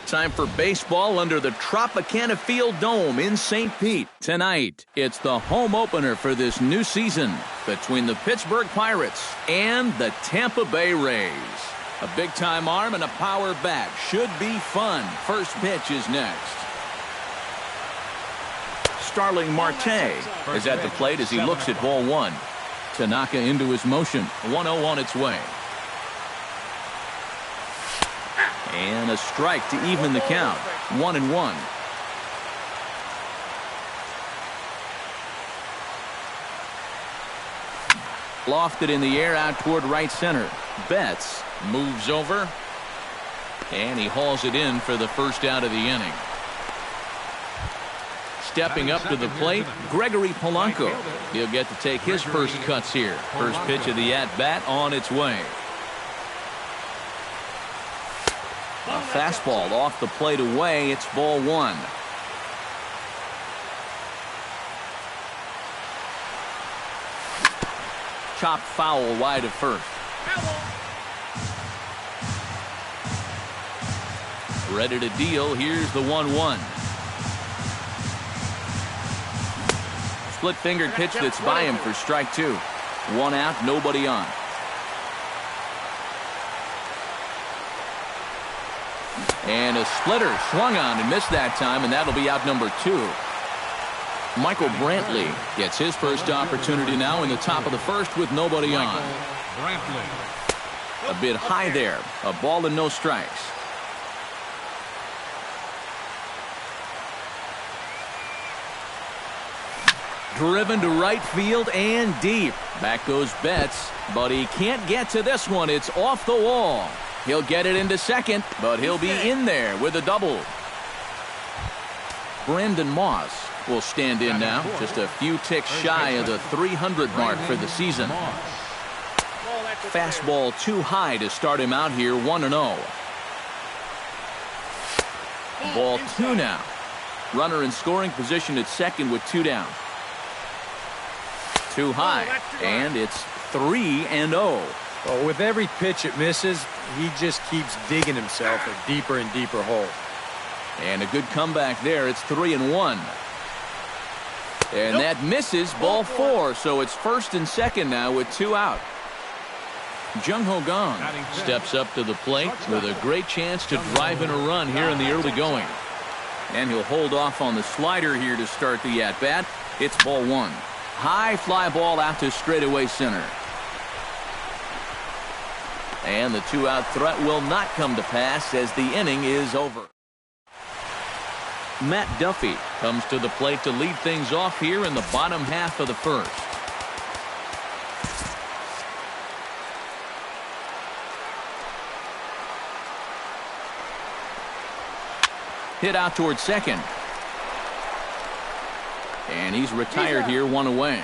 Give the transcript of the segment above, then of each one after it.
Time for baseball under the Tropicana Field Dome in St. Pete. Tonight, it's the home opener for this new season between the Pittsburgh Pirates and the Tampa Bay Rays. A big-time arm and a power bat should be fun. First pitch is next. Starling Marte is at the plate as he looks at ball one. Tanaka into his motion. 1-0 on its way. And a strike to even the count. 1-1. Lofted in the air out toward right center. Betts moves over. And he hauls it in for the first out of the inning. Stepping up to the plate, Gregory Polanco. He'll get to take his first cuts here. First pitch of the at-bat on its way. A fastball off the plate away. It's ball one. Chopped foul wide of first. Ready to deal. Here's the 1-1. Split-fingered pitch that's by him for strike two. One out, nobody on. And a splitter swung on and missed that time, and that'll be out number two. Michael Brantley gets his first opportunity now in the top of the first with nobody on. A bit high there. A ball and no strikes. Driven to right field and deep. Back goes Betts, but he can't get to this one. It's off the wall. He'll get it into second, but he'll be in there with a double. Brandon Moss will stand in now, just a few ticks shy of the 300 mark for the season. Fastball too high to start him out here, 1-0. Ball two now. Runner in scoring position at second with two down. Too high, and it's 3-0. Well, with every pitch it misses, he just keeps digging himself a deeper and deeper hole. And a good comeback there. It's 3-1. And that misses, ball four. So it's first and second now with two out. Jung Ho Gong steps up to the plate with a great chance to drive in a run here in the early going. And he'll hold off on the slider here to start the at-bat. It's ball one. High fly ball out to straightaway center. And the two-out threat will not come to pass as the inning is over. Matt Duffy comes to the plate to lead things off here in the bottom half of the first. Hit out towards second. And he's retired here, one away.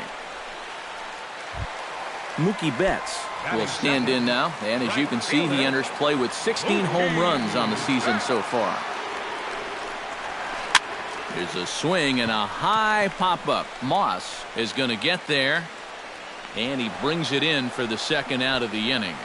Mookie Betts will stand in now, and as you can see, he enters play with 16 home runs on the season so far. There's a swing and a high pop-up. Moss is going to get there, and he brings it in for the second out of the inning.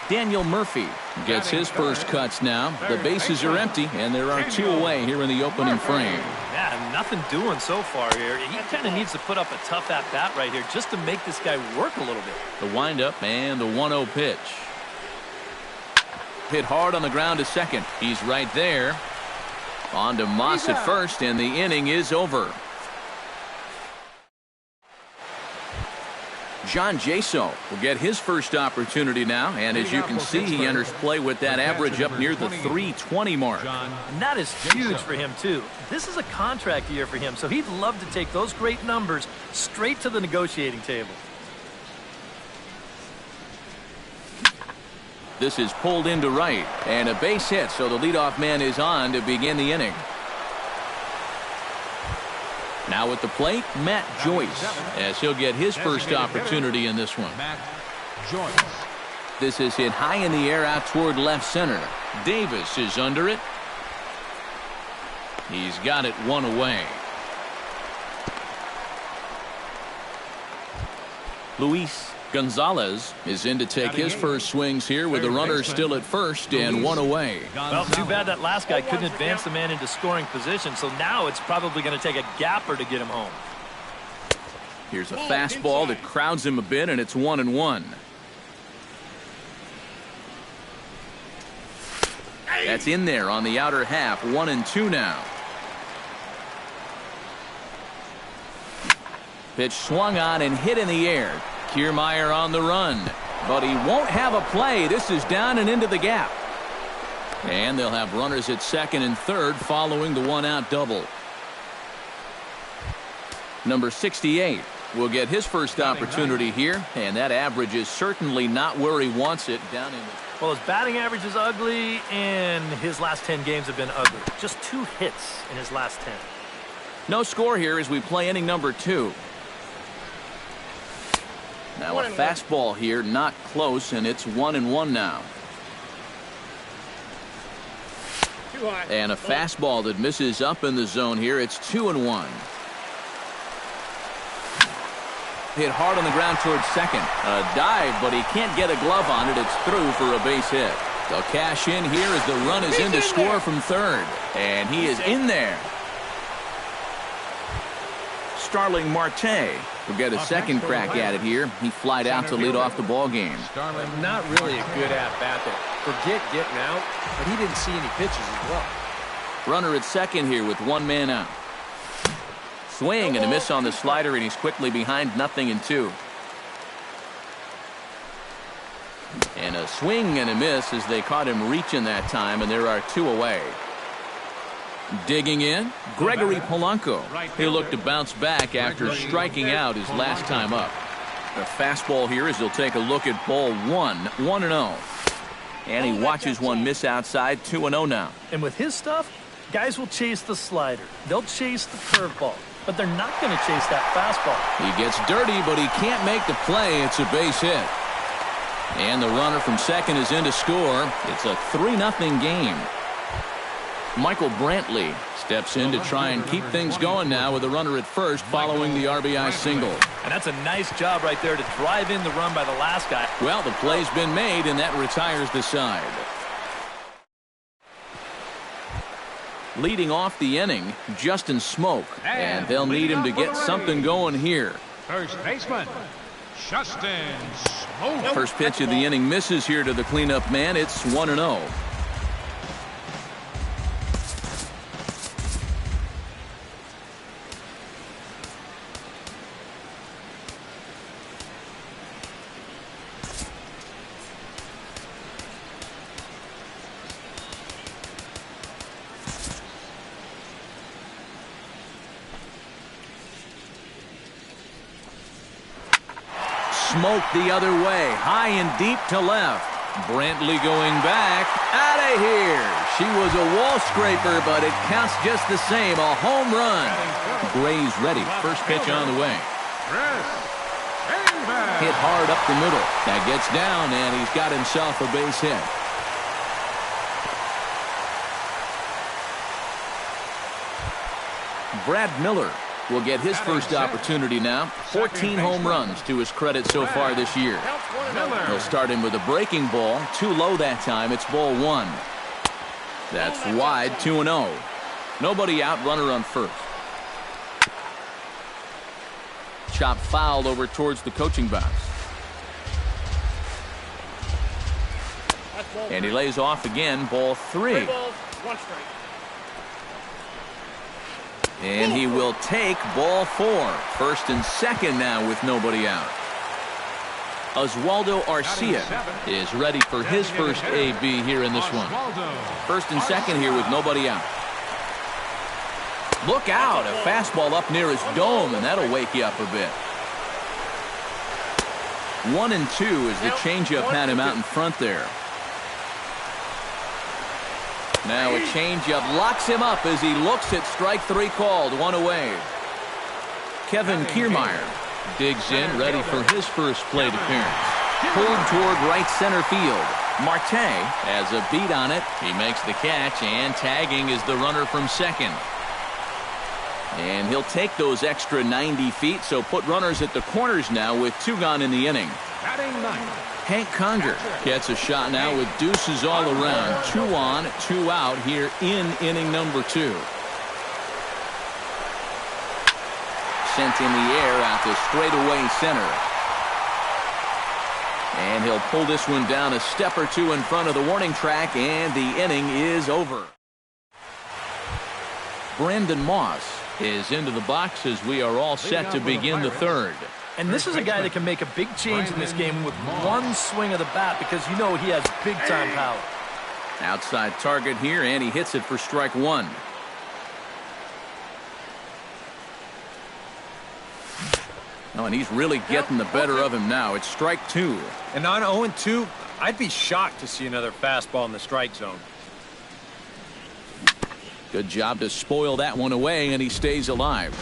Daniel Murphy gets his first cuts now. The bases are empty, and there are two away here in the opening frame. Yeah, nothing doing so far here. He kind of needs to put up a tough at-bat right here just to make this guy work a little bit. The windup and the 1-0 pitch. Hit hard on the ground to second. He's right there. On to Moss at first, and the inning is over. John Jaso will get his first opportunity now, and as you can see, he enters play with that average up near the 320 mark. And that is huge for him, too. This is a contract year for him, so he'd love to take those great numbers straight to the negotiating table. This is pulled into right, and a base hit, so the leadoff man is on to begin the inning. Now at the plate, Matt Joyce, as he'll get his first opportunity in this one. This is hit high in the air out toward left center. Davis is under it. He's got it one away. Luis Gonzalez is in to take his first swings here with the runner still at first and one away. Well, too bad that last guy couldn't advance the man into scoring position, so now it's probably going to take a gapper to get him home. Here's a fastball that crowds him a bit, and it's 1-1. That's in there on the outer half. 1-2 now. Pitch swung on and hit in the air. Kiermaier on the run, but he won't have a play. This is down and into the gap. And they'll have runners at second and third following the one-out double. Number 68 will get his first opportunity here, and that average is certainly not where he wants it. Down in the... Well, his batting average is ugly, and his last 10 games have been ugly. Just 2 hits in his last 10. No score here as we play inning number 2. Now a fastball here, not close, and it's 1-1 now. And a fastball that misses up in the zone here. It's 2-1. Hit hard on the ground towards second. A dive, but he can't get a glove on it. It's through for a base hit. They'll cash in here as the run is in to score from third. And he is in there. Starling Marte will get a second crack at it here. He flied out to lead off the ball game. Not really a good at-bat there. Forget getting out, but he didn't see any pitches as well. Runner at second here with one man out. Swing and a miss on the slider, and he's quickly behind 0-2. And a swing and a miss as they caught him reaching that time, and there are 2 away. Digging in, Gregory Polanco. He'll look to bounce back after striking out his last time up. The fastball here as he'll take a look at ball 1, 1-0. And he watches one miss outside, 2-0 now. And with his stuff, guys will chase the slider. They'll chase the curveball, but they're not going to chase that fastball. He gets dirty, but he can't make the play. It's a base hit. And the runner from second is in to score. It's a 3-0 game. Michael Brantley steps in to try and keep things going now with a runner at first following the RBI single. And that's a nice job right there to drive in the run by the last guy. Well, the play's been made, and that retires the side. Leading off the inning, Justin Smoke, and they'll need him to get something going here. First baseman, Justin Smoke. First pitch of the inning misses here to the cleanup man. It's 1-0. Smoke the other way, high and deep to left. Brantley going back, out of here. She was a wall scraper, but it counts just the same, a home run. Gray's ready, first pitch on the way. Hit hard up the middle. That gets down, and he's got himself a base hit. Brad Miller will get his first opportunity now. 14 home runs to his credit so far this year. He'll start him with a breaking ball. Too low that time. It's ball 1. That's wide, 2-0. Nobody out, runner on first. Chop fouled over towards the coaching box. And he lays off again, ball 3. And he will take ball 4. First and second now with nobody out. Oswaldo Arcia is ready for his first AB here in this one. First and second here with nobody out. Look out, a fastball up near his dome, and that'll wake you up a bit. 1-2 as the changeup had him out in front there. Now a changeup locks him up as he looks at strike 3 called, 1 away. Kevin Kiermaier digs in, ready for his first plate appearance. Pulled toward right center field. Marte has a beat on it. He makes the catch, and tagging is the runner from second. And he'll take those extra 90 feet, so put runners at the corners now with 2 gone in the inning. Batting ninth. Hank Conger gets a shot now with deuces all around. 2 on, 2 out here in inning number 2. Sent in the air out to straightaway center. And he'll pull this one down a step or two in front of the warning track, and the inning is over. Brandon Moss is into the box as we are all set to begin the third. And this is a guy that can make a big change in this game with one swing of the bat, because you know he has big-time power. Outside target here, and he hits it for strike 1. Oh, and he's really getting the better of him now. It's strike 2. And on 0-2, I'd be shocked to see another fastball in the strike zone. Good job to spoil that one away, and he stays alive.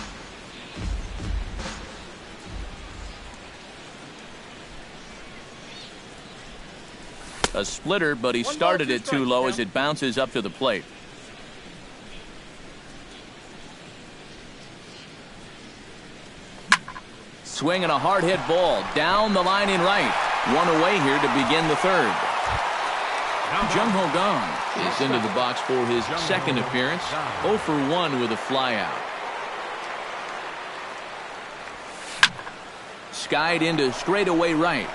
A splitter, but he started it too low as it bounces up to the plate. Swinging a hard hit ball down the line in right. One away here to begin the third. Jung Ho Gong is into the box for his second appearance. 0 for 1 with a flyout. Skied into straightaway right.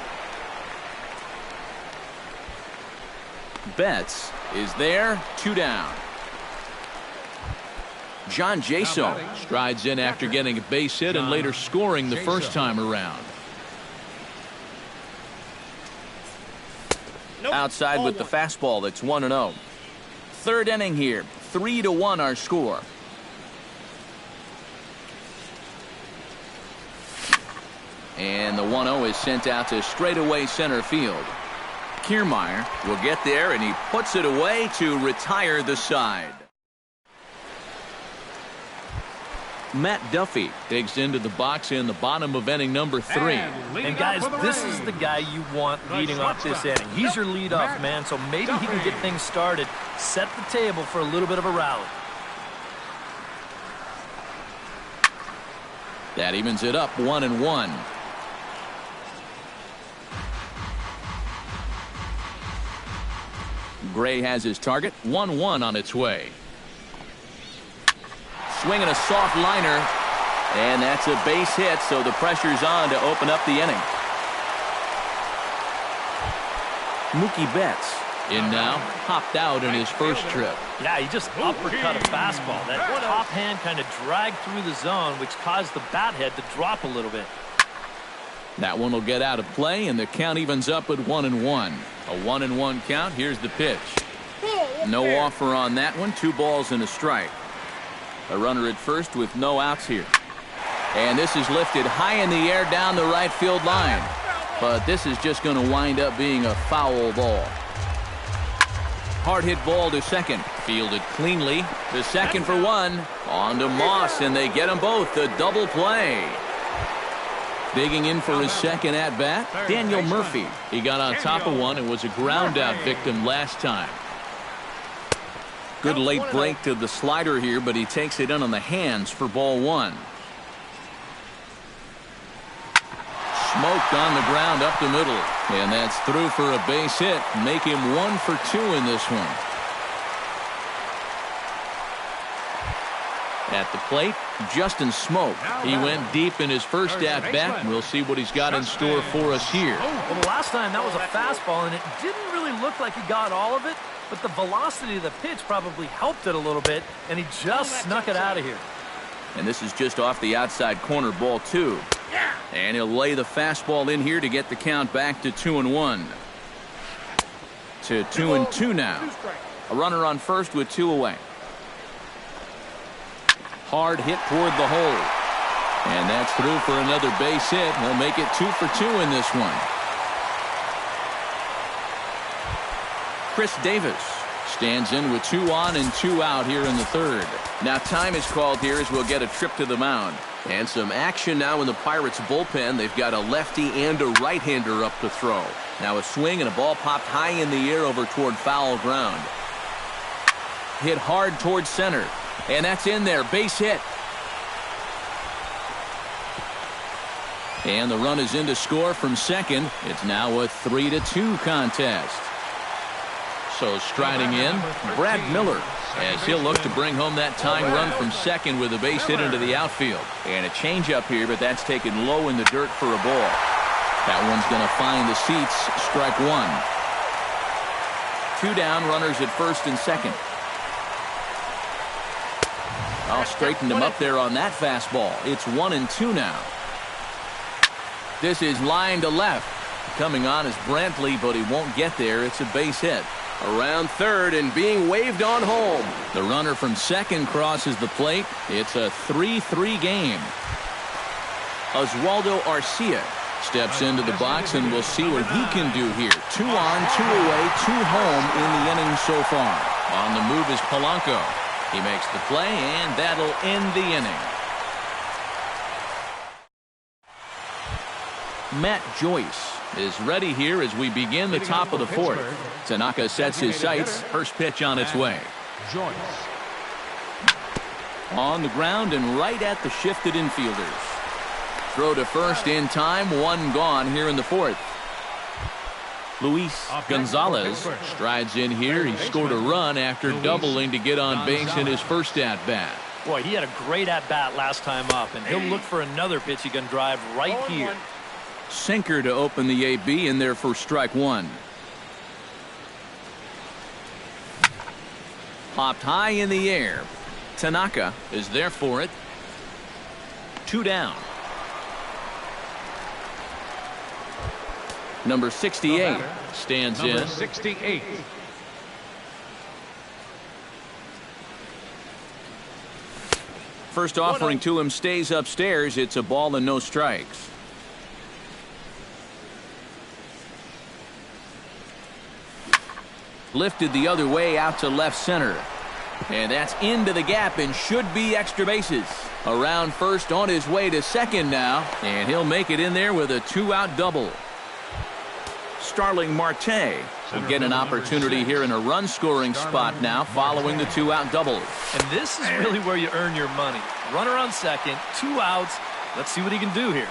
Betts is there, 2 down. John Jaso strides in after getting a base hit and later scoring the first time around. Outside with the fastball. That's 1-0. Third inning here. 3-1 our score. And the 1-0 is sent out to straightaway center field. Kiermaier will get there, and he puts it away to retire the side. Matt Duffy digs into the box in the bottom of inning number 3. And guys, this is the guy you want leading off this inning. He's your leadoff man, so maybe he can get things started, set the table for a little bit of a rally. That evens it up 1-1. Gray has his target. 1-1 on its way. Swinging a soft liner, and that's a base hit, so the pressure's on to open up the inning. Mookie Betts in now, hopped out in his first trip. Yeah, he just uppercut a fastball. That top hand kind of dragged through the zone, which caused the bat head to drop a little bit. That one will get out of play, and the count evens up at 1-1. A 1-1 count. Here's the pitch. No offer on that one. 2 balls and a strike. A runner at first with no outs here. And this is lifted high in the air down the right field line. But this is just going to wind up being a foul ball. Hard hit ball to second. Fielded cleanly. To second for 1. On to Moss, and they get them both. The double play. Digging in for his second at-bat, Daniel Murphy. He got on top of one and was a ground-out victim last time. Good late break to the slider here, but he takes it in on the hands for ball 1. Smoked on the ground up the middle, and that's through for a base hit. Make him 1 for 2 in this one. At the plate, Justin Smoke. He went deep in his first at-bat. We'll see what he's got in store for us here. Well, the last time that was a fastball, and it didn't really look like he got all of it, but the velocity of the pitch probably helped it a little bit, and he just snuck it out of here. And this is just off the outside corner, ball 2. And he'll lay the fastball in here to get the count back to 2-1. To 2-2 now. A runner on first with 2 away. Hard hit toward the hole. And that's through for another base hit. He'll make it 2 for 2 in this one. Chris Davis stands in with 2 on and 2 out here in the third. Now time is called here as we'll get a trip to the mound. And some action now in the Pirates bullpen. They've got a lefty and a right-hander up to throw. Now a swing and a ball popped high in the air over toward foul ground. Hit hard towards center. And that's in there. Base hit. And the run is in to score from second. It's now a 3-2 contest. So striding in, Brad Miller, as he'll look to bring home that tying run from second with a base hit into the outfield. And a changeup here, but that's taken low in the dirt for a ball. That one's going to find the seats. Strike one. 2 down, runners at first and second. I'll straighten him up there on that fastball. It's 1-2 now. This is line to left. Coming on is Brantley, but he won't get there. It's a base hit. Around third and being waved on home. The runner from second crosses the plate. It's a 3-3 game. Oswaldo Arcia steps into the box, and we'll see what he can do here. 2 on, 2 away, 2 home in the inning so far. On the move is Polanco. He makes the play, and that'll end the inning. Matt Joyce is ready here as we begin the top of the fourth. Tanaka sets his sights. First pitch on its way. Joyce. On the ground and right at the shifted infielders. Throw to first in time. 1 gone here in the fourth. Luis Gonzalez strides in here. He scored a run after doubling to get on base in his first at-bat. Boy, he had a great at-bat last time up, and he'll look for another pitch he can drive right here. Sinker to open the AB in there for strike one. Popped high in the air. Tanaka is there for it. 2 down. Number 68 stands in. 68. First offering to him stays upstairs. It's a ball and no strikes. Lifted the other way out to left center. And that's into the gap and should be extra bases. Around first, on his way to second now. And he'll make it in there with a 2-out double. Starling Marte will get an opportunity here in a run-scoring spot now following the 2-out double. And this is really where you earn your money. Runner on second, 2 outs. Let's see what he can do here.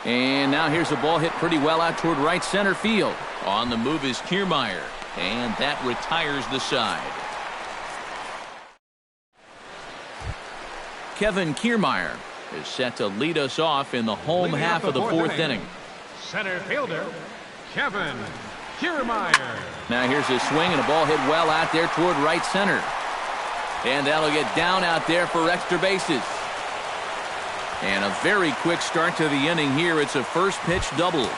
And now here's a ball hit pretty well out toward right center field. On the move is Kiermaier, and that retires the side. Kevin Kiermaier is set to lead us off in the home half of the fourth inning. Center fielder, Kevin Kiermaier. Now here's his swing and a ball hit well out there toward right center. And that'll get down out there for extra bases. And a very quick start to the inning here. It's a first pitch double.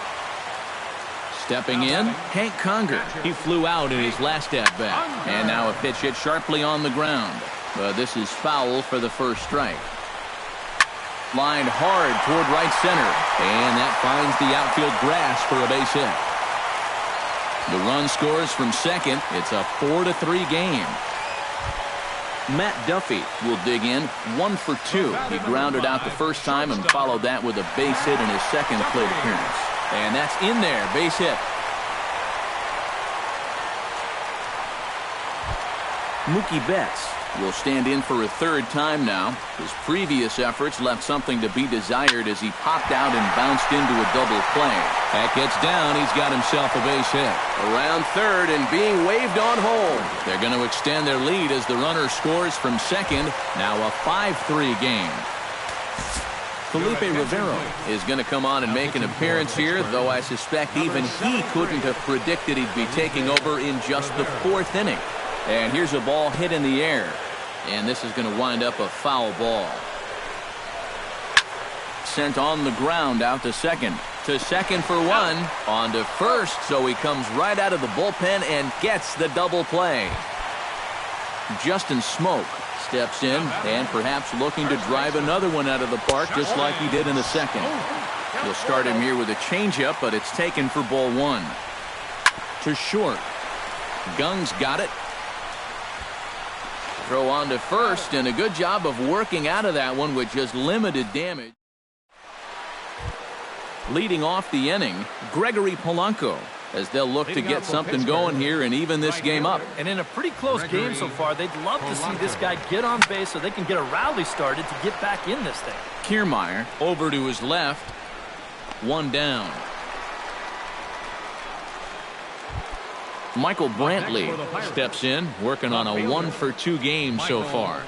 Stepping in, Hank Conger. He flew out in his last at-bat. And now a pitch hit sharply on the ground. But this is foul for the first strike. Lined hard toward right center. And that finds the outfield grass for a base hit. The run scores from second. It's a 4-3 game. Matt Duffy will dig in. 1 for 2. He grounded out the first time and followed that with a base hit in his second plate appearance. And that's in there. Base hit. Mookie Betts will stand in for a third time now. His previous efforts left something to be desired as he popped out and bounced into a double play. That gets down. He's got himself a base hit. Around third and being waved on home. They're going to extend their lead as the runner scores from second. Now a 5-3 game. Felipe Rivero is going to come on and make an appearance here, though I suspect even he couldn't have predicted he'd be taking over in just the fourth inning. And here's a ball hit in the air. And this is going to wind up a foul ball. Sent on the ground out to second. To second for 1. On to first, so he comes right out of the bullpen and gets the double play. Justin Smoke steps in and perhaps looking to drive another one out of the park just like he did in the second. He'll start him here with a changeup, but it's taken for ball 1. To short. Gung's got it. Throw on to first, and a good job of working out of that one with just limited damage. Leading off the inning, Gregory Polanco as they'll look to get something going here and even this game up. And in a pretty close game so far, they'd love to see this guy get on base so they can get a rally started to get back in this thing. Kiermaier over to his left. One down. Michael Brantley steps in, working on a 1-for-2 game so far.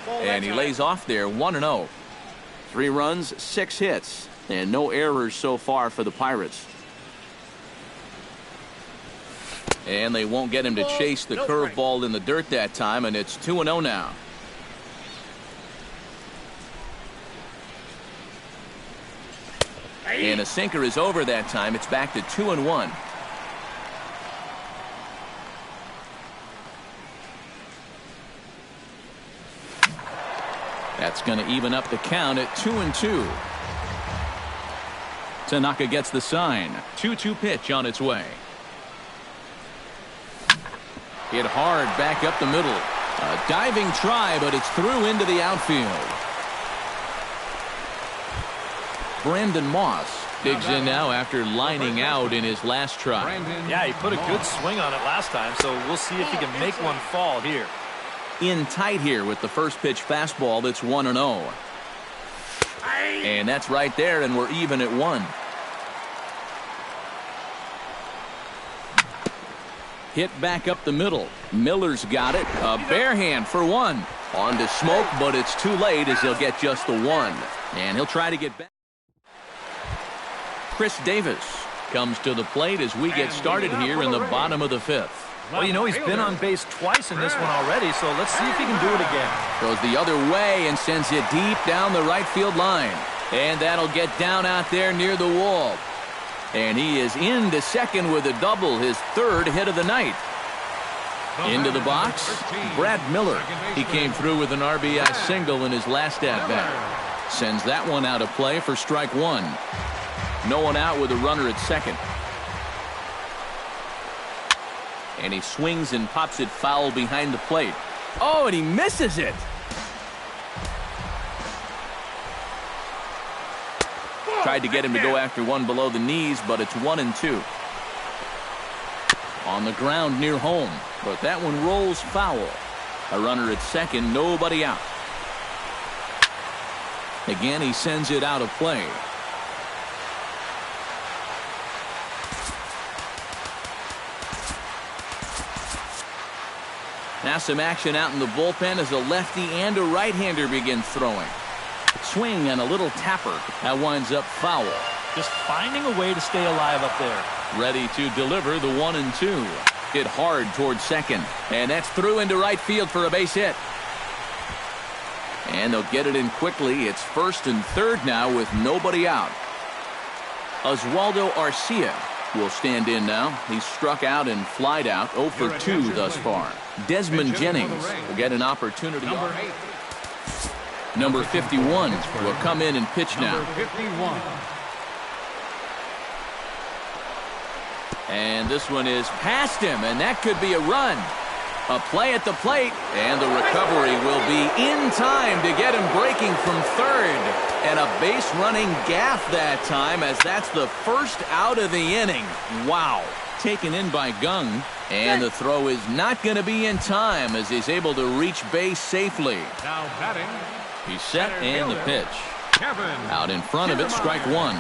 And he lays off there 1-0. 3 runs, 6 hits, and no errors so far for the Pirates. And they won't get him to chase the curveball in the dirt that time, and it's 2-0 now. And a sinker is over that time. It's back to 2-1. That's going to even up the count at 2-2. Tanaka gets the sign. 2-2 pitch on its way. Hit hard back up the middle. A diving try, but it's through into the outfield. Brandon Moss digs in now after lining out in his last try. Yeah, he put a good swing on it last time, so we'll see if he can make one fall here. In tight here with the first pitch fastball. That's 1-0. And that's right there, and we're even at 1. Hit back up the middle. Miller's got it. A bare hand for 1. On to Smoke, but it's too late as he'll get just the 1. And he'll try to get back. Chris Davis comes to the plate as we get started here in the bottom of the 5th. Well, you know, he's been on base twice in this one already, so let's see if he can do it again. Goes the other way and sends it deep down the right field line. And that'll get down out there near the wall. And he is into second with a double, his 3rd hit of the night. Into the box, Brad Miller. He came through with an RBI single in his last at-bat. Sends that one out of play for strike 1. No one out with a runner at second. And he swings and pops it foul behind the plate. Oh, and he misses it. Tried to get him to go after one below the knees, but it's 1-2. On the ground near home, but that one rolls foul. A runner at second, nobody out. Again, he sends it out of play. Now some action out in the bullpen as a lefty and a right-hander begin throwing. Swing and a little tapper. That winds up foul. Just finding a way to stay alive up there. Ready to deliver the 1-2. Hit hard towards second. And that's through into right field for a base hit. And they'll get it in quickly. It's 1st and 3rd now with nobody out. Oswaldo Arcia will stand in now. He's struck out and flied out 0 for 2 thus far. Desmond Jennings will get an opportunity. Number 51 will come in and pitch now. And this one is past him, and that could be a run. A play at the plate, and the recovery will be in time to get him breaking from 3rd. And a base running gaff that time, as that's the 1st out of the inning. Wow. Taken in by Gung, and the throw is not going to be in time as he's able to reach base safely. Now batting. He's set and the pitch. Out in front of it, strike 1.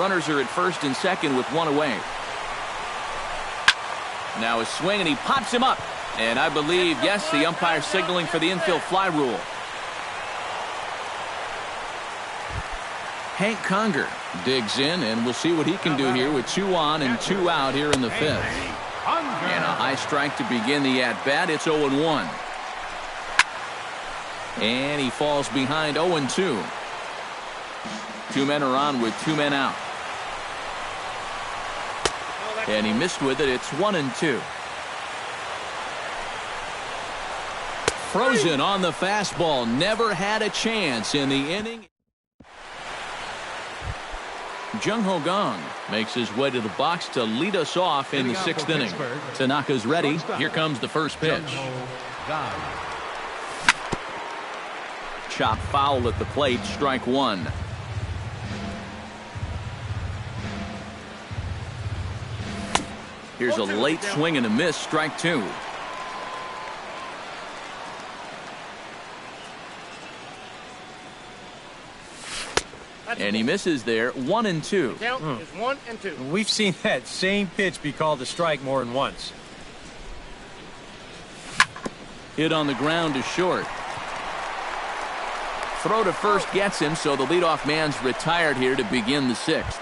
Runners are at 1st and 2nd with 1 away. Now a swing, and he pops him up. And I believe, yes, the umpire signaling for the infield fly rule. Hank Conger digs in, and we'll see what he can do here with 2 on and 2 out here in the 5th. And a high strike to begin the at-bat. It's 0-1. And he falls behind 0-2. 2 men are on with 2 men out. And he missed with it. It's 1-2. Frozen on the fastball. Never had a chance in the inning. Jung-Ho Kang makes his way to the box to lead us off in the 6th inning. Tanaka's ready. Here comes the first pitch. Chop foul at the plate, strike 1. Here's a late swing and a miss, strike two. And he misses there, 1-2. Count is 1-2. We've seen that same pitch be called a strike more than once. Hit on the ground to short. Throw to first gets him, so the leadoff man's retired here to begin the sixth.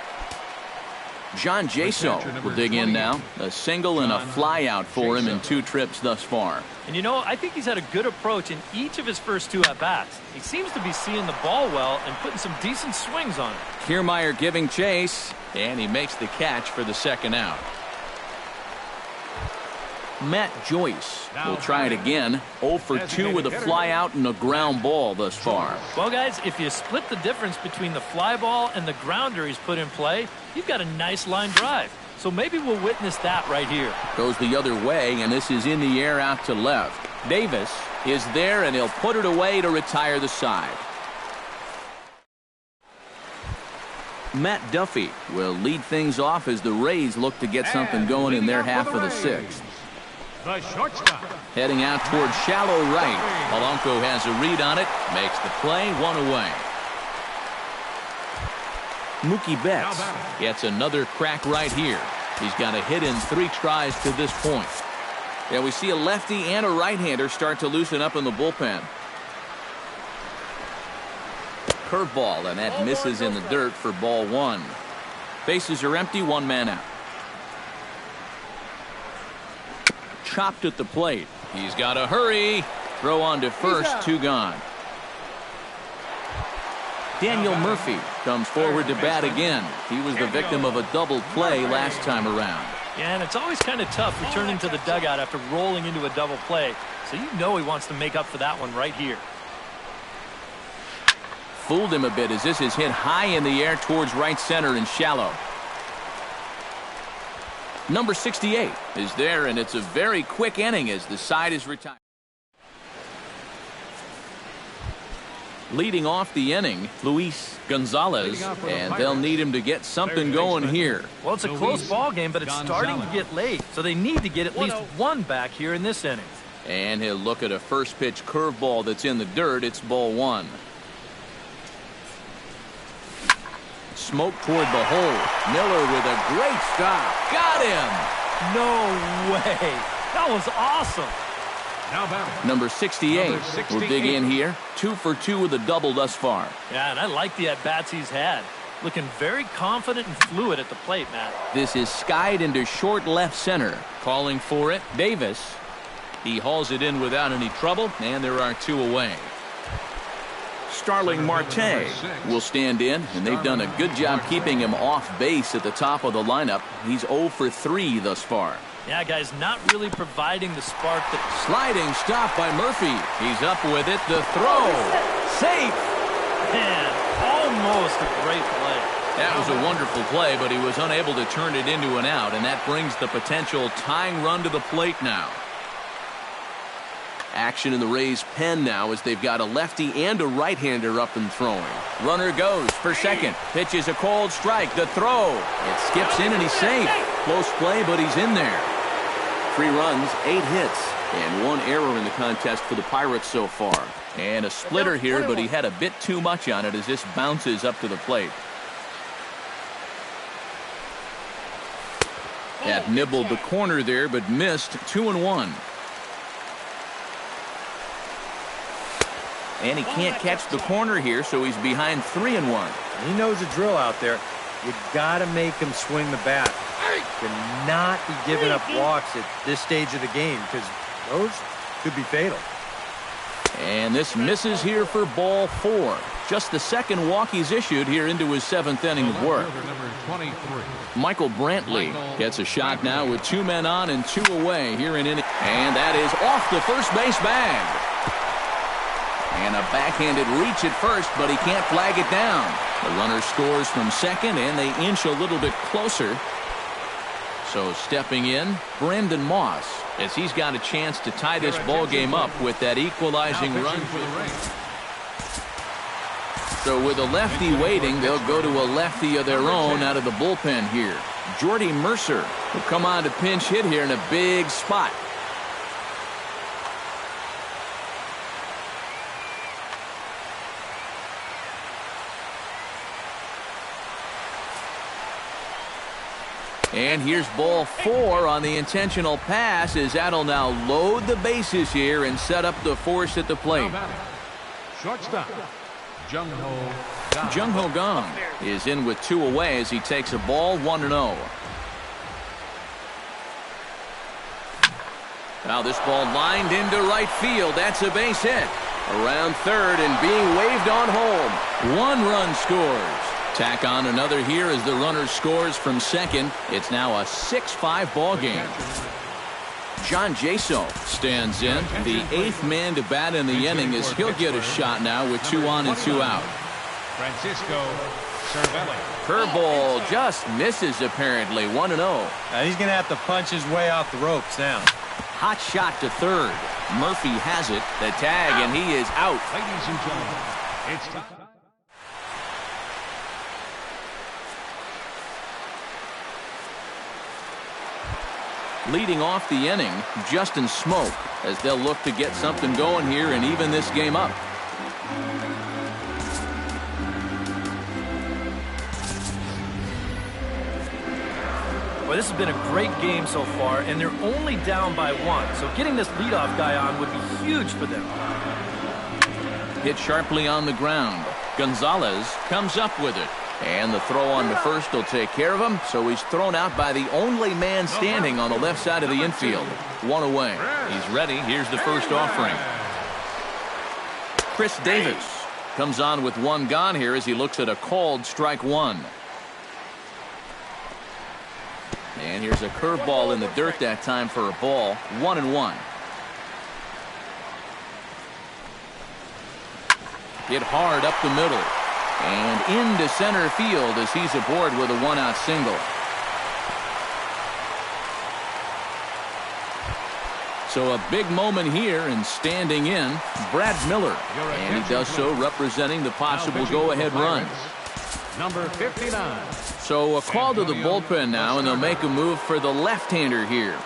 John Jaso will dig in now. A single and a fly out for him in 2 trips thus far. And you know, I think he's had a good approach in each of his first 2 at-bats. He seems to be seeing the ball well and putting some decent swings on it. Kiermaier giving chase, and he makes the catch for the second out. Matt Joyce will try it again. 0 for 2 with a fly out and a ground ball thus far. Well, guys, if you split the difference between the fly ball and the grounder he's put in play, you've got a nice line drive. So maybe we'll witness that right here. Goes the other way, and this is in the air out to left. Davis is there, and he'll put it away to retire the side. Matt Duffy will lead things off as the Rays look to get something going in their half of the sixth. The shortstop. Heading out toward shallow right. Polanco has a read on it, makes the play, 1 away. Mookie Betts gets another crack right here. He's got a hit in 3 tries to this point. Yeah, we see a lefty and a right-hander start to loosen up in the bullpen. Curveball, and that misses in the dirt for ball 1. Bases are empty, 1 man out. Chopped at the plate. He's got to hurry. Throw on to first, 2 gone. Daniel Murphy comes forward to bat again. He was the victim of a double play last time around. Yeah, and it's always kind of tough returning to the dugout after rolling into a double play. So you know he wants to make up for that one right here. Fooled him a bit as this is hit high in the air towards right center and shallow. Number 68 is there, and it's a very quick inning as the side is retired. Leading off the inning, Luis Gonzalez, and they'll need him to get something going here. Well, it's a close ball game, but it's starting to get late, so they need to get at least 1 back here in this inning. And he'll look at a first pitch curveball that's in the dirt. It's ball 1. Smoke toward the hole. Miller with a great stop. Got him! No way! That was awesome! Number 68 will dig in here. 2 for 2 with a double thus far. Yeah, and I like the at-bats he's had. Looking very confident and fluid at the plate, Matt. This is skied into short left center. Calling for it, Davis. He hauls it in without any trouble, and there are 2 away. Starling Marte will stand in, and they've done a good job keeping him off base at the top of the lineup. He's 0 for 3 thus far. Yeah, guys, not really providing the spark that... Sliding stop by Murphy. He's up with it. The throw. Safe. Man, almost a great play. That was a wonderful play, but he was unable to turn it into an out, and that brings the potential tying run to the plate now. Action in the Rays' pen now as they've got a lefty and a right-hander up and throwing. Runner goes for second. Pitches a cold strike. The throw. It skips in and he's safe. Close play, but he's in there. 3 runs, 8 hits, and 1 error in the contest for the Pirates so far. And a splitter here, but he had a bit too much on it as this bounces up to the plate. That nibbled the corner there, but missed. 2-1. And he can't catch the corner here, so he's behind 3-1. He knows the drill out there. You got to make him swing the bat. Cannot be giving up walks at this stage of the game because those could be fatal. And this misses here for ball 4. Just the second walk he's issued here into his 7th inning of work. Michael Brantley gets a shot now with 2 men on and 2 away here in inning. And that is off the first base bag. And a backhanded reach at first, but he can't flag it down. The runner scores from second, and they inch a little bit closer. So stepping in, Brandon Moss, as he's got a chance to tie this ball game up with that equalizing run. So with a lefty waiting, they'll go to a lefty of their own out of the bullpen here. Jordy Mercer will come on to pinch hit here in a big spot. And here's ball 4 on the intentional pass, as that'll now load the bases here and set up the force at the plate. Shortstop, Jung-Ho Kang is in with 2 away as he takes a ball 1-0. Now this ball lined into right field. That's a base hit. Around third and being waved on home. 1 run scores. Tack on another here as the runner scores from second. It's now a 6-5 ball game. John Jaso stands in, the 8th man to bat in the inning, as he'll get a shot now with 2 on and 2 out. Francisco Cervelli. Curveball just misses apparently. 1-0. He's going to have to punch his way off the ropes now. Hot shot to third. Murphy has it. The tag, and he is out. Ladies and gentlemen, it's time. Leading off the inning, Justin Smoke, as they'll look to get something going here and even this game up. Well, this has been a great game so far, and they're only down by 1. So getting this leadoff guy on would be huge for them. Hit sharply on the ground. Gonzalez comes up with it. And the throw on to first will take care of him, so he's thrown out by the only man standing on the left side of the infield. 1 away. He's ready. Here's the first offering. Chris Davis comes on with 1 gone here as he looks at a called strike 1. And here's a curveball in the dirt that time for a ball. 1-1. Hit hard up the middle. And into center field as he's aboard with a 1-out single. So a big moment here, and standing in, Brad Miller. And he does so representing the possible go-ahead run. Number 59. So a call to the bullpen now, and they'll make a move for the left-hander here.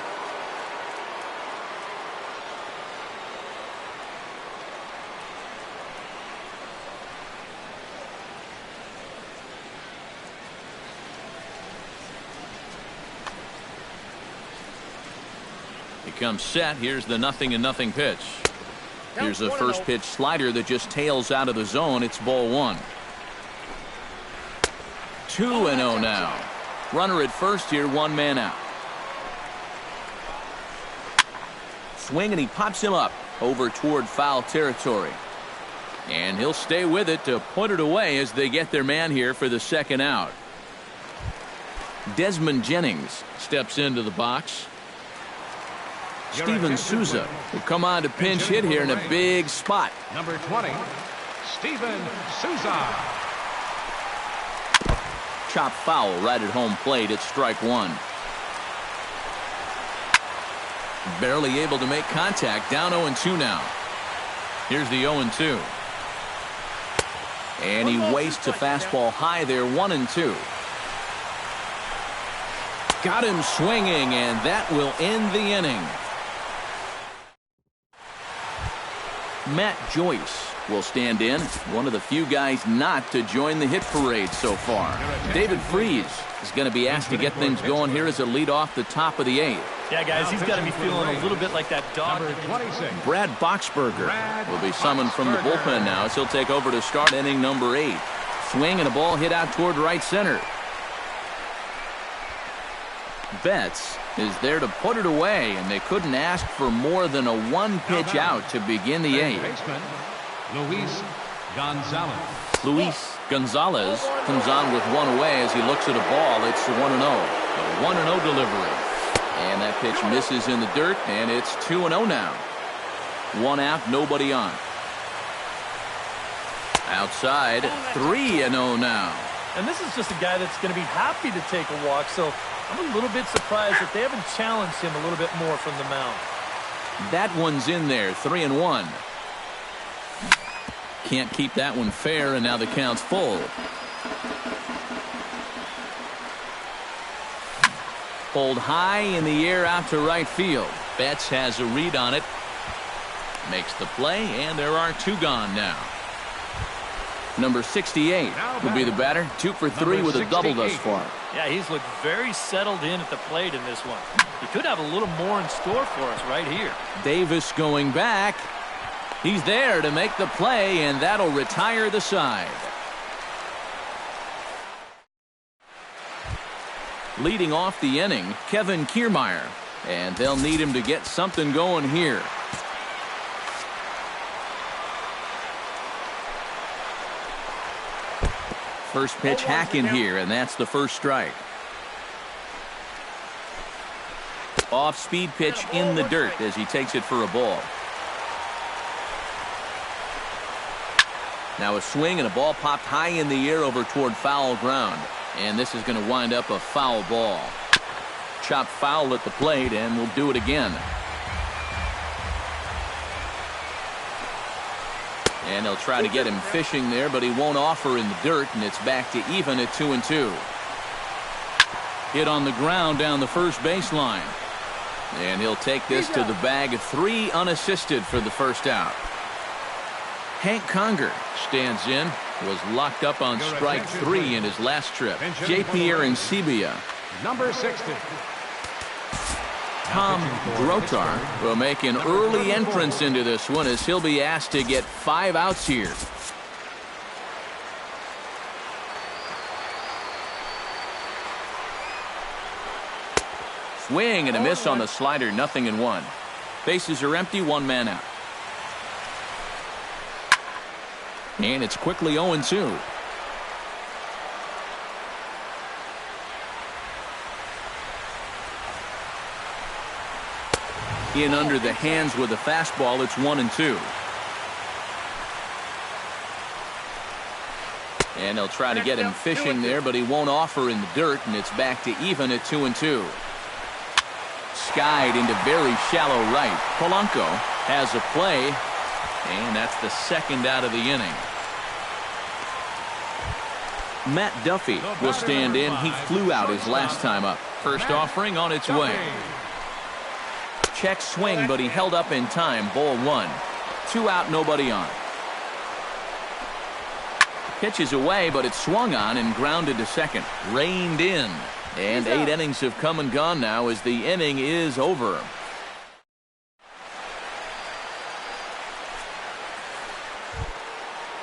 He comes set. Here's the 0-0 pitch. Here's the first pitch slider that just tails out of the zone. It's ball 1. 2-0 now. Runner at first here, 1 man out. Swing, and he pops him up over toward foul territory. And he'll stay with it to put it away as they get their man here for the 2nd out. Desmond Jennings steps into the box. Steven Souza will come on to pinch hit here in a big spot. Number 20, Steven Souza. Chop foul right at home plate. It's strike 1. Barely able to make contact. Down 0-2 now. Here's the 0-2. And he wastes a fastball high there. 1-2. Got him swinging, and that will end the inning. Matt Joyce will stand in, one of the few guys not to join the hit parade so far. David Freese is going to be asked to get things going here as a lead off the top of the 8th. Yeah, guys, he's got to be feeling a little bit like that dog. Brad Boxberger will be summoned from the bullpen now as he'll take over to start inning number 8. Swing and a ball hit out toward right center. Betts is there to put it away, and they couldn't ask for more than a 1-pitch out to begin the 8th. Luis Gonzalez. Luis Gonzalez comes on with 1 away as he looks at a ball. It's 1-0. A 1-0 delivery. And that pitch misses in the dirt, and it's 2-0 now. 1 out, nobody on. Outside, 3-0 now. And this is just a guy that's going to be happy to take a walk, so I'm a little bit surprised that they haven't challenged him a little bit more from the mound. That one's in there, 3-1. Can't keep that one fair, and now the count's full. Pulled high in the air out to right field. Betts has a read on it. Makes the play, and there are 2 gone now. Number 68 will be the batter. 2 for 3 with a double thus far. Yeah, he's looked very settled in at the plate in this one. He could have a little more in store for us right here. Davis going back. He's there to make the play, and that'll retire the side. Leading off the inning, Kevin Kiermaier. And they'll need him to get something going here. First pitch hacking here, and that's the first strike. Off-speed pitch in the dirt as he takes it for a ball. Now a swing, and a ball popped high in the air over toward foul ground. And this is going to wind up a foul ball. Chopped foul at the plate, and we'll do it again. And they'll try to get him fishing there, but he won't offer in the dirt, and it's back to even at 2-2. Hit on the ground down the first baseline. And he'll take this to the bag of 3 unassisted for the first out. Hank Conger stands in. Was locked up on strike 3 in his last trip. J.P. Arancibia. Number 60. Tom Grotar will make an early entrance into this one as he'll be asked to get 5 outs here. Swing and a miss on the slider, 0-1. Bases are empty, 1 man out. And it's quickly 0-2. In under the hands with a fastball, it's 1-2. And they'll try to get him fishing there, but he won't offer in the dirt, and it's back to even at 2-2. Skied into very shallow right. Polanco has a play, and that's the second out of the inning. Matt Duffy will stand in. He flew out his last time up. First offering on its way. Check swing, but he held up in time. Ball 1. 2 out, nobody on. Pitch is away, but it's swung on and grounded to second. Reined in. And 8 innings have come and gone now as the inning is over.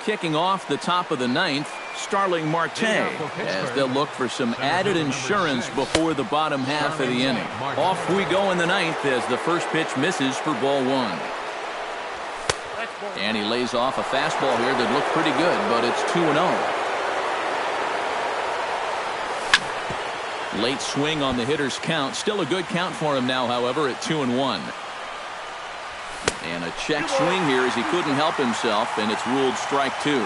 Kicking off the top of the 9th, Starling Marte, as they'll look for some added insurance before the bottom half of the inning. Off we go in the 9th as the first pitch misses for ball 1. And he lays off a fastball here that looked pretty good, but it's 2-0. Late swing on the hitter's count. Still a good count for him now, however, at 2-1. And a check swing here as he couldn't help himself, and it's ruled strike 2.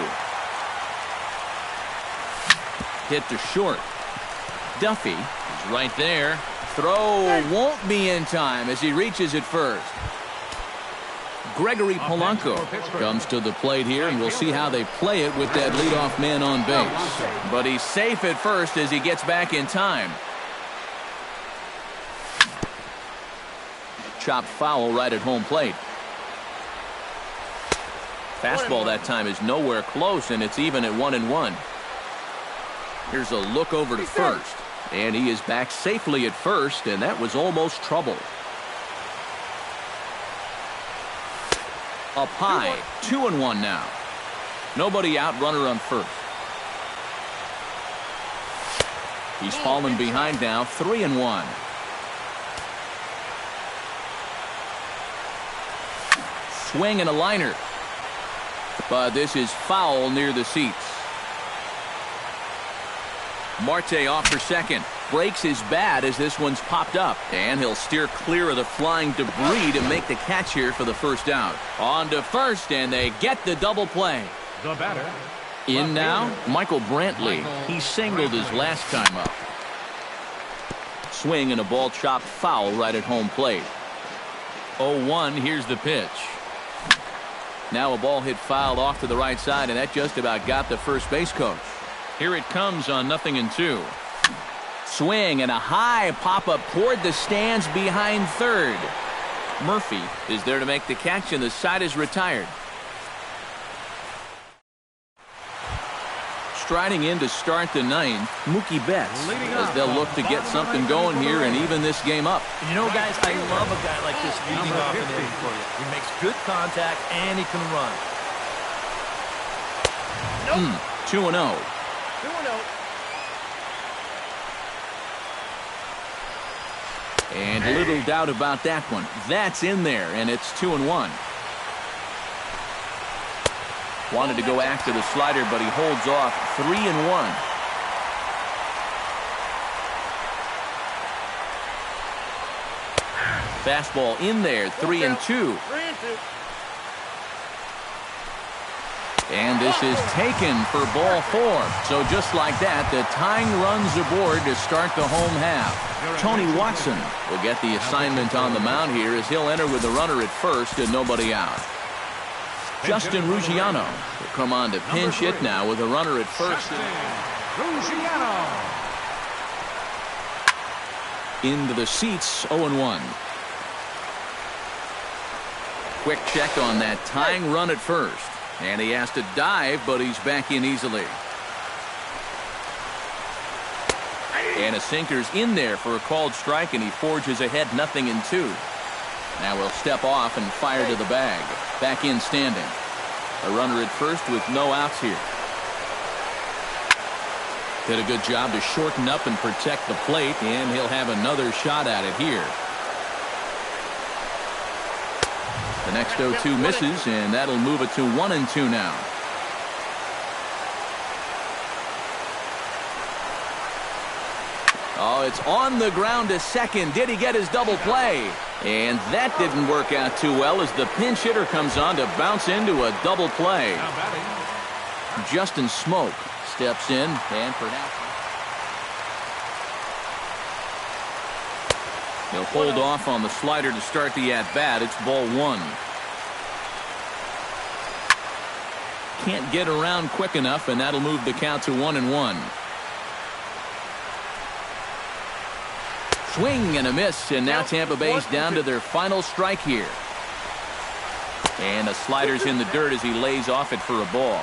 Hit to short. Duffy is right there. Throw won't be in time as he reaches it first. Gregory Polanco comes to the plate here, and we'll see how they play it with that leadoff man on base. But he's safe at first as he gets back in time. Chopped foul right at home plate. Fastball that time is nowhere close, and it's even at 1-1. Here's a look over to first, and he is back safely at first, and that was almost trouble. Up high, 2-1 now. Nobody out, runner on first. He's fallen behind now, 3-1. Swing and a liner. But this is foul near the seats. Marte off for second. Breaks his bat as this one's popped up. And he'll steer clear of the flying debris to make the catch here for the first out. On to first, and they get the double play. The batter. In now, Michael Brantley. He singled his last time up. Swing and a ball chopped foul right at home plate. 0-1, here's the pitch. Now a ball hit fouled off to the right side, and that just about got the first base coach. Here it comes on 0-2. Swing and a high pop-up toward the stands behind third. Murphy is there to make the catch, and the side is retired. Striding in to start the ninth, Mookie Betts, as they'll look to get something going here and even this game up. You know, guys, I love a guy like this leading off an inning for you. He makes good contact, and he can run. 2-0. 2-0. And little doubt about that one. That's in there, and it's 2-1. Wanted to go after the slider, but he holds off. 3-1. Fastball in there. 3-2. And this is taken for ball 4. So just like that, the tying runs aboard to start the home half. Tony Watson will get the assignment on the mound here as he'll enter with the runner at first and nobody out. Justin Ruggiano will come on to pinch hit now with a runner at first. Into the seats, 0-1. Quick check on that tying run at first. And he has to dive, but he's back in easily. And a sinker's in there for a called strike, and he forges ahead 0-2. Now we'll step off and fire to the bag. Back in standing. A runner at first with no outs here. Did a good job to shorten up and protect the plate, and he'll have another shot at it here. The next 0-2 misses, and that'll move it to 1-2 now. Oh, it's on the ground to second. Did he get his double play? And that didn't work out too well as the pinch hitter comes on to bounce into a double play. Justin Smoke steps in, and perhaps he'll hold off on the slider to start the at-bat. It's ball 1. Can't get around quick enough, and that'll move the count to 1-1. Swing and a miss, and now Tampa Bay's down to their final strike here. And the slider's in the dirt as he lays off it for a ball.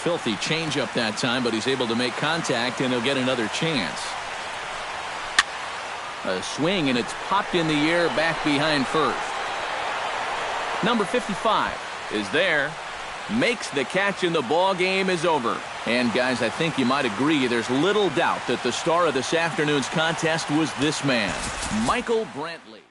Filthy changeup that time, but he's able to make contact, and he'll get another chance. A swing, and it's popped in the air back behind first. Number 55 is there. Makes the catch, and the ball game is over. And guys, I think you might agree there's little doubt that the star of this afternoon's contest was this man, Michael Brantley.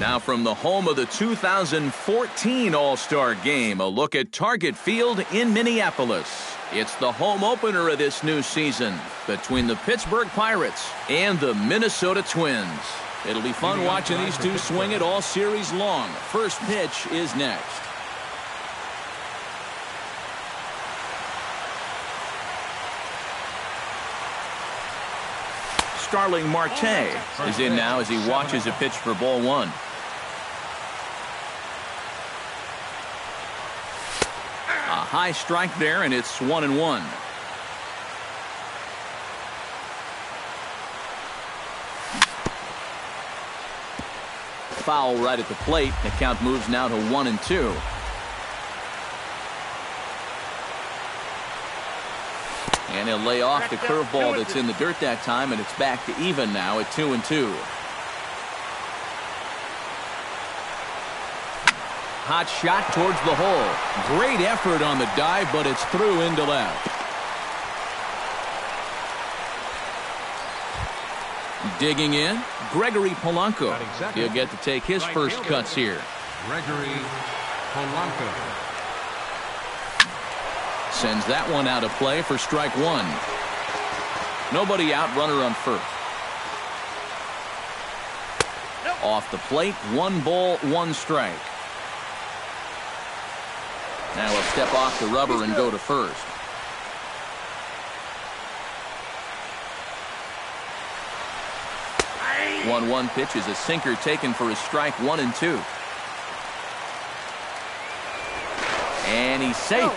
Now from the home of the 2014 All-Star Game, a look at Target Field in Minneapolis. It's the home opener of this new season between the Pittsburgh Pirates and the Minnesota Twins. It'll be fun watching these two swing it all series long. First pitch is next. Starling Marte is in now as he watches a pitch for ball one. A high strike there, and it's 1-1. Foul right at the plate. The count moves now to 1-2. And he'll lay off the curveball that's in the dirt that time, and it's back to even now at 2-2. Hot shot towards the hole. Great effort on the dive, but it's through into left. Digging in, Gregory Polanco. He'll get to take his first cuts here. Gregory Polanco. Sends that one out of play for strike one. Nobody out, runner on first. Off the plate, 1 ball, 1 strike. Now he'll step off the rubber and go to first. One pitch is a sinker taken for his strike 1 and 2. And he's safe.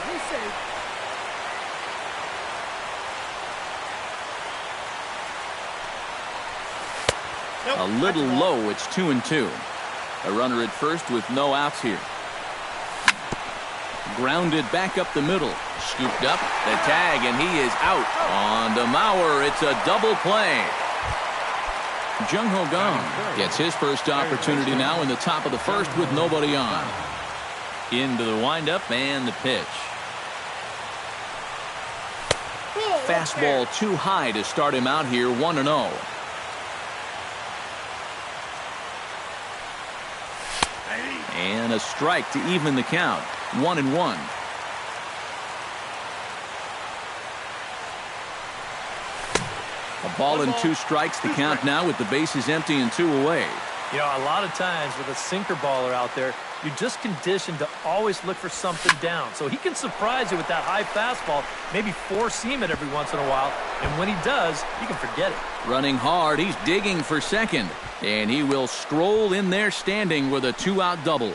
A little low, it's 2-2. A runner at first with no outs here. Grounded back up the middle. Scooped up, the tag, and he is out. On to Mauer, it's a double play. Jung-Ho Kang gets his first opportunity now in the top of the first with nobody on. Into the windup and the pitch. Fastball too high to start him out here, 1-0. And a strike to even the count, 1-1. A ball and 2 strikes to count now with the bases empty and 2 away. You know, a lot of times with a sinker baller out there, you're just conditioned to always look for something down. So he can surprise you with that high fastball, maybe 4-seam it every once in a while. And when he does, you can forget it. Running hard, he's digging for second. And he will stroll in there standing with a 2-out double.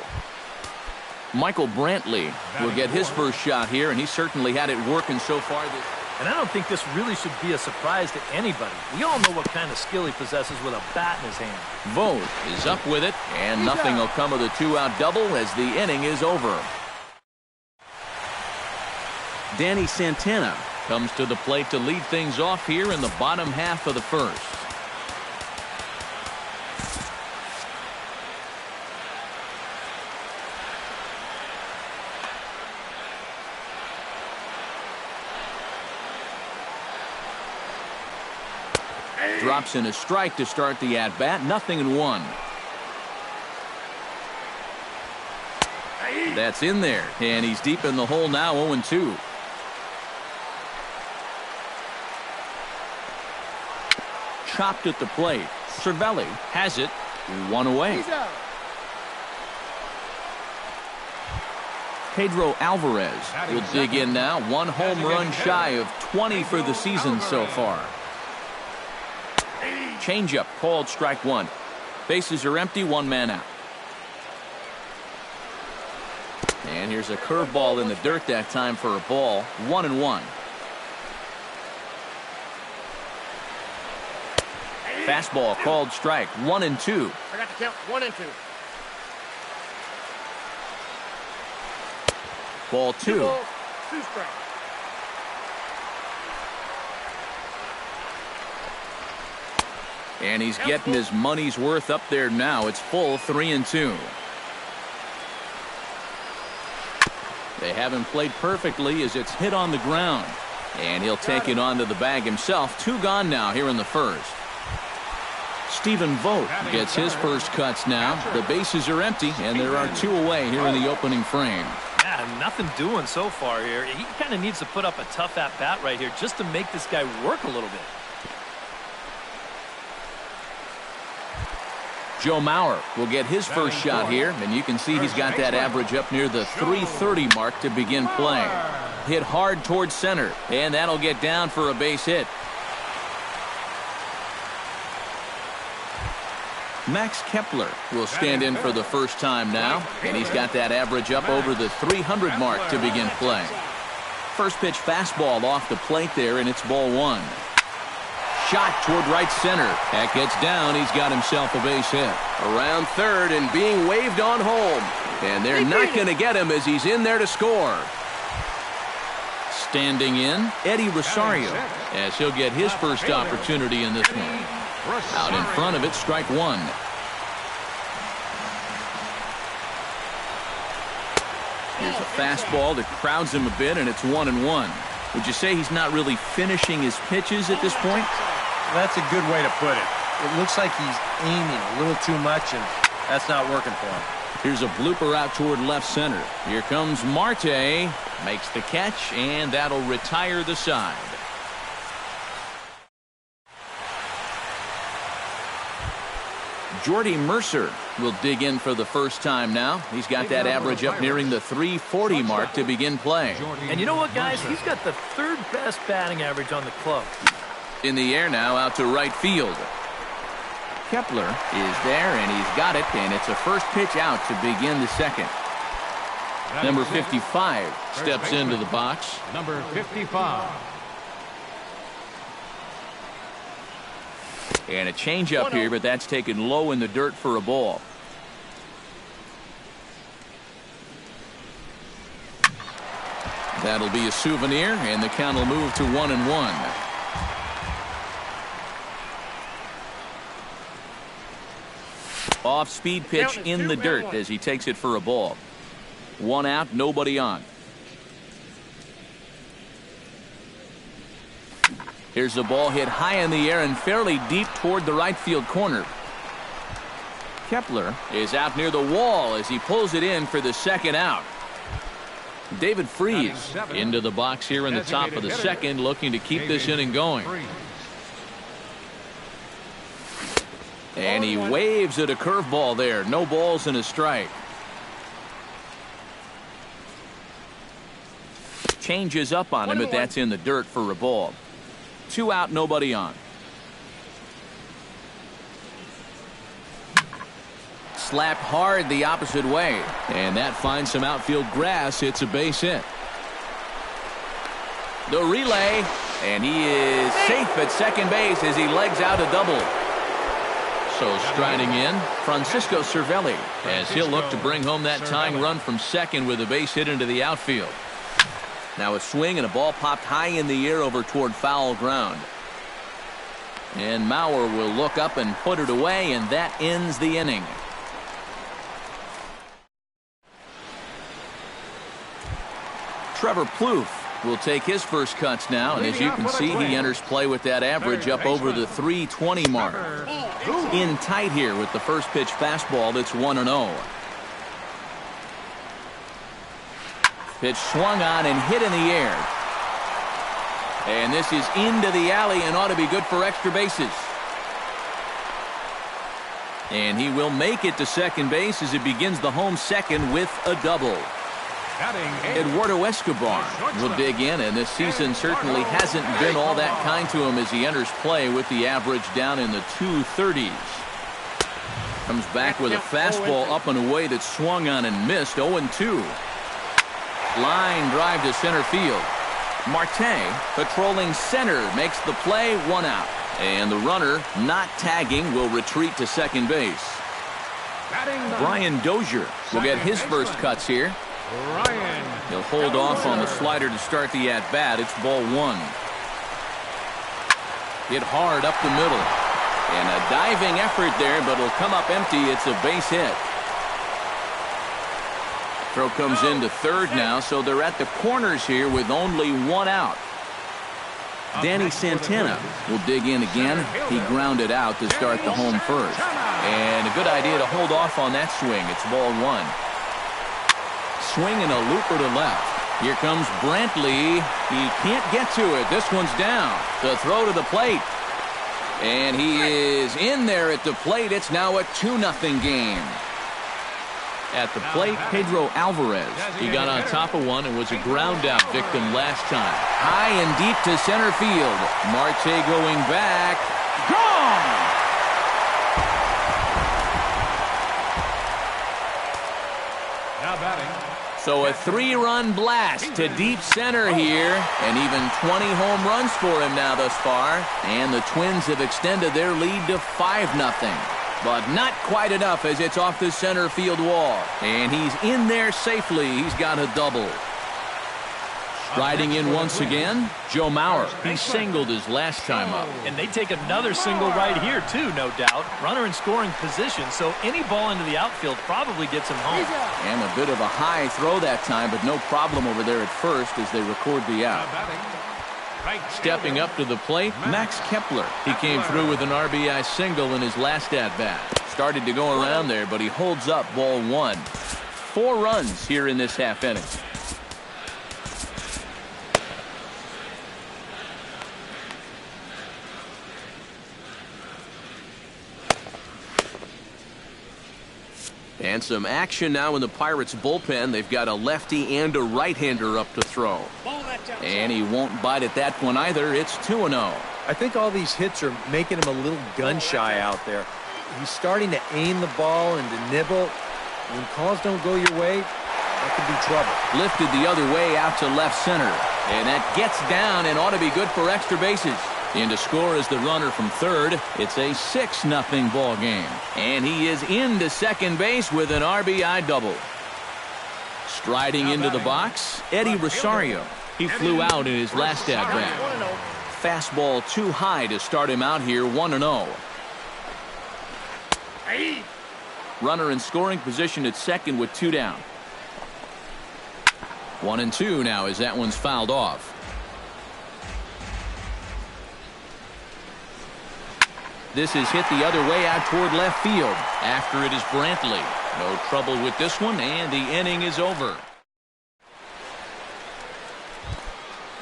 Michael Brantley will get his first shot here, and he certainly had it working so far. And I don't think this really should be a surprise to anybody. We all know what kind of skill he possesses with a bat in his hand. Vogt is up with it, and nothing will come of the 2-out double as the inning is over. Danny Santana comes to the plate to lead things off here in the bottom half of the first. Drops in a strike to start the at-bat. 0-1. That's in there, and he's deep in the hole now, 0-2. Chopped at the plate. Cervelli has it. 1 away. Pedro Alvarez will dig in now. 1 home run shy of 20 for the season so far. Changeup called strike 1. Bases are empty, 1 man out. And here's a curveball in the dirt that time for a ball. 1-1. Fastball called strike 1-2. I got to count 1-2. Ball 2. 2 strikes. And he's getting his money's worth up there now. It's full 3-2. They haven't played perfectly as it's hit on the ground. And he'll take it onto the bag himself. 2 gone now here in the first. Stephen Vogt gets his first cuts now. The bases are empty, and there are 2 away here in the opening frame. Yeah, nothing doing so far here. He kind of needs to put up a tough at-bat right here just to make this guy work a little bit. Joe Mauer will get his first shot here, and you can see he's got that average up near the 330 mark to begin play. Hit hard towards center, and that'll get down for a base hit. Max Kepler will stand in for the first time now, and he's got that average up over the 300 mark to begin play. First pitch fastball off the plate there, and it's ball 1. Shot toward right center. That gets down. He's got himself a base hit. Around third and being waved on home. And they're not going to get him as he's in there to score. Standing in, Eddie Rosario, as he'll get his first opportunity in this one. Out in front of it, strike 1. Here's a fastball that crowds him a bit, and it's 1-1. Would you say he's not really finishing his pitches at this point? That's a good way to put it. It looks like he's aiming a little too much, and that's not working for him. Here's a blooper out toward left center. Here comes Marte. Makes the catch, and that'll retire the side. Jordy Mercer will dig in for the first time now. He's got that average up nearing the 340 mark to begin play. And you know what, guys? He's got the 3rd best batting average on the club. In the air now, out to right field. Kepler is there, and he's got it, and it's a first pitch out to begin the second. Number 55 steps into the box. Number 55. And a changeup here, but that's taken low in the dirt for a ball. That'll be a souvenir, and the count will move to 1-1. Off-speed pitch in the dirt as he takes it for a ball. 1 out, nobody on. Here's the ball hit high in the air and fairly deep toward the right field corner. Kepler is out near the wall as he pulls it in for the second out. David Freese into the box here in the top of the second, looking to keep this inning going. And he waves at a curveball there. No balls and a strike. Changes up on him, but that's in the dirt for a ball. 2 out, nobody on. Slapped hard the opposite way, and that finds some outfield grass. It's a base hit. The relay, and he is safe at second base as he legs out a double. So striding in, Francisco Cervelli, as he'll look to bring home that tying run from second with a base hit into the outfield. Now a swing and a ball popped high in the air over toward foul ground. And Mauer will look up and put it away, and that ends the inning. Trevor Plouffe will take his first cuts now, and as you can see, he enters play with that average up over the 320 mark. In tight here with the first pitch fastball. That's 1-0. Pitch swung on and hit in the air. And this is into the alley and ought to be good for extra bases. And he will make it to second base as he begins the home second with a double. Eduardo Escobar will dig in, and this season certainly hasn't been all that kind to him as he enters play with the average down in the 230s. Comes back with a fastball up and away that swung on and missed. 0-2. Line drive to center field. Marte patrolling center makes the play, 1 out. And the runner not tagging will retreat to second base. Brian Dozier will get his first cuts here. He'll hold off on the slider to start the at-bat. It's ball 1. Hit hard up the middle. And a diving effort there, but it'll come up empty. It's a base hit. Throw comes into third now, so they're at the corners here with only 1 out. Danny Santana will dig in again. He grounded out to start the home first. And a good idea to hold off on that swing. It's ball one. Swing and a looper to left. Here comes Brantley. He can't get to it. This one's down. The throw to the plate. And he is in there at the plate. It's now a 2-0 game. At the plate, Pedro Alvarez. He got on top of one and was a ground out victim last time. High and deep to center field. Marte going back. Gone! Now batting. So a 3-run blast to deep center here, and even 20 home runs for him now thus far. And the Twins have extended their lead to 5-0. But not quite enough as it's off the center field wall. And he's in there safely. He's got a double. Striding in once again, Joe Mauer. He singled his last time up. And they take another single right here, too, no doubt. Runner in scoring position, so any ball into the outfield probably gets him home. And a bit of a high throw that time, but no problem over there at first as they record the out. Stepping up to the plate, Max Kepler. He came through with an RBI single in his last at-bat. Started to go around there, but he holds up ball one. 4 runs here in this half inning. And some action now in the Pirates bullpen. They've got a lefty and a right-hander up to throw. And he won't bite at that one either. It's 2-0. I think all these hits are making him a little gun-shy out there. He's starting to aim the ball and to nibble. When calls don't go your way, that could be trouble. Lifted the other way out to left center. And that gets down and ought to be good for extra bases. In to score is the runner from third. It's a 6-0 ball game. And he is into second base with an RBI double. Striding into the box, Eddie Rosario. He flew out in his last at-bat. Fastball too high to start him out here, 1-0. Runner in scoring position at second with 2 down. 1-2 now as that one's fouled off. This is hit the other way out toward left field. After it is Brantley. No trouble with this one, and the inning is over.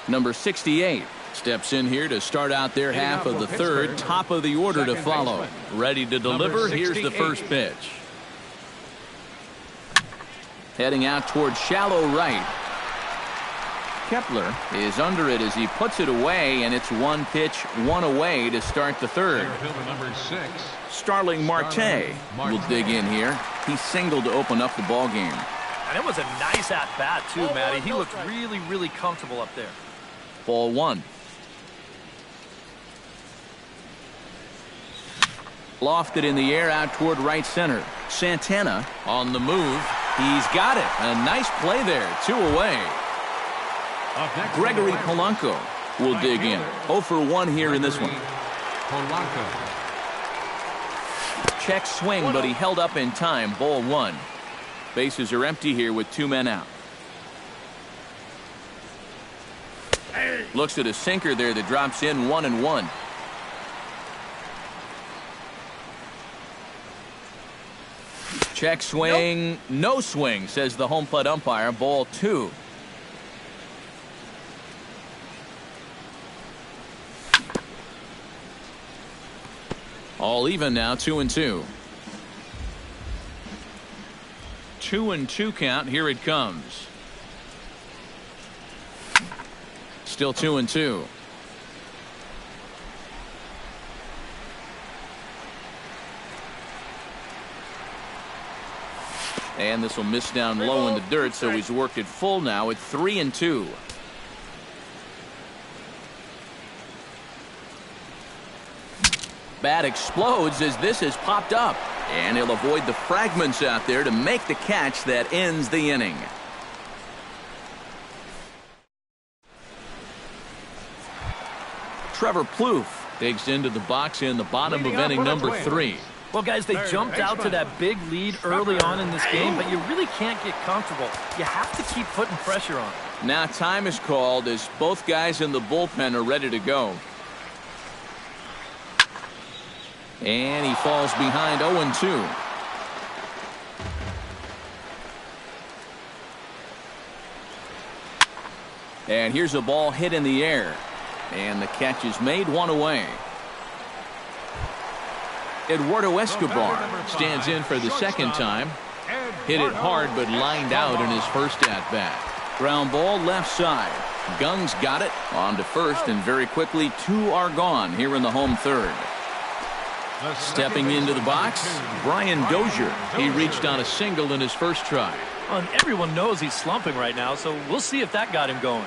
Number 68 steps in here to start out their half of the third. Top of the order to follow. Ready to deliver. Here's the first pitch. Heading out toward shallow right. Kepler is under it as he puts it away, and it's 1 pitch, 1 away to start the third. Number 6. Starling Marte will dig in here. He singled to open up the ball game. And it was a nice at-bat, too, Matty. He looked really, really comfortable up there. Ball one. Lofted in the air out toward right center. Santana on the move. He's got it. A nice play there. 2 away. Gregory Polanco will dig in. 0 for 1 here in this one. Polanco. Check swing, but he held up in time. Ball one. Bases are empty here with 2 men out. Looks at a sinker there that drops in 1-1. Check swing. Nope. No swing, says the home plate umpire. Ball 2. All even now, 2-2. 2-2 count. Here it comes. Still 2-2. And this will miss down low in the dirt, so he's worked it full now at 3-2. Bat explodes as this has popped up, and he'll avoid the fragments out there to make the catch that ends the inning. Trevor Plouffe digs into the box in the bottom of inning number 3. Well, guys, they jumped out to that big lead early on in this game, but you really can't get comfortable. You have to keep putting pressure on. Now time is called as both guys in the bullpen are ready to go. And he falls behind 0-2. And here's a ball hit in the air. And the catch is made, one away. Eduardo Escobar stands in for the second time. Hit it hard but lined out in his first at-bat. Ground ball left side. Gung's got it on to first, and very quickly 2 are gone here in the home third. Stepping into the box, Brian Dozier. He reached on a single in his first try. Well, and everyone knows he's slumping right now, so we'll see if that got him going.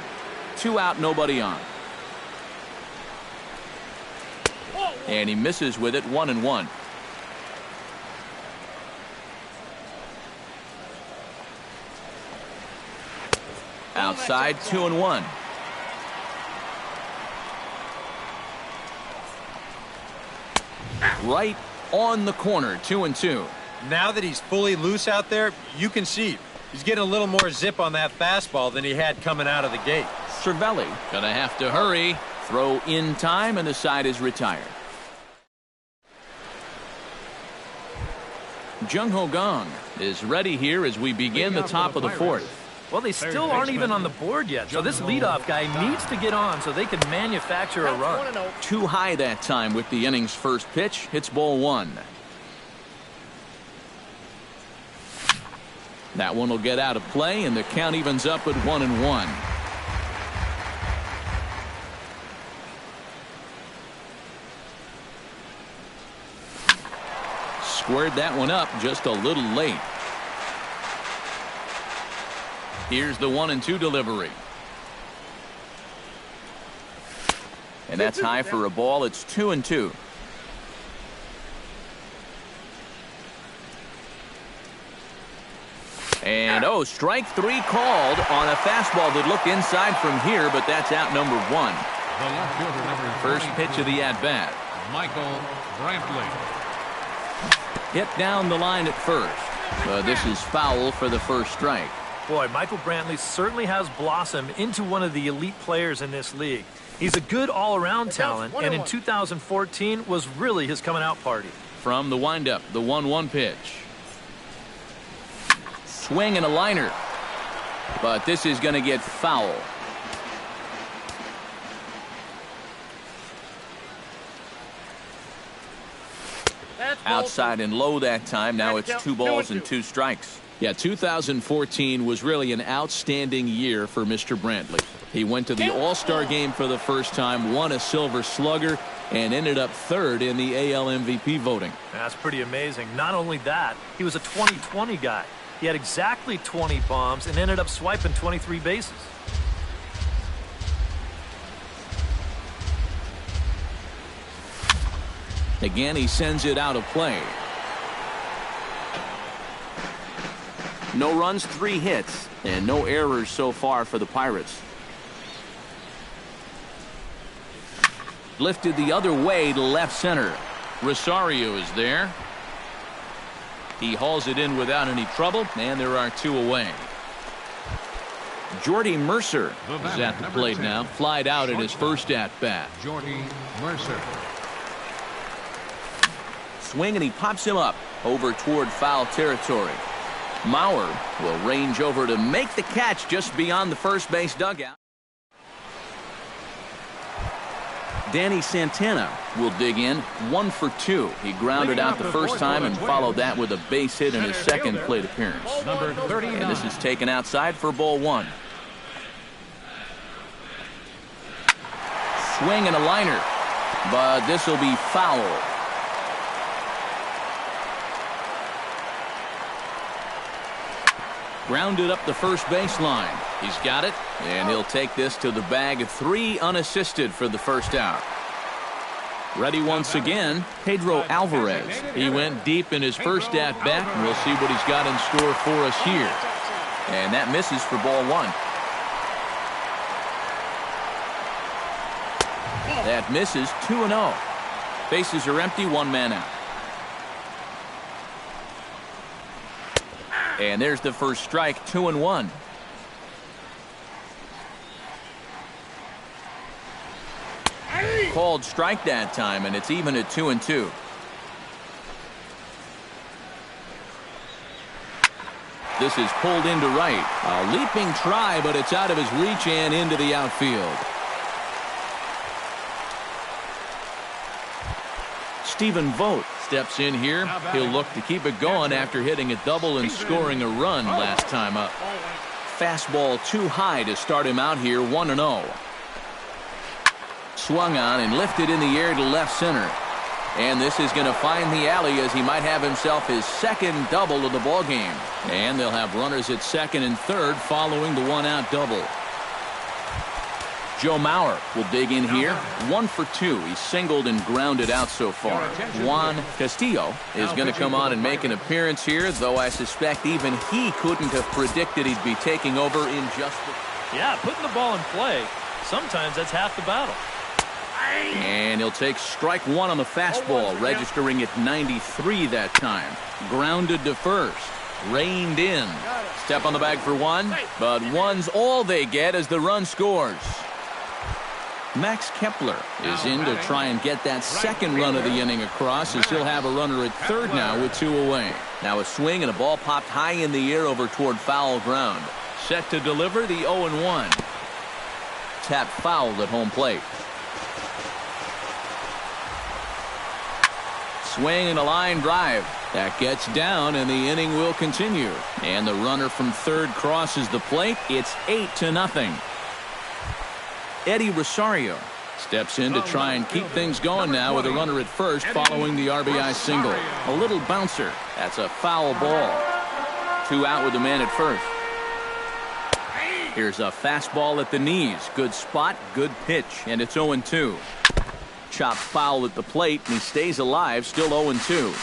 2 out, nobody on. And he misses with it, 1-1. Outside, 2-1. Right on the corner, 2-2. Now that he's fully loose out there, you can see he's getting a little more zip on that fastball than he had coming out of the gate. Cervelli gonna have to hurry. Throw in time, and the side is retired. Jung Ho Gong is ready here as we begin the top of the fourth. Well, they still aren't even on the board yet, so this leadoff guy needs to get on so they can manufacture a run. Too high that time with the inning's first pitch. Hits ball 1. That one will get out of play, and the count evens up at 1-1. Squared that one up just a little late. Here's the 1-2 delivery. And that's high for a ball. It's 2-2. And strike 3 called on a fastball that looked inside from here, but that's out number 1. The left fielder, number First pitch of the at-bat. Michael Brantley. Hit down the line at first. But this is foul for the first strike. Boy, Michael Brantley certainly has blossomed into one of the elite players in this league. He's a good all-around talent, and in 2014 was really his coming-out party. From the windup, the 1-1 pitch. Swing and a liner. But this is going to get foul. Outside and low that time. Now it's 2 balls and 2 strikes. Yeah, 2014 was really an outstanding year for Mr. Brantley. He went to the All-Star game for the first time, won a Silver Slugger, and ended up 3rd in the AL MVP voting. That's pretty amazing. Not only that, he was a 20-20 guy. He had exactly 20 bombs and ended up swiping 23 bases. Again, he sends it out of play. No runs, 3 hits, and no errors so far for the Pirates. Lifted the other way to left center. Rosario is there. He hauls it in without any trouble, and there are 2 away. Jordy Mercer is at the plate now. Flied out at his first at-bat. Jordy Mercer. Swing, and he pops him up over toward foul territory. Mauer will range over to make the catch just beyond the first base dugout. Danny Santana will dig in, 1 for 2. He grounded out the first time and followed that with a base hit in his second plate appearance. Number 39. And this is taken outside for ball 1. Swing and a liner, but this will be foul. Grounded up the first baseline. He's got it, and he'll take this to the bag. 3 unassisted for the first out. Ready once again, Pedro Alvarez. He went deep in his first at-bat, and we'll see what he's got in store for us here. And that misses for ball 1. That misses, 2-0. Bases are empty, 1 man out. And there's the first strike, 2-1. called strike that time, and it's even at 2-2. This is pulled into right. A leaping try, but it's out of his reach and into the outfield. Stephen Vogt steps in here. He'll look to keep it going after hitting a double and scoring a run last time up. Fastball too high to start him out here, 1-0. Swung on and lifted in the air to left center. And this is going to find the alley as he might have himself his second double of the ball game. And they'll have runners at second and third following the one-out double. Joe Mauer will dig in here. 1 for 2. He's singled and grounded out so far. Juan Castillo is going to come on and make an appearance here, though I suspect even he couldn't have predicted he'd be taking over in just a... Yeah, putting the ball in play, sometimes that's half the battle. And he'll take strike one on the fastball, registering at 93 that time. Grounded to first. Reined in. Step on the bag for one, but one's all they get as the run scores. Max Kepler is in to try and get that second run of the inning across, as he'll have a runner at third now with 2 away. Now a swing and a ball popped high in the air over toward foul ground. Set to deliver the 0-1. Tap fouled at home plate. Swing and a line drive. That gets down, and the inning will continue. And the runner from third crosses the plate. It's 8-0. Eddie Rosario steps in to try and keep things going now with a runner at first following the RBI single. A little bouncer. That's a foul ball. 2 out with the man at first. Here's a fastball at the knees. Good spot, good pitch, and it's 0-2. Chopped foul at the plate, and he stays alive, still 0-2.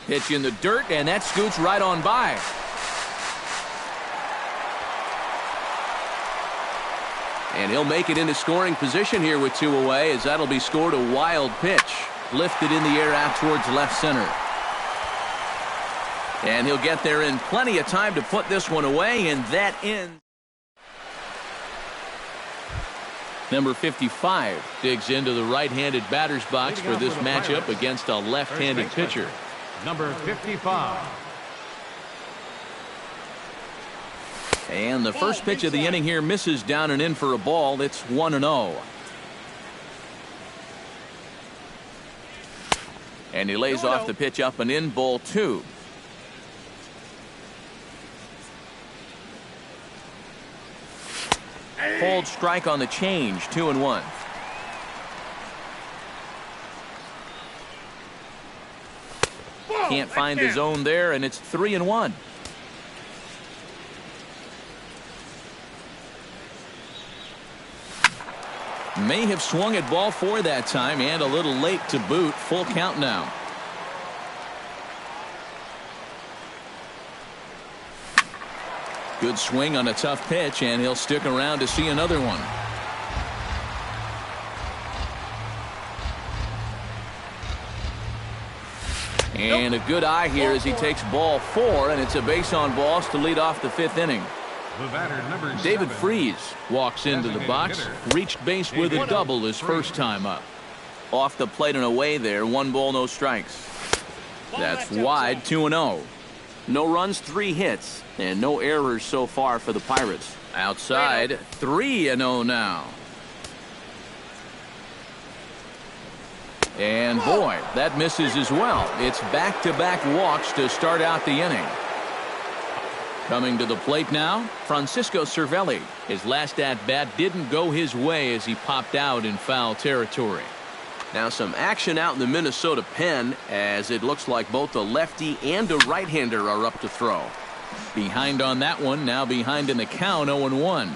Pitch in the dirt, and that scoots right on by. And he'll make it into scoring position here with 2 away, as that'll be scored a wild pitch. Lifted in the air out towards left center. And he'll get there in plenty of time to put this one away, and that ends. Number 55 digs into the right-handed batter's box for this matchup against a left-handed pitcher. Number 55. And the first pitch of the inning here misses down and in for a ball. It's 1-0. And he lays off the pitch up and in, ball 2. Called strike on the change, 2-1. Can't find the zone there, and it's 3-1. May have swung at ball 4 that time, and a little late to boot. Full count now. Good swing on a tough pitch, and he'll stick around to see another one. And a good eye here as he takes ball 4, and it's a base on balls to lead off the 5th inning. The batter, number David 7. Freese walks into the box, reached base with a double his first time up. Off the plate and away there, 1 ball, no strikes. That's wide, 2-0. No runs, 3 hits, and no errors so far for the Pirates. Outside, 3-0 now. And boy, that misses as well. It's back-to-back walks to start out the inning. Coming to the plate now, Francisco Cervelli. His last at-bat didn't go his way as he popped out in foul territory. Now some action out in the Minnesota pen, as it looks like both a lefty and a right-hander are up to throw. Behind on that one, now behind in the count, 0-1.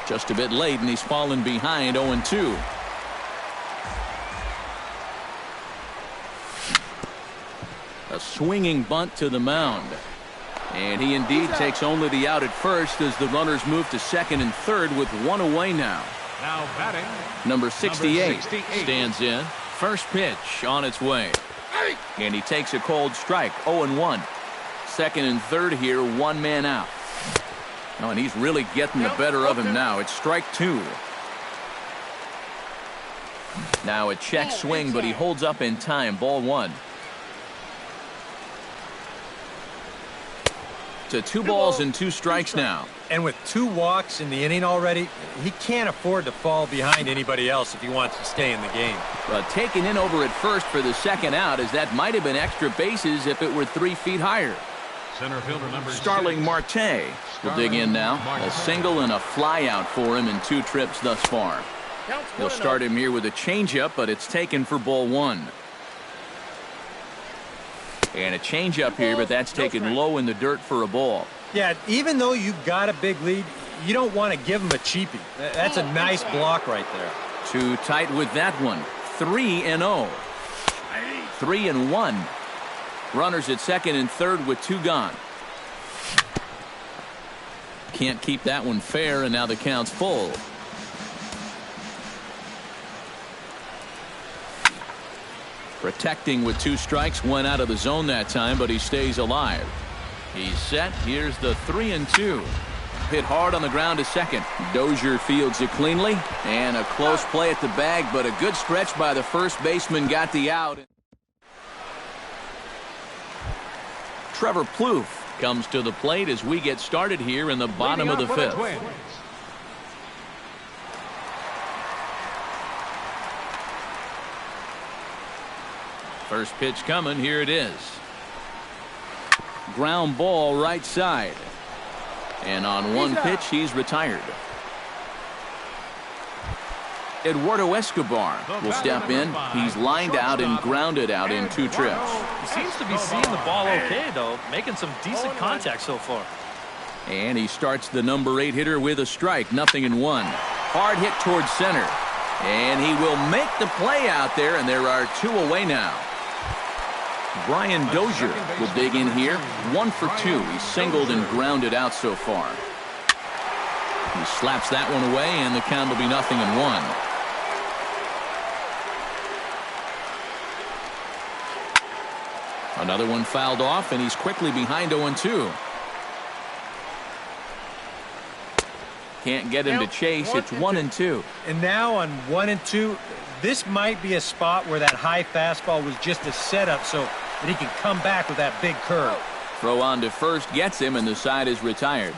Just a bit late, and he's fallen behind, 0-2. A swinging bunt to the mound. And he indeed takes only the out at first as the runners move to second and third with 1 away now. Now batting, Number 68 Number 68 stands in. First pitch on its way. And he takes a cold strike, 0-1. Second and third here, 1 man out. Oh, and he's really getting the better of him now. It's strike 2. Now a check swing, but he holds up in time. Ball one. To 2 balls and 2 strikes now. And with 2 walks in the inning already, he can't afford to fall behind anybody else if he wants to stay in the game. But taken in over at first for the second out, as that might have been extra bases if it were 3 feet higher. Center fielder number Starling 6. Marte will dig in now. A single and a fly out for him in 2 trips thus far. He'll start him here with a changeup, but it's taken for ball 1. And a changeup here, but that's taken low in the dirt for a ball. Yeah, even though you've got a big lead, you don't want to give him a cheapie. That's a nice block right there. Too tight with that one. 3-0. 3-1. Runners at second and third with 2 gone. Can't keep that one fair, and now the count's full. Protecting with 2 strikes, 1 out of the zone that time, but he stays alive. He's set. Here's the 3-2. Hit hard on the ground to second. Dozier fields it cleanly, and a close play at the bag, but a good stretch by the first baseman got the out. Trevor Plouffe comes to the plate as we get started here in the bottom of the 5th. First pitch coming. Here it is. Ground ball right side. And on one pitch, he's retired. Eduardo Escobar will step in. He's lined out and grounded out in 2 trips. He seems to be seeing the ball okay, though, making some decent contact so far. And he starts the number 8 hitter with a strike. 0-1. Hard hit towards center. And he will make the play out there, and there are 2 away now. Brian Dozier will dig in here. 1 for 2. He's singled and grounded out so far. He slaps that one away, and the count will be 0-1. Another one fouled off, and he's quickly behind 0-2. Can't get him to chase. It's 1-2. And now on 1-2, this might be a spot where that high fastball was just a setup so that he can come back with that big curve. Throw on to first gets him, and the side is retired.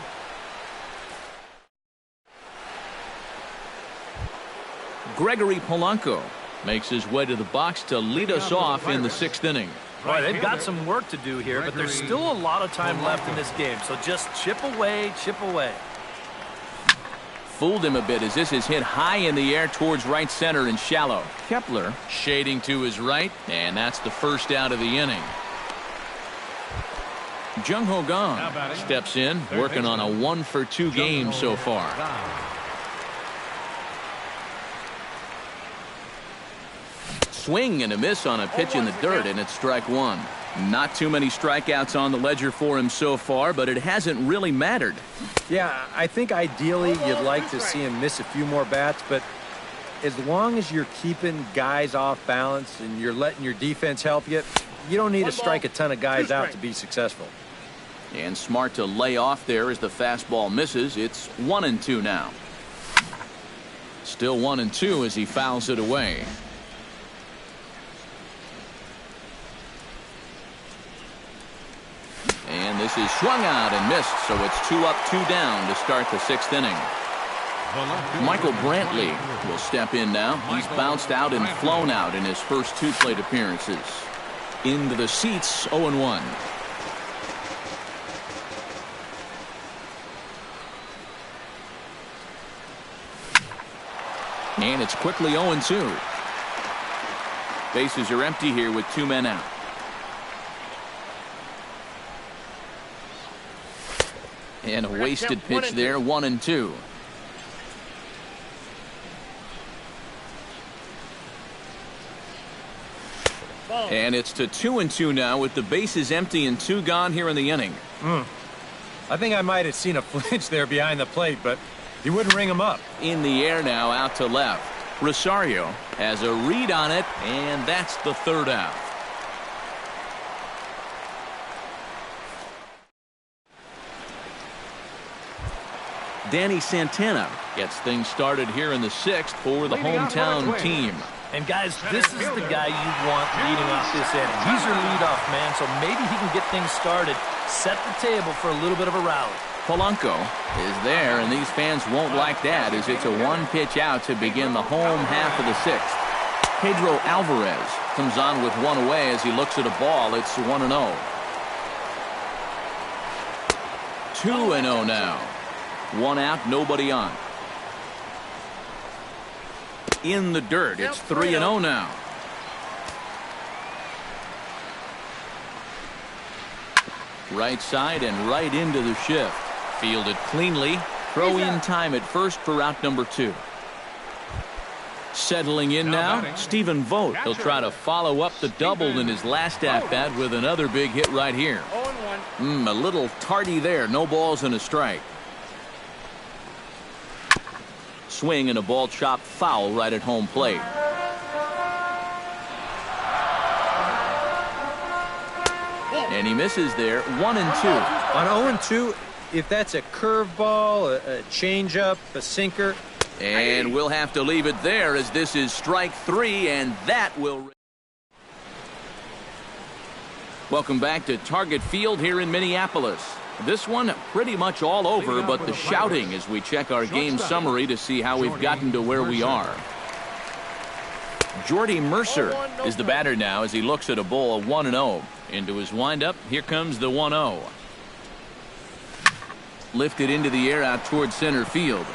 Gregory Polanco makes his way to the box to lead us off in the 6th inning. Boy, they've got some work to do here, but there's still a lot of time left in this game, so just chip away, chip away. Fooled him a bit as this is hit high in the air towards right center and shallow. Kepler shading to his right, and that's the first out of the inning. Jung Ho Gong steps in, working on a 1 for 2 game so far. Swing and a miss on a pitch in the dirt, and it's strike 1. Not too many strikeouts on the ledger for him so far, but it hasn't really mattered. Yeah, I think ideally you'd like to see him miss a few more bats, but as long as you're keeping guys off balance and you're letting your defense help you, you don't need to strike a ton of guys out to be successful. And smart to lay off there as the fastball misses. It's 1-2 now. Still 1-2 as he fouls it away. And this is swung out and missed, so it's 2 up, 2 down to start the 6th inning. Michael Brantley will step in now. He's bounced out and flown out in his first 2 plate appearances. Into the seats, 0-1. And it's quickly 0-2. Bases are empty here with 2 men out. And a wasted pitch there, 1-2. And it's to 2-2 now with the bases empty and 2 gone here in the inning. I think I might have seen a flinch there behind the plate, but he wouldn't ring him up. In the air now, out to left. Rosario has a read on it, and that's the 3rd out. Danny Santana gets things started here in the 6th for the hometown team. And guys, this is the guy you want leading off this inning. He's your leadoff man, so maybe he can get things started, set the table for a little bit of a rally. Polanco is there, and these fans won't like that as it's a one-pitch out to begin the home half of the sixth. Pedro Alvarez comes on with one away as he looks at a ball. It's 1-0. 2-0 now. One out, nobody on. In the dirt, it's 3-0 now. Right side and right into the shift. Fielded cleanly. Throw in time at first for out number 2. Settling in now, Stephen Vogt. He'll try to follow up the double in his last at-bat with another big hit right here. 0-1. A little tardy there. No balls and a strike. Swing and a ball chopped foul right at home plate. And he misses there. 1-2. On 0-2, if that's a curveball, a changeup, a sinker. And we'll have to leave it there as this is strike 3, and that will... Welcome back to Target Field here in Minneapolis. This one pretty much all over, but the shouting as we check our game summary to see how we've gotten to where we are. Jordy Mercer is the batter now as he looks at a ball 1-0. Into his windup, here comes the 1-0. Lifted into the air out towards center field.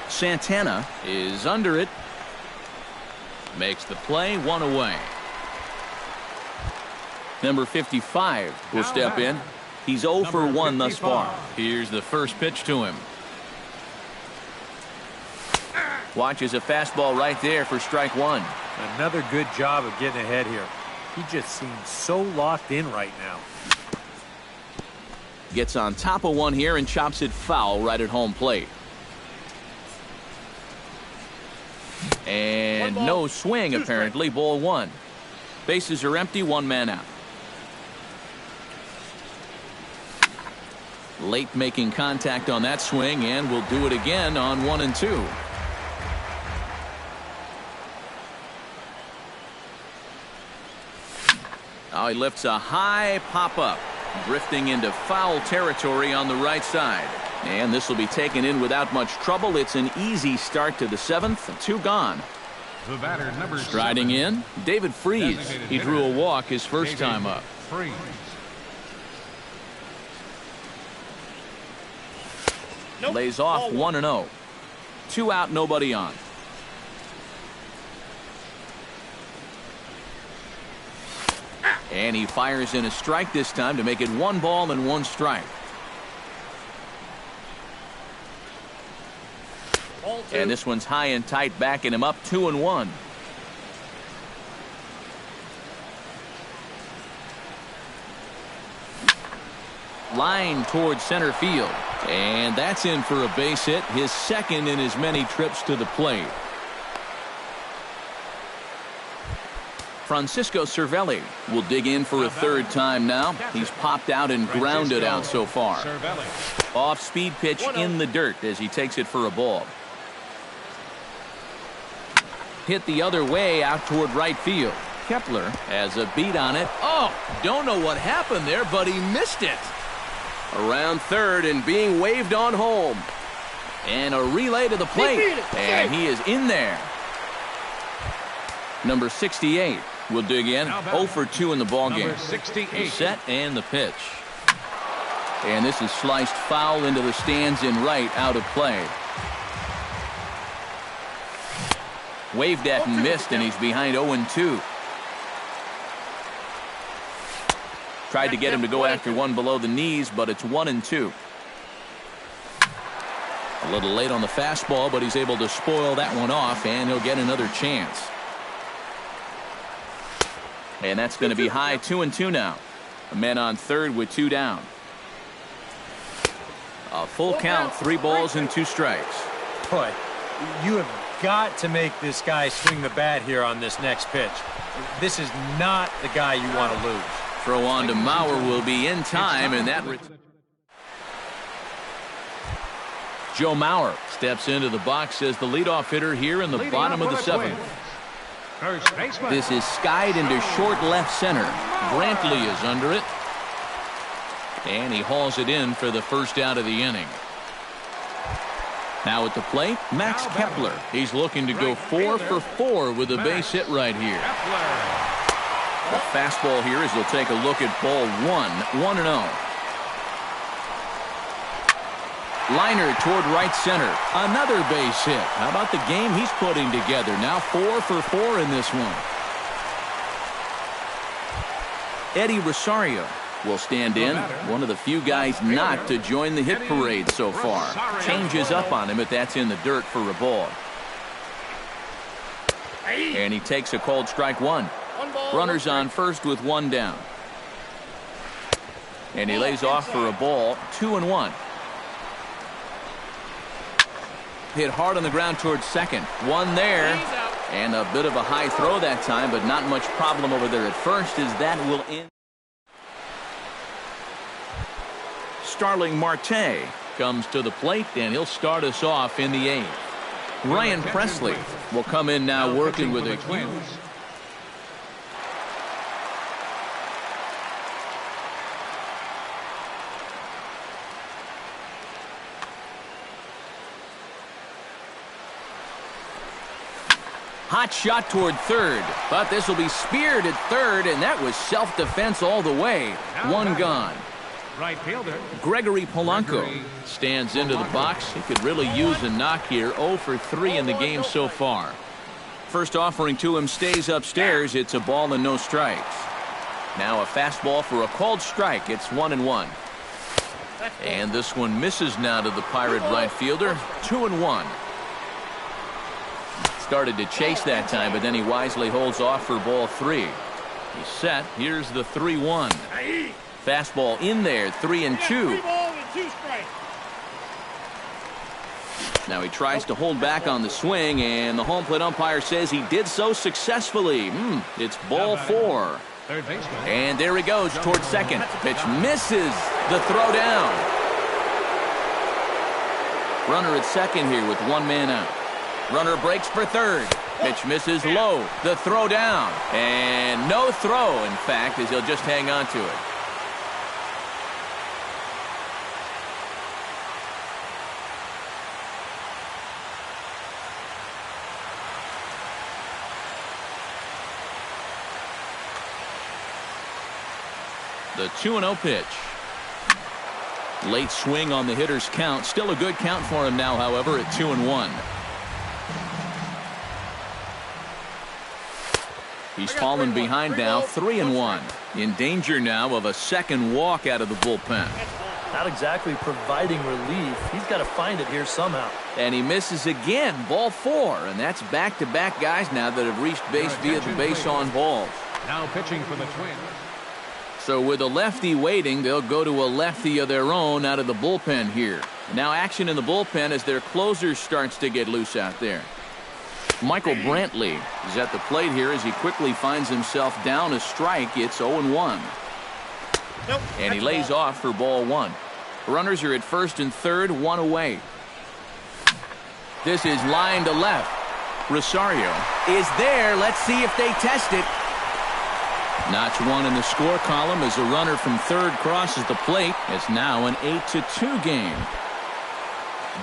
Santana is under it. Makes the play, 1 away. Number 55 will step in. He's 0 for 1 thus far. Here's the first pitch to him. Watches a fastball right there for strike 1. Another good job of getting ahead here. He just seems so locked in right now. Gets on top of one here and chops it foul right at home plate. And no swing apparently. Ball 1. Bases are empty. 1 man out. Late making contact on that swing, and will do it again on 1 and 2. Now he lifts a high pop-up, drifting into foul territory on the right side. And this will be taken in without much trouble. It's an easy start to the 7th. 2 gone. The batter, number Striding 7. in, David Freese. He drew a walk his first time up. Freese. Lays off 1-0. 2 out, nobody on. And he fires in a strike this time to make it 1 ball and 1 strike. And this one's high and tight, backing him up. 2-1. Line towards center field. And that's in for a base hit, his second in as many trips to the plate. Francisco Cervelli will dig in for a 3rd time now. He's popped out and grounded out so far. Off-speed pitch in the dirt as he takes it for a ball. Hit the other way out toward right field. Kepler has a beat on it. Oh, don't know what happened there, but he missed it. Around third and being waved on home. And a relay to the plate. And he is in there. Number 68 will dig in. 0 for 2 in the ballgame. The set and the pitch. And this is sliced foul into the stands in right, out of play. Waved at and missed, and he's behind 0-2. Tried to get him to go after one below the knees, but it's 1-2. A little late on the fastball, but he's able to spoil that one off, and he'll get another chance. And that's going to be high. 2-2 now. A man on third with 2 down. A full count, 3 balls and 2 strikes. Boy, you have got to make this guy swing the bat here on this next pitch. This is not the guy you want to lose. Throw on to Mauer will be in time, and that... Joe Mauer steps into the box as the leadoff hitter here in the bottom of the 7th. First baseman. This is skied into short left center. Brantley is under it. And he hauls it in for the first out of the inning. Now at the plate, Max Kepler. He's looking to go 4 for 4 with a base hit right here. The fastball here as he'll take a look at ball 1-0. Liner toward right center. Another base hit. How about the game he's putting together? Now 4 for 4 in this one. Eddie Rosario will stand in. One of the few guys not to join the hit parade so far. Changes up on him, but that's in the dirt for a ball. And he takes a called strike one. Runners on first with one down. And he lays off for a ball, 2-1. Hit hard on the ground towards second. One there. And a bit of a high throw that time, but not much problem over there at first as that will end. Starling Marte comes to the plate, and he'll start us off in the 8th. Ryan Presley will come in now working with a huge. Hot shot toward third, but this will be speared at third, and that was self-defense all the way. One gone. Right fielder Gregory Polanco stands into the box. He could really use a knock here. 0 for 3 in the game so far. First offering to him stays upstairs. It's a ball and no strikes. Now a fastball for a called strike. It's 1-1. And this one misses now to the Pirate right fielder. 2-1. Started to chase that time, but then he wisely holds off for ball 3. He's set. Here's the 3-1. Fastball in there, 3-2. Now he tries to hold back on the swing, and the home plate umpire says he did so successfully. It's ball 4. Third baseman. And there he goes towards second. Pitch misses the throw down. Runner at second here with one man out. Runner breaks for third. Pitch misses low. The throw down. And no throw, in fact, as he'll just hang on to it. The 2-0 pitch. Late swing on the hitter's count. Still a good count for him now, however, at 2-1. He's fallen behind now, 3-1. In danger now of a second walk out of the bullpen. Not exactly providing relief. He's got to find it here somehow. And he misses again, ball 4. And that's back-to-back guys now that have reached base via the base on balls. Now pitching for the Twins. So with a lefty waiting, they'll go to a lefty of their own out of the bullpen here. Now action in the bullpen as their closer starts to get loose out there. Michael Brantley is at the plate here as he quickly finds himself down a strike. It's 0-1. And he lays off for ball 1. Runners are at first and third, one away. This is line to left. Rosario is there. Let's see if they test it. Notch one in the score column as a runner from third crosses the plate. It's now an 8-2 game.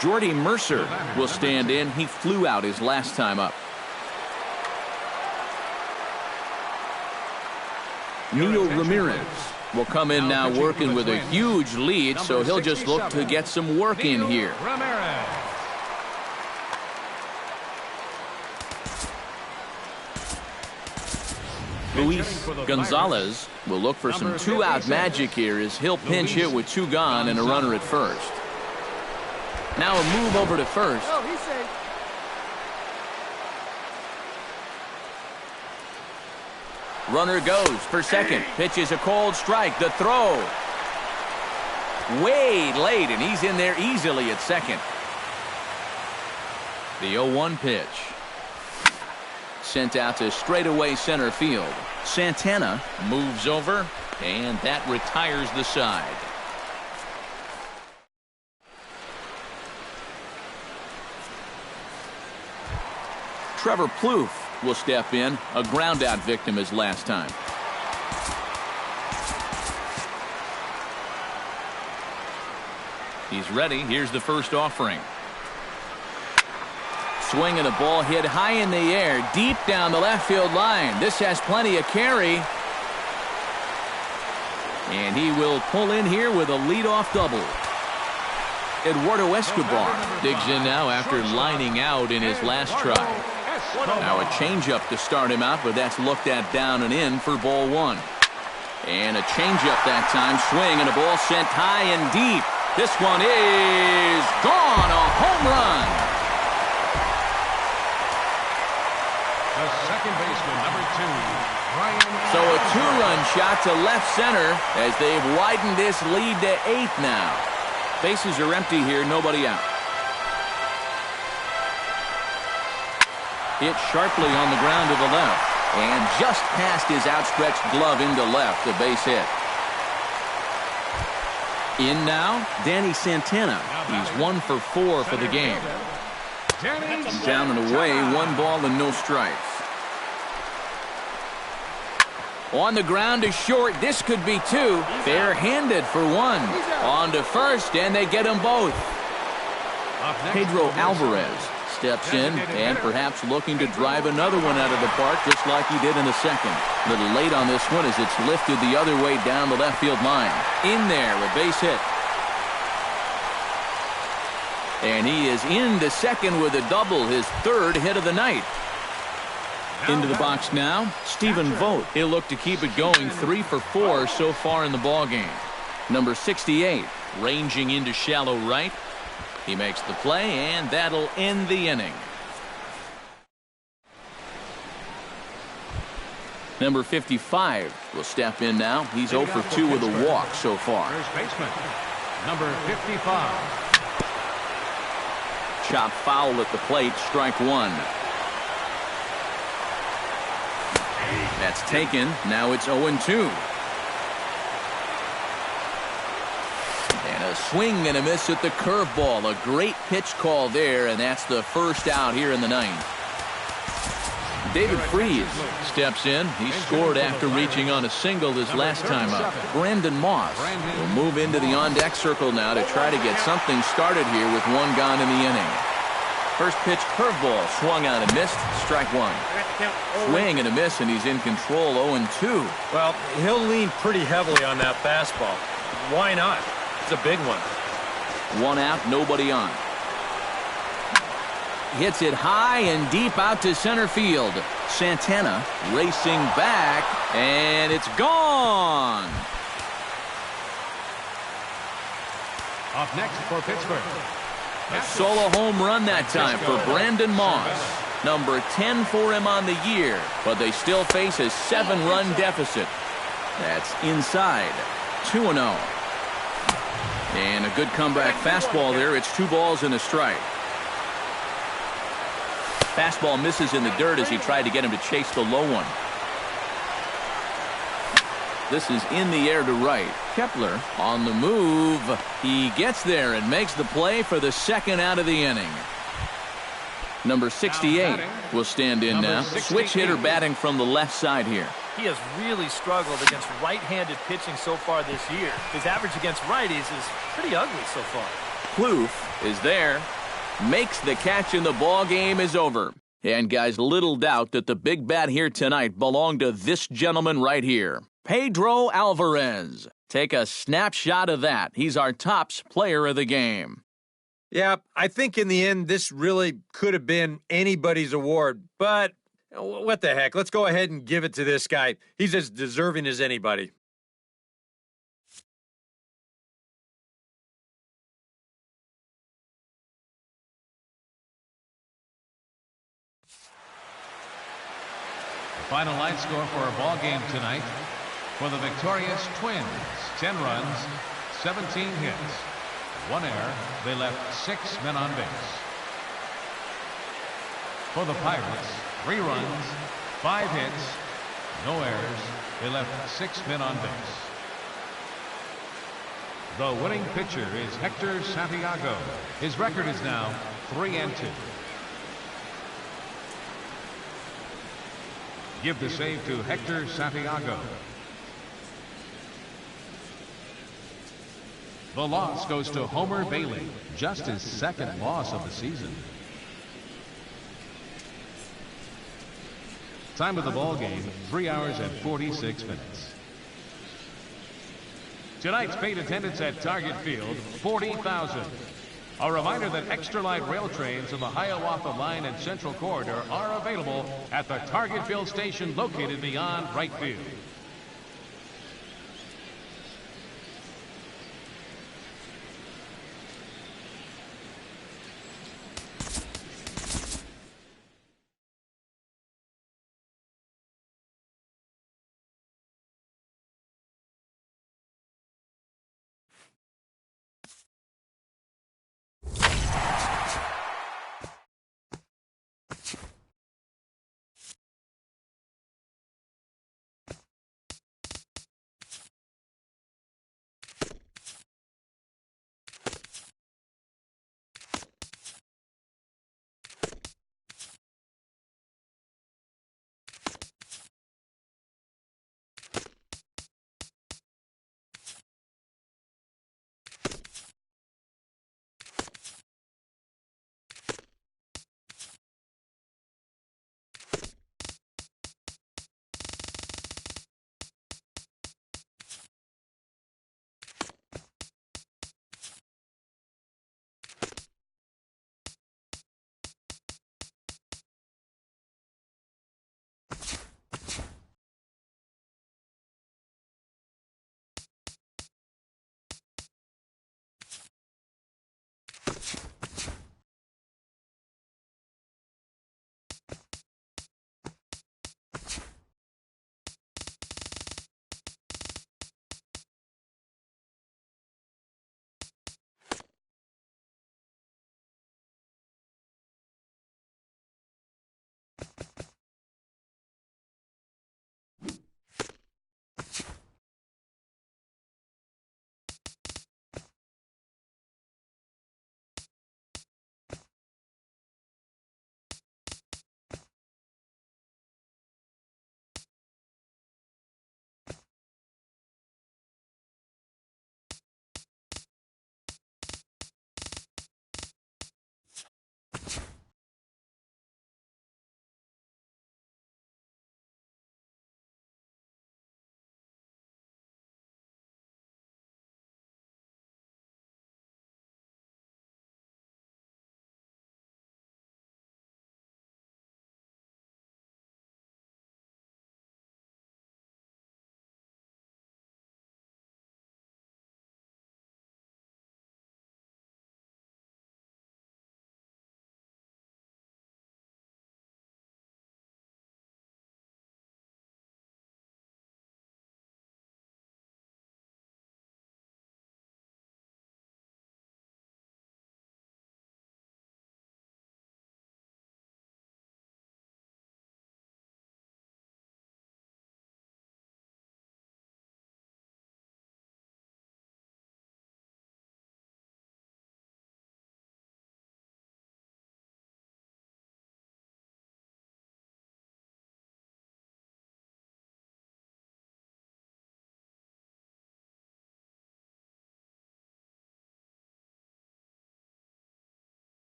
Jordy Mercer will stand in. He flew out his last time up. Neil Ramirez will come in now working with a huge lead, so he'll just look to get some work in here. Luis Gonzalez will look for some two-out magic here as he'll pinch hit with two gone and a runner at first. Now a move over to first. Runner goes for second. Pitch is a cold strike. The throw. Way late, and he's in there easily at second. The 0-1 pitch. Sent out to straightaway center field. Santana moves over, and that retires the side. Trevor Plouffe will step in. A ground-out victim as last time. He's ready. Here's the first offering. Swing and a ball hit high in the air, deep down the left field line. This has plenty of carry. And he will pull in here with a leadoff double. Eduardo Escobar digs in now after lining out in his last try. Now a changeup to start him out, but that's looked at down and in for ball one. And a changeup that time. Swing and a ball sent high and deep. This one is gone. A home run. The second baseman, number 2, Ryan. So a two-run shot to left center as they've widened this lead to 8 now. Bases are empty here, nobody out. Hit sharply on the ground to the left, and just past his outstretched glove into left, a base hit. In now, Danny Santana. He's 1 for 4 for the game. Down and away, 1 ball and no strikes. On the ground to short. This could be 2. Fair-handed for 1. On to first, and they get them both. Pedro Alvarez steps in and perhaps looking to drive another one out of the park just like he did in the second. A little late on this one as it's lifted the other way down the left field line. In there, a base hit. And he is into second with a double, his 3rd hit of the night. Into the box now, Stephen Vogt. He'll look to keep it going, 3 for 4 so far in the ballgame. Number 68, ranging into shallow right. He makes the play, and that'll end the inning. Number 55 will step in now. He's 0 for 2 with a walk so far. First baseman, number 55. Chop foul at the plate, strike 1. That's taken. Now it's 0-2. And a swing and a miss at the curveball. A great pitch call there, and that's the first out here in the 9th. David Freese steps in. He scored after reaching on a single his last time up. Brandon Moss will move into the on-deck circle now to try to get something started here with 1 gone in the inning. First pitch curveball swung out and missed. Strike 1. Swing and a miss, and he's in control. 0-2. Well, he'll lean pretty heavily on that fastball. Why not? It's a big one. 1 out, nobody on. Hits it high and deep out to center field. Santana racing back, and it's gone. Up next for Pittsburgh. A solo home run that time for Brandon Moss. Number 10 for him on the year, but they still face a 7-run deficit. That's inside. 2-0. And a good comeback fastball there. It's 2 balls and a strike. Fastball misses in the dirt as he tried to get him to chase the low one. This is in the air to right. Kepler on the move. He gets there and makes the play for the 2nd out of the inning. Number 68 will stand in now. Switch hitter batting from the left side here. He has really struggled against right-handed pitching so far this year. His average against righties is pretty ugly so far. Kloof is there. Makes the catch, and the ball game is over. And guys, little doubt that the big bat here tonight belonged to this gentleman right here, Pedro Alvarez. Take a snapshot of that. He's our tops player of the game. Yeah, I think in the end, this really could have been anybody's award, but what the heck? Let's go ahead and give it to this guy. He's as deserving as anybody. Final line score for our ball game tonight. For the victorious Twins, 10 runs, 17 hits, 1 error. They left 6 men on base. For the Pirates, 3 runs, 5 hits, no errors. They left 6 men on base. The winning pitcher is Hector Santiago. His record is now 3-2. Give the save to Hector Santiago. The loss goes to Homer Bailey, just his second loss of the season. Time of the ball game, 3 hours and 46 minutes. Tonight's paid attendance at Target Field, 40,000. A reminder that extra light rail trains on the Hiawatha Line and Central Corridor are available at the Target Field station located beyond right field.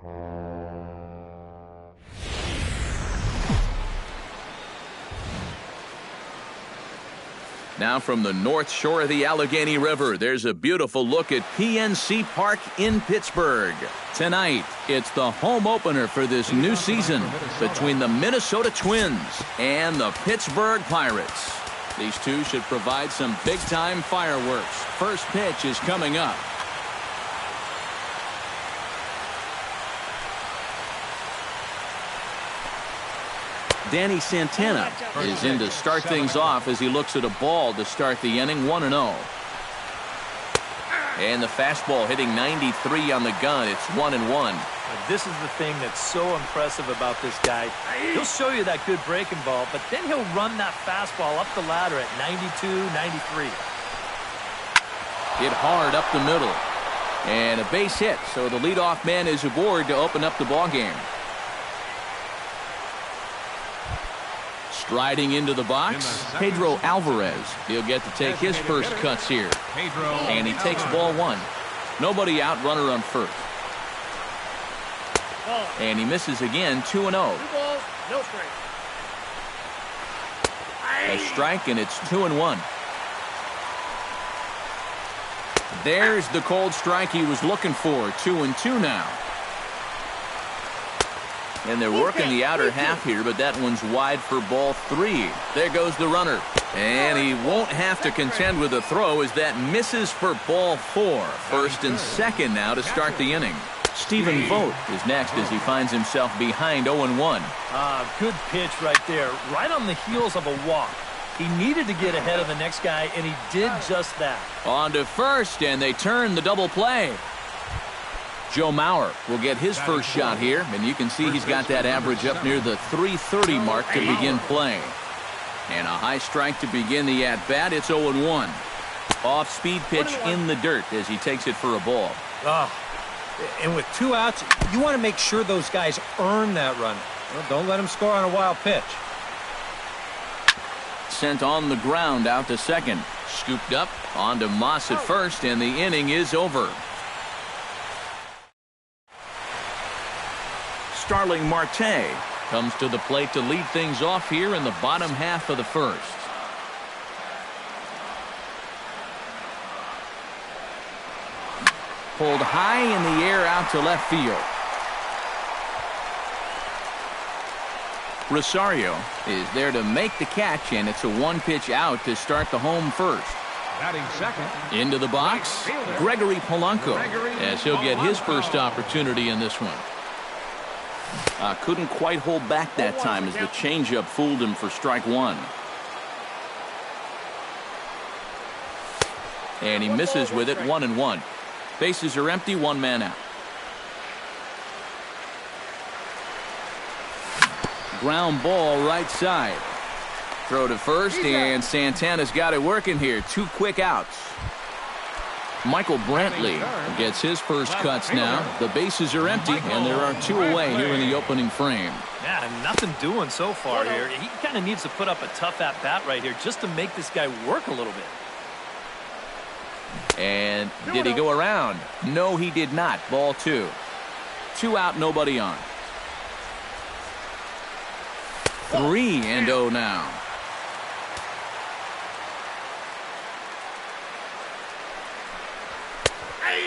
Now from the north shore of the Allegheny River, there's a beautiful look at PNC Park in Pittsburgh. Tonight, it's the home opener for this new season between the Minnesota Twins and the Pittsburgh Pirates. These two should provide some big-time fireworks. First pitch is coming up. Danny Santana is in to start things off as he looks at a ball to start the inning, 1-0. And the fastball hitting 93 on the gun. It's 1-1. This is the thing that's so impressive about this guy. He'll show you that good breaking ball, but then he'll run that fastball up the ladder at 92, 93. Hit hard up the middle. And a base hit, so the leadoff man is aboard to open up the ballgame. Striding into the box, Pedro Alvarez. He'll get to take his first cuts here. And he takes ball one. Nobody out, runner on first. And he misses again, 2-0. 2 balls, no strike. A strike, and it's 2-1. There's the cold strike he was looking for. 2-2 now. And they're working the outer half here, but that one's wide for ball 3. There goes the runner. And he won't have to contend with a throw as that misses for ball 4. First and second now to start the inning. Stephen Vogt is next as he finds himself behind 0-1. Good pitch right there. Right on the heels of a walk. He needed to get ahead of the next guy, and he did just that. On to first, and they turn the double play. Joe Mauer will get his first shot here, and you can see he's got that average up near the 330 mark to begin play. And a high strike to begin the at-bat. It's 0-1. Off-speed pitch in the dirt as he takes it for a ball. And with 2 outs, you want to make sure those guys earn that run. Well, don't let them score on a wild pitch. Sent on the ground out to second. Scooped up onto Moss at first, and the inning is over. Starling Marte comes to the plate to lead things off here in the bottom half of the first. Pulled high in the air out to left field. Rosario is there to make the catch, and it's a 1-pitch out to start the home first. Batting second. Into the box, Gregory Polanco, as he'll get his first opportunity in this one. Couldn't quite hold back that time as the changeup fooled him for strike 1. And he misses with it, 1-1. Bases are empty, 1 man out. Ground ball right side. Throw to first, and Santana's got it working here. 2 quick outs. Michael Brantley gets his first cuts now. The bases are empty, and there are 2 away here in the opening frame. Yeah, nothing doing so far here. He kind of needs to put up a tough at-bat right here just to make this guy work a little bit. And did he go around? No, he did not. Ball 2. 2 out, nobody on. 3-0 now.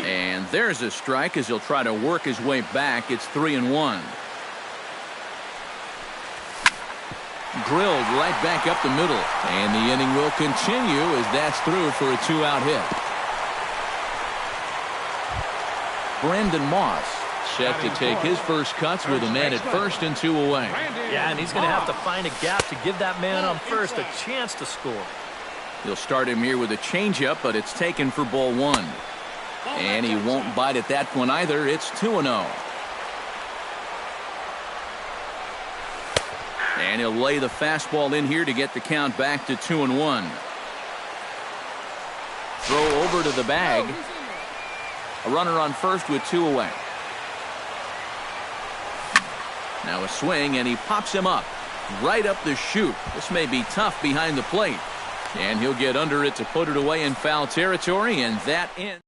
And there's a strike as he'll try to work his way back. It's 3-1. Drilled right back up the middle. And the inning will continue as that's through for a 2-out hit. Brandon Moss set to take his first cuts with a man at first and 2 away. Yeah, and he's going to have to find a gap to give that man on first a chance to score. He'll start him here with a changeup, but it's taken for ball 1. And he won't bite at that one either. It's 2-0. And he'll lay the fastball in here to get the count back to 2-1. Throw over to the bag. A runner on first with 2 away. Now a swing, and he pops him up. Right up the chute. This may be tough behind the plate. And he'll get under it to put it away in foul territory, and that ends.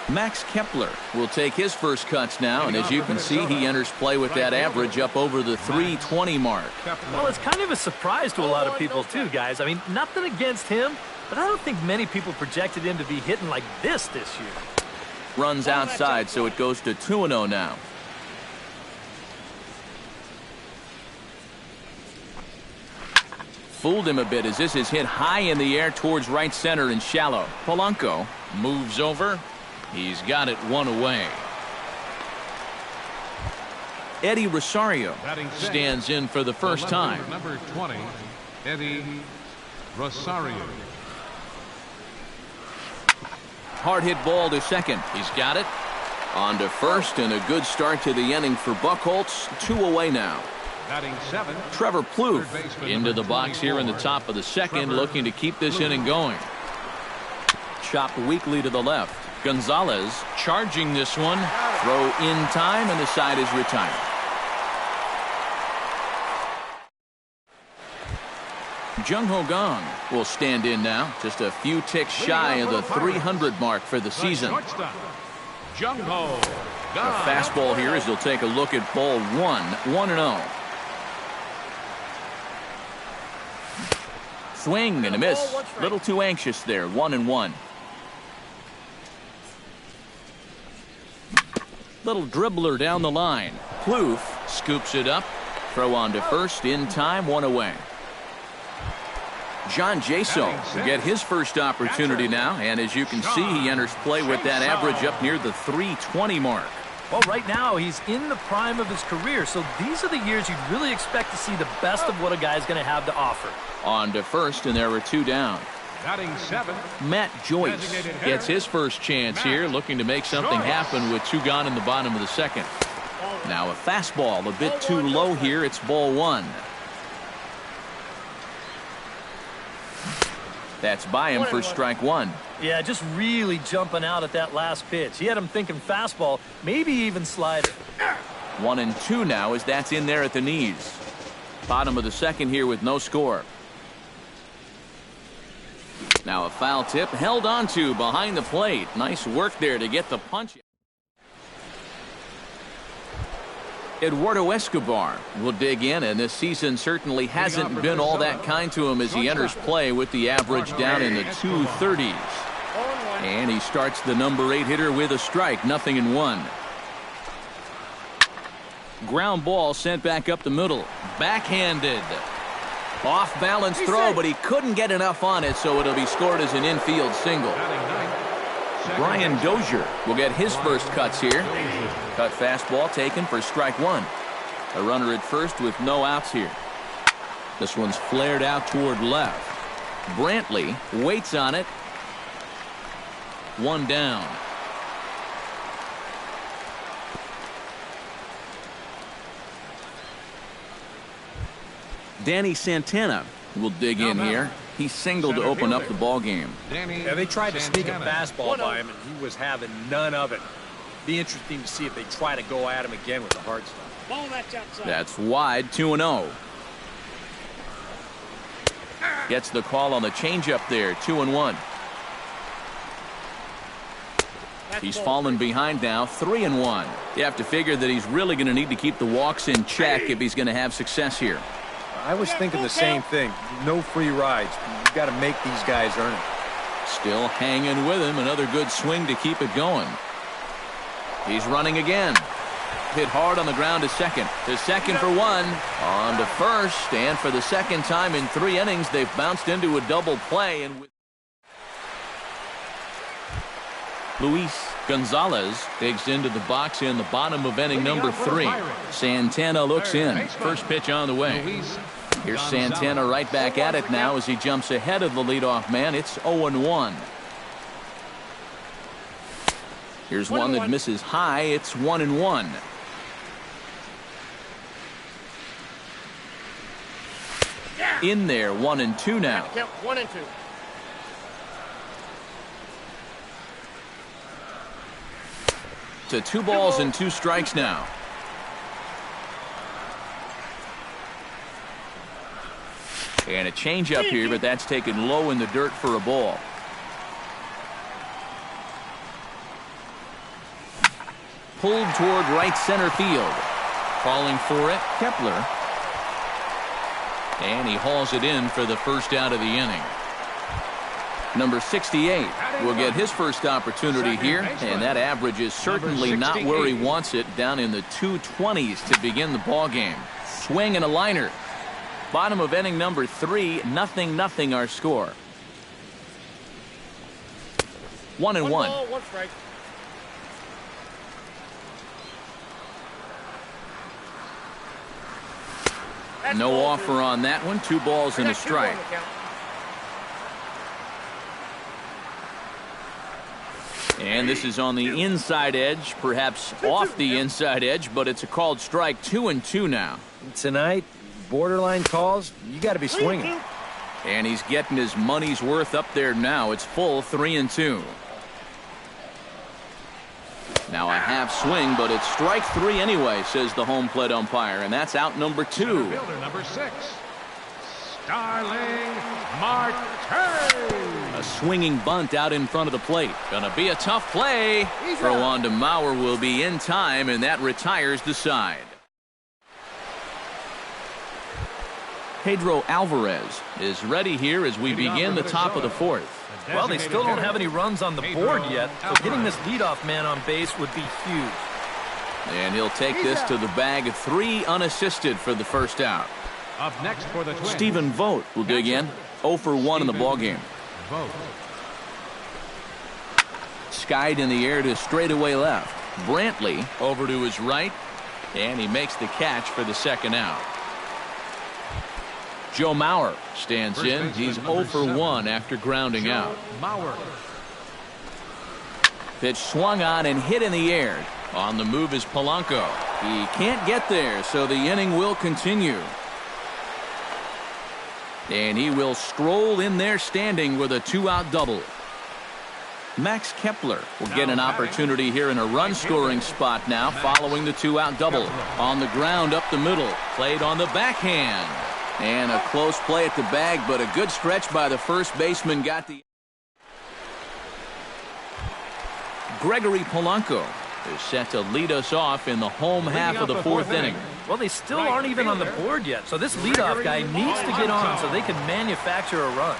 Max Kepler will take his first cuts now, and as you can see, he enters play with that average up over the 320 mark. Well, it's kind of a surprise to a lot of people too, guys. I mean, nothing against him, but I don't think many people projected him to be hitting like this year. Runs outside, so it goes to 2-0 now. Fooled him a bit as this is hit high in the air towards right center and shallow. Polanco moves over. He's got it one away. Eddie Rosario stands in for the first time. Number 20, Eddie Rosario. Hard hit ball to second. He's got it. On to first, and a good start to the inning for Buchholz. 2 away now. Batting 7. Trevor Plouffe into the box here in the top of the second, looking to keep this inning going. Chopped weakly to the left. Gonzalez charging this one. Throw in time, and the side is retired. Jung Ho Gong will stand in now, just a few ticks shy of the 300 mark for the season. Jung Ho A Gong. fastball here as he'll take a look at ball 1-0. Swing and a miss. Little too anxious there. 1-1. Little dribbler down the line. Plouffe scoops it up. Throw on to first. In time. 1 away. John Jaso will get his first opportunity now, and as you can see, he enters play with that average up near the 320 mark. Well, right now, he's in the prime of his career, so these are the years you'd really expect to see the best of what a guy's going to have to offer. On to first, and there are 2 down. Batting 7. Matt Joyce gets his first chance here, looking to make something happen with 2 gone in the bottom of the second. Now a fastball, a bit too low here. It's ball 1. That's by him for strike 1. Yeah, just really jumping out at that last pitch. He had him thinking fastball, maybe even slider. 1-2 now as that's in there at the knees. Bottom of the second here with no score. Now a foul tip held onto behind the plate. Nice work there to get the punch. Eduardo Escobar will dig in, and this season certainly hasn't been all that kind to him as he enters play with the average down in the 230s. And he starts the number 8 hitter with a strike, 0-1. Ground ball sent back up the middle. Backhanded. Off balance throw, but he couldn't get enough on it, so it'll be scored as an infield single. Brian Dozier will get his first cuts here. Cut fastball taken for strike 1. A runner at first with no outs here. This one's flared out toward left. Brantley waits on it. 1 down. Danny Santana will dig in here. He singled to open up the ball game. Yeah, they tried to sneak a fastball by him, and he was having none of it. Be interesting to see if they try to go at him again with the hard stuff. Ball that's outside. That's wide, 2-0. Gets the call on the changeup there, 2-1. He's fallen behind now, 3-1. You have to figure that he's really going to need to keep the walks in check if he's going to have success here. I was thinking the same thing. No free rides. You've got to make these guys earn it. Still hanging with him. Another good swing to keep it going. He's running again. Hit hard on the ground to second. To second for 1. On to first. And for the second time in 3 innings, they've bounced into a double play. And Luis Gonzalez digs into the box in the bottom of inning number 3. Santana looks in. First pitch on the way. Here's Santana right back at it now as he jumps ahead of the leadoff man. It's 0-1. Here's one that misses high. It's 1-1. In there, 1-2 now. Count 1-2. To 2 balls and 2 strikes now. And a changeup here, but that's taken low in the dirt for a ball. pulled toward right center field. Calling for it, Kepler. And he hauls it in for the first out of the inning. Number 68 will get his first opportunity here, and that average is certainly not where he wants it, down in the 220s to begin the ball game. Swing and a liner. Bottom of inning number 3, 0-0 our score. 1-1. Ball, one strike. No offer on that one. 2 balls and a strike. And this is on the inside edge, perhaps off the inside edge, but it's a called strike. 2-2 now. Tonight, borderline calls, you got to be swinging. And he's getting his money's worth up there now. It's full 3-2. Now a half swing, but it's strike 3 anyway, says the home plate umpire, and that's out number 2. Fielder number 6, Starling Marte. A swinging bunt out in front of the plate. Gonna be a tough play. Throw on to Mauer will be in time, and that retires the side. Pedro Alvarez is ready here as we begin the top of the 4th. Well, they still don't have any runs on the board yet, so getting this leadoff man on base would be huge. And he'll take this to the bag. 3 unassisted for the first out. Up next for the Twins, Stephen Vogt will dig in. 0 for 1 in the ballgame. Skied in the air to straightaway left. Brantley over to his right, and he makes the catch for the second out. Joe Mauer stands in. He's 0 for 1 after grounding out. Mauer. Pitch swung on and hit in the air. On the move is Polanco. He can't get there, so the inning will continue. And he will stroll in there standing with a 2-out double. Max Kepler will get an opportunity here in a run-scoring spot now following the 2-out double. On the ground up the middle. Played on the backhand. And a close play at the bag, but a good stretch by the first baseman got the... Gregory Polanco is set to lead us off in the home half of the 4th inning. Well, they still aren't even on the board yet, so this leadoff guy needs to get on so they can manufacture a run.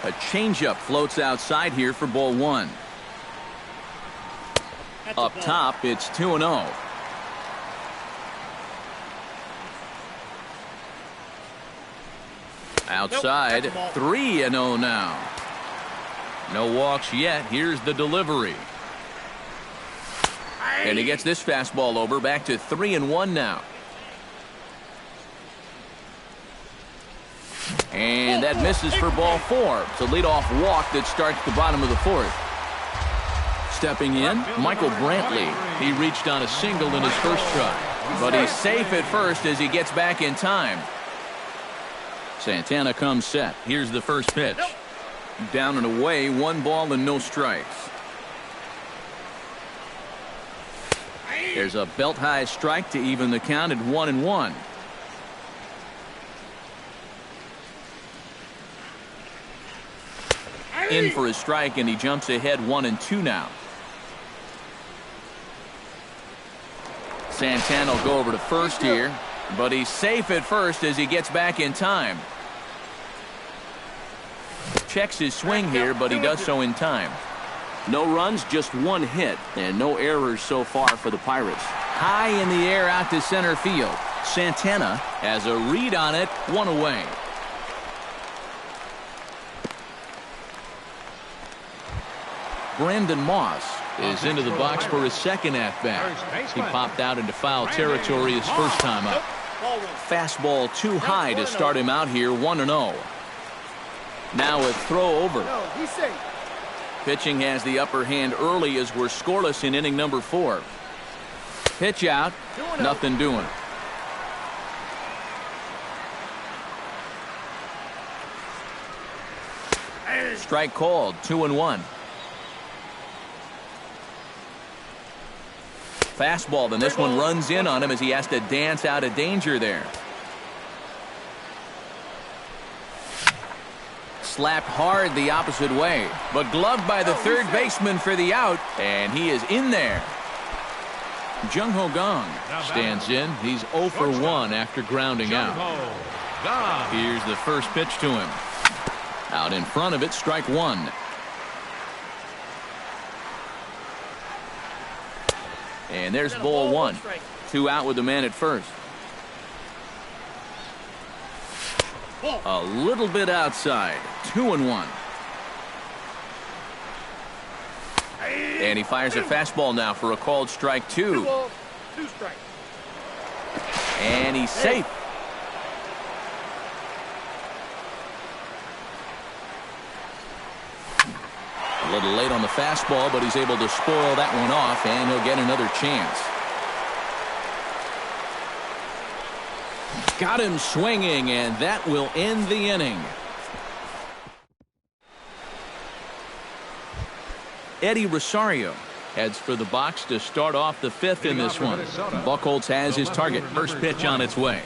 A changeup floats outside here for ball 1. Up top, it's 2-0. Outside, 3-0 now. No walks yet. Here's the delivery. And he gets this fastball over, back to 3-1 now. And that misses for ball 4. It's a leadoff walk that starts the bottom of the 4th. Stepping in, Michael Brantley. He reached on a single in his first try, but he's safe at first as he gets back in time. Santana comes set. Here's the first pitch. Down and away, 1 ball and no strikes. There's a belt-high strike to even the count at 1-1. In for his strike, and he jumps ahead 1-2 now. Santana will go over to first here, but he's safe at first as he gets back in time. Checks his swing here, but he does so in time. No runs, just 1 hit, and no errors so far for the Pirates. High in the air out to center field. Santana has a read on it, 1 away. Brandon Moss is into the box for his second at-bat. He popped out into foul territory his first time up. Fastball too high to start him out here, 1-0. Now a throw over. Pitching has the upper hand early as we're scoreless in inning number 4. Pitch out, nothing doing. Strike called, 2-1. Fastball, then this one runs in on him as he has to dance out of danger there. Slapped hard the opposite way, but gloved by the third baseman for the out, and he is in there. Jung Ho Gong stands in. He's 0 for 1 after grounding out. Here's the first pitch to him. Out in front of it, strike one. And there's ball one. 2 out with the man at first. A little bit outside. 2-1. And he fires a fastball now for a called strike 2. 2 balls, 2 strikes. And he's safe. A little late on the fastball, but he's able to spoil that one off, and he'll get another chance. Got him swinging, and that will end the inning. Eddie Rosario heads for the box to start off the 5th in this one. Buchholz has his target. First pitch on its way.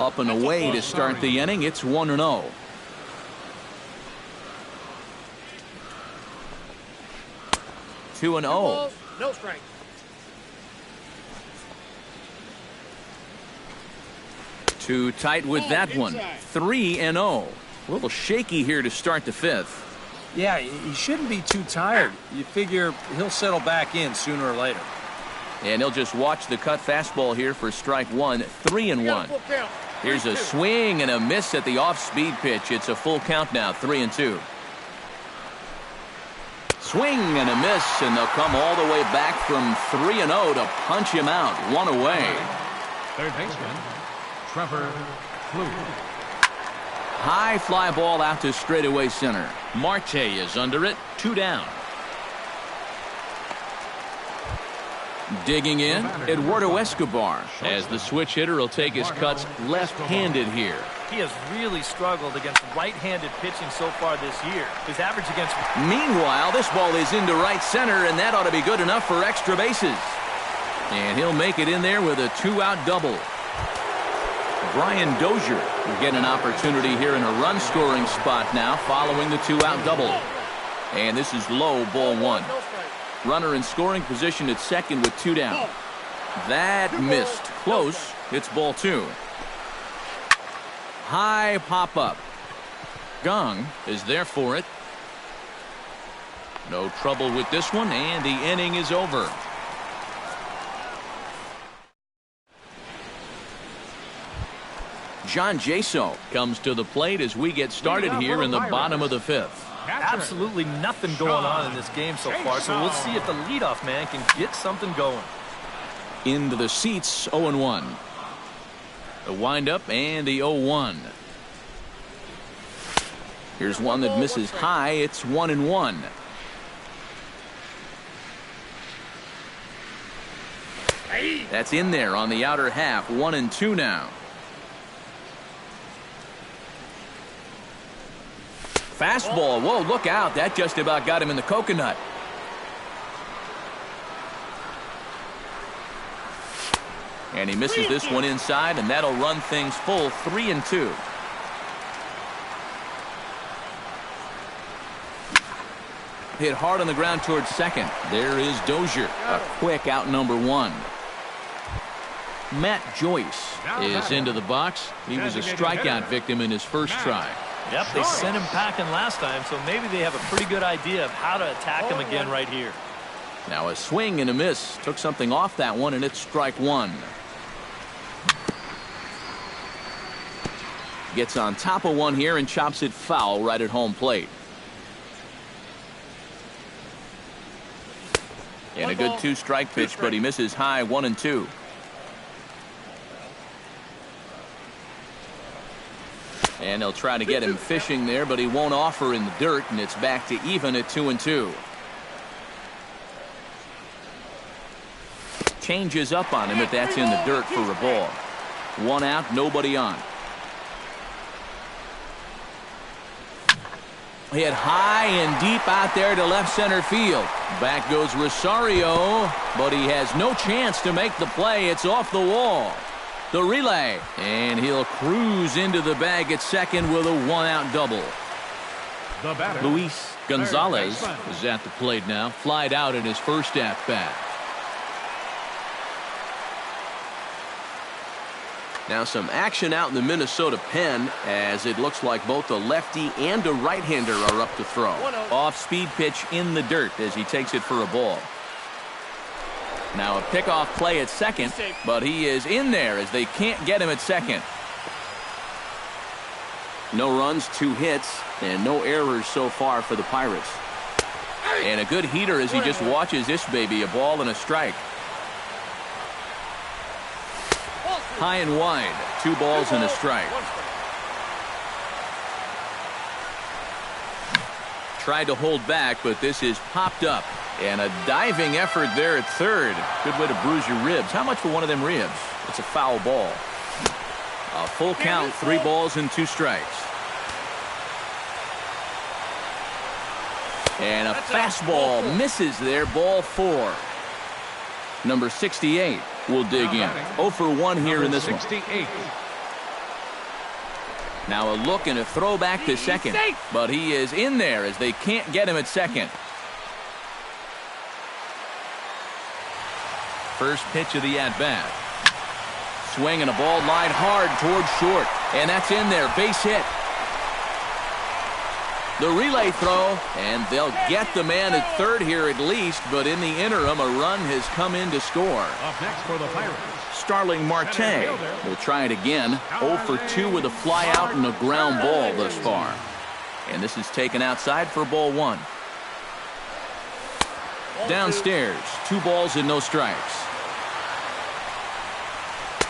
Up and away to start the inning. It's 1-0. Two and 0. No strike. Too tight with that one. 3-0. A little shaky here to start the 5th. Yeah, he shouldn't be too tired. You figure he'll settle back in sooner or later. And he'll just watch the cut fastball here for strike one. 3-1. Here's a swing and a miss at the off-speed pitch. It's a full count now. 3-2. Swing and a miss, and they'll come all the way back from 3-0 to punch him out. 1 away. Third baseman, Trevor Fluke. High fly ball out to straightaway center. Marte is under it. 2 down. Digging in, Eduardo Escobar, as the switch hitter will take his cuts left-handed here. He has really struggled against right-handed pitching so far this year. His average against... Meanwhile, this ball is into right center, and that ought to be good enough for extra bases. And he'll make it in there with a 2-out double. Brian Dozier will get an opportunity here in a run-scoring spot now following the 2-out double. And this is low, ball 1. Runner in scoring position at second with 2 down. That missed. Close. It's ball 2. High pop-up. Gong is there for it. No trouble with this one, and the inning is over. John Jaso comes to the plate as we get started here in the bottom of the 5th. Absolutely nothing going on in this game so far, so we'll see if the leadoff man can get something going. Into the seats, 0-1. The windup and the 0-1. Here's one that misses high. It's 1-1. That's in there on the outer half. 1-2 now. Fastball. Whoa, look out. That just about got him in the coconut. And he misses this one inside, and that'll run things full. 3-2. Hit hard on the ground towards second. There is Dozier. A quick out number 1. Matt Joyce is into the box. He was a strikeout victim in his first try. Yep, they sent him packing last time, so maybe they have a pretty good idea of how to attack him again right here. Now a swing and a miss. Took something off that one, and it's strike 1. Gets on top of one here and chops it foul right at home plate. And a good 2-strike pitch, but he misses high. 1-2. And they'll try to get him fishing there, but he won't offer in the dirt, and it's back to even at 2-2. Changes up on him, but that's in the dirt for a ball. 1 out, nobody on. Hit high and deep out there to left center field. Back goes Rosario, but he has no chance to make the play. It's off the wall. The relay, and he'll cruise into the bag at second with a 1-out double. Luis Gonzalez is at the plate now, flied out in his first at-bat. Now some action out in the Minnesota pen, as it looks like both a lefty and a right-hander are up to throw. Off-speed pitch in the dirt as he takes it for a ball. Now a pickoff play at second, but he is in there as they can't get him at second. No runs, 2 hits, and no errors so far for the Pirates. And a good heater as he just watches this baby, a ball and a strike. High and wide, 2 balls and a strike. Tried to hold back, but this is popped up. And a diving effort there at third. Good way to bruise your ribs. How much for one of them ribs? It's a foul ball. A full count, 3 balls and 2 strikes. And a fastball misses there, ball 4. Number 68 will dig in. 0 for 1 here in this one. Now a look and a throw back to second. But he is in there as they can't get him at second. First pitch of the at-bat. Swing and a ball lined hard towards short. And that's in there. Base hit. The relay throw, and they'll get the man at third here at least, but in the interim, a run has come in to score. Up next for the Pirates, Starling Marte will try it again. 0 for 2 with a fly out and a ground ball thus far. And this is taken outside for ball 1. Downstairs, 2 balls and no strikes.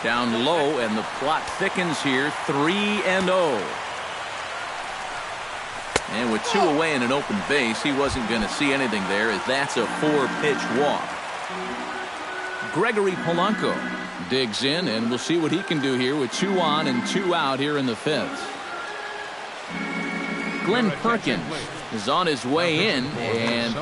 Down low, and the plot thickens here, 3-0. And with 2 away and an open base, he wasn't going to see anything there, as that's a 4-pitch walk. Gregory Polanco digs in, and we'll see what he can do here with 2 on and 2 out here in the 5th. Glenn Perkins is on his way in, and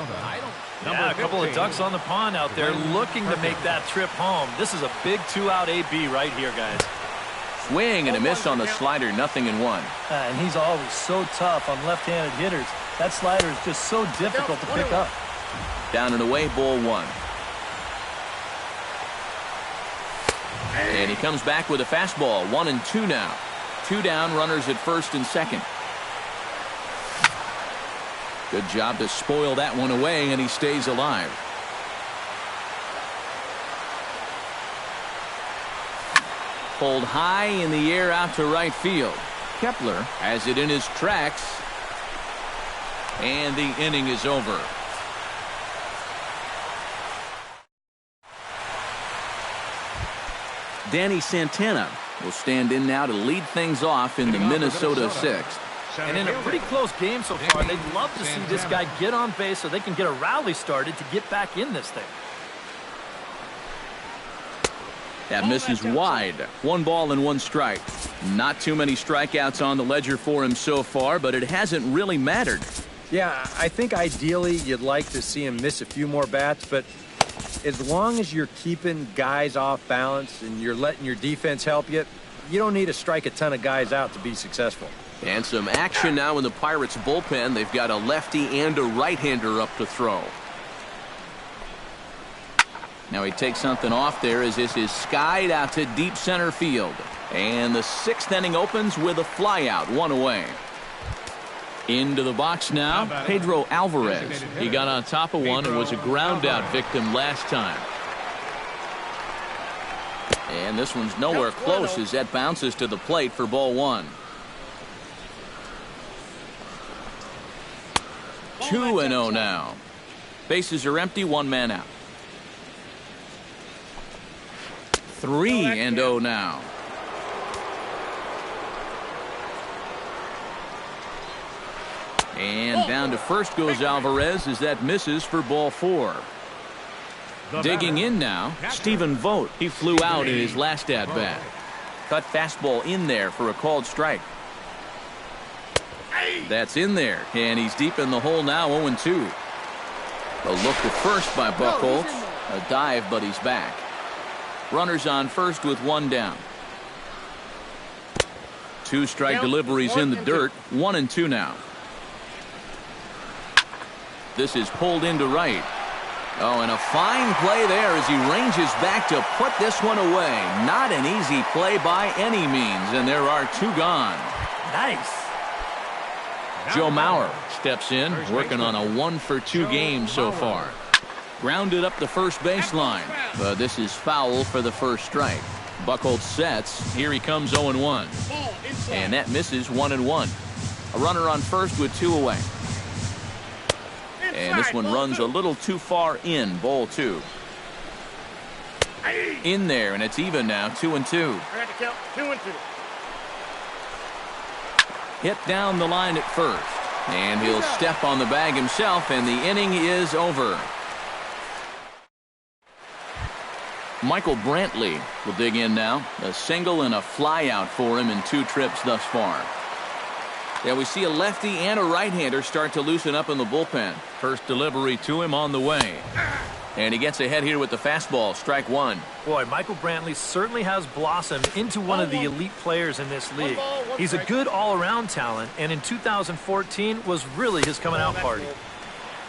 yeah, a couple of ducks on the pond out there looking to make that trip home. This is a big 2-out AB right here, guys. swing and a miss on the slider, 0-1. And he's always so tough on left-handed hitters. That slider is just so difficult to pick up. Down and away, ball 1. And he comes back with a fastball, 1-2 now. 2 down, runners at first and second. Good job to spoil that one away, and he stays alive. Pulled high in the air out to right field. Kepler has it in his tracks, and the inning is over. Danny Santana will stand in now to lead things off in the Minnesota 6th. And in a pretty close game so far, they'd love to see this guy get on base so they can get a rally started to get back in this thing. That misses wide. 1 ball and 1 strike. Not too many strikeouts on the ledger for him so far, but it hasn't really mattered. Yeah, I think ideally you'd like to see him miss a few more bats, but as long as you're keeping guys off balance and you're letting your defense help you, you don't need to strike a ton of guys out to be successful. And some action now in the Pirates bullpen. They've got a lefty and a right-hander up to throw. Now he takes something off there as this is skied out to deep center field. And the 6th inning opens with a flyout, 1 away. Into the box now, Pedro Alvarez. He got on top of one and was a ground-out victim last time. And this one's nowhere close as that bounces to the plate for ball 1. 2-0 now. Bases are empty, 1 man out. 3-0 now. And down to first goes Alvarez as that misses for ball 4. Digging in now, Stephen Vogt. He flew out in his last at-bat. Cut fastball in there for a called strike. That's in there, and he's deep in the hole now, 0-2. A look to first by Buchholz. A dive, but he's back. Runners on first with 1 down. 2 strike deliveries in the dirt, 1-2 now. This is pulled into right. Oh, and a fine play there as he ranges back to put this one away. Not an easy play by any means, and there are two gone. Nice. Joe Mauer steps in, working on a 1-for-2 game so far. Grounded up the first baseline, but this is foul for the first strike. Buchholz sets. Here he comes 0-1. And that misses 1-1. A runner on first with 2 away. And this one runs a little too far in, ball 2. In there, and it's even now, 2-2. I got to count 2-2. Hit down the line at first. And he'll step on the bag himself, and the inning is over. Michael Brantley will dig in now. A single and a fly out for him in 2 trips thus far. Yeah, we see a lefty and a right-hander start to loosen up in the bullpen. First delivery to him on the way. And he gets ahead here with the fastball, strike 1. Boy, Michael Brantley certainly has blossomed into one of the elite players in this league. He's a good all-around talent, and in 2014 was really his coming-out party.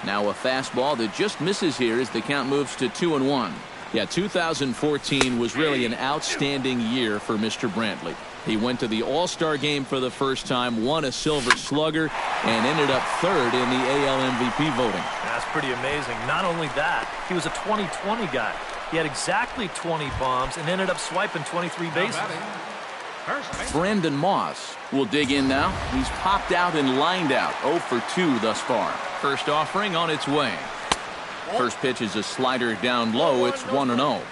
Now a fastball that just misses here as the count moves to 2-1. Yeah, 2014 was really an outstanding year for Mr. Brantley. He went to the All-Star game for the first time, won a Silver Slugger, and ended up 3rd in the AL MVP voting. That's pretty amazing. Not only that, he was a 20-20 guy. He had exactly 20 bombs and ended up swiping 23 bases. Brandon Moss will dig in now. He's popped out and lined out, 0-for-2 thus far. First offering on its way. First pitch is a slider down low. It's 1-0.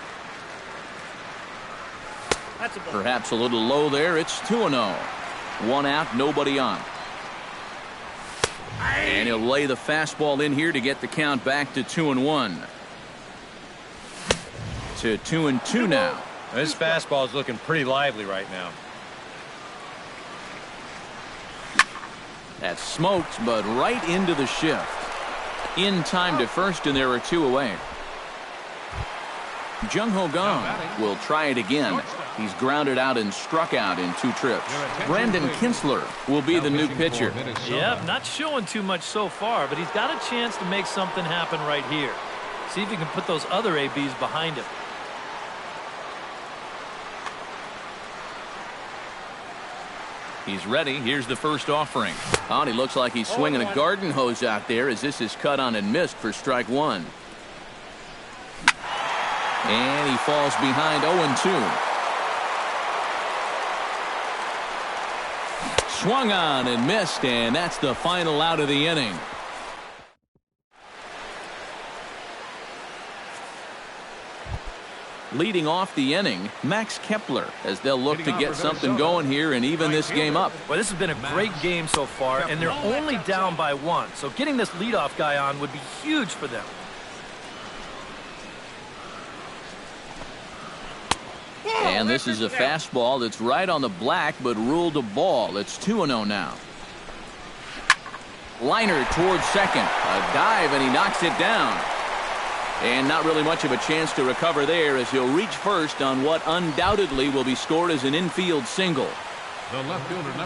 Perhaps a little low there. It's 2-0. 1 out, nobody on. And he'll lay the fastball in here to get the count back to 2-1. To 2-2 now. This fastball is looking pretty lively right now. That's smoked, but right into the shift. In time to first, and there are 2 away. Jung-Ho Kang will try it again. He's grounded out and struck out in 2 trips. Brandon Kinsler will be the new pitcher. Yep, not showing too much so far, but he's got a chance to make something happen right here. See if he can put those other ABs behind him. He's ready. Here's the first offering. Oh, and he looks like he's swinging a garden hose out there as this is cut on and missed for strike 1. And he falls behind 0-2. Swung on and missed, and that's the final out of the inning. Leading off the inning, Max Kepler, as they'll look to get something going here and even this game up. Well, this has been a great game so far, and they're only down by 1. So getting this leadoff guy on would be huge for them. And this is a fastball that's right on the black, but ruled a ball. It's 2-0 now. Liner towards second. A dive, and he knocks it down. And not really much of a chance to recover there as he'll reach first on what undoubtedly will be scored as an infield single.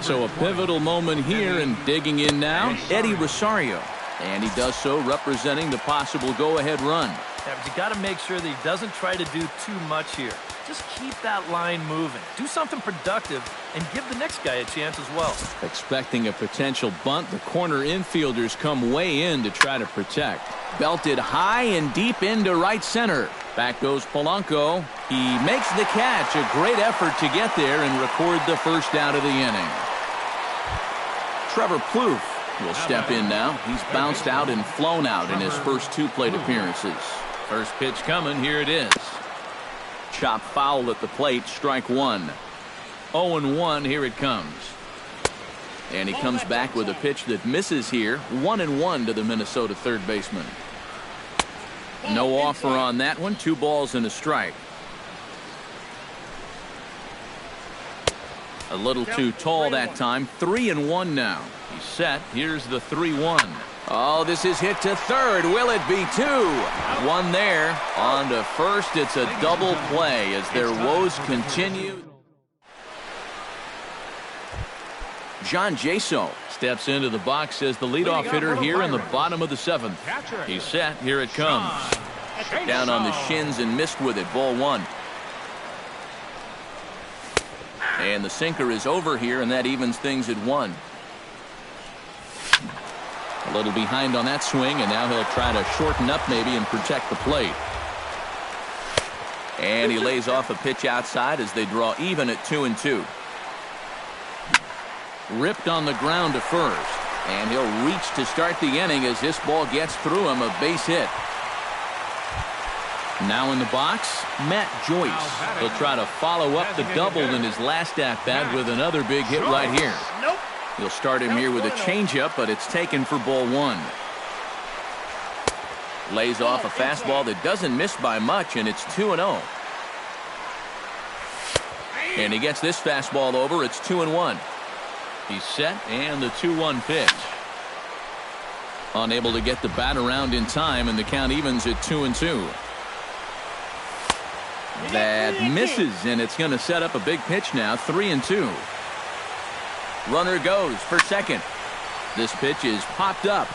So a pivotal moment here, and digging in now, Eddie Rosario. And he does so representing the possible go-ahead run. Yeah, but you got to make sure that he doesn't try to do too much here. Just keep that line moving. Do something productive and give the next guy a chance as well. Expecting a potential bunt, the corner infielders come way in to try to protect. Belted high and deep into right center. Back goes Polanco. He makes the catch. A great effort to get there and record the first out of the inning. Trevor Plouffe will step in now. He's bounced out and flown out in his first 2 plate appearances. First pitch coming. Here it is. Chop foul at the plate. Strike 1. 0-1. Here it comes. And he comes back with a pitch that misses here. 1-1 to the Minnesota third baseman. No offer on that one. 2 balls and a strike. A little too tall that time. 3-1 now. He's set. Here's the 3-1. Oh, this is hit to third. Will it be 2? 1 there. On to first. It's a double play as their woes continue. John Jaso steps into the box as the leadoff hitter here in the bottom of the 7th. He's set. Here it comes. Down on the shins and missed with it. Ball one. And the sinker is over here, and that evens things at one. A little behind on that swing, and now he'll try to shorten up maybe and protect the plate. And he lays off a pitch outside as they draw even at 2-2. Ripped on the ground to first. And he'll reach to start the inning as this ball gets through him, a base hit. Now in the box, Matt Joyce. He'll try to follow up the double in his last at-bat with another big hit right here. He'll start him here with a changeup, but it's taken for ball one. Lays off a fastball that doesn't miss by much, and it's 2-0. And he gets this fastball over. It's 2-1. He's set, and the 2-1 pitch. Unable to get the bat around in time, and the count evens at 2-2. That misses, and it's going to set up a big pitch now. 3-2. Runner goes for second. This pitch is popped up.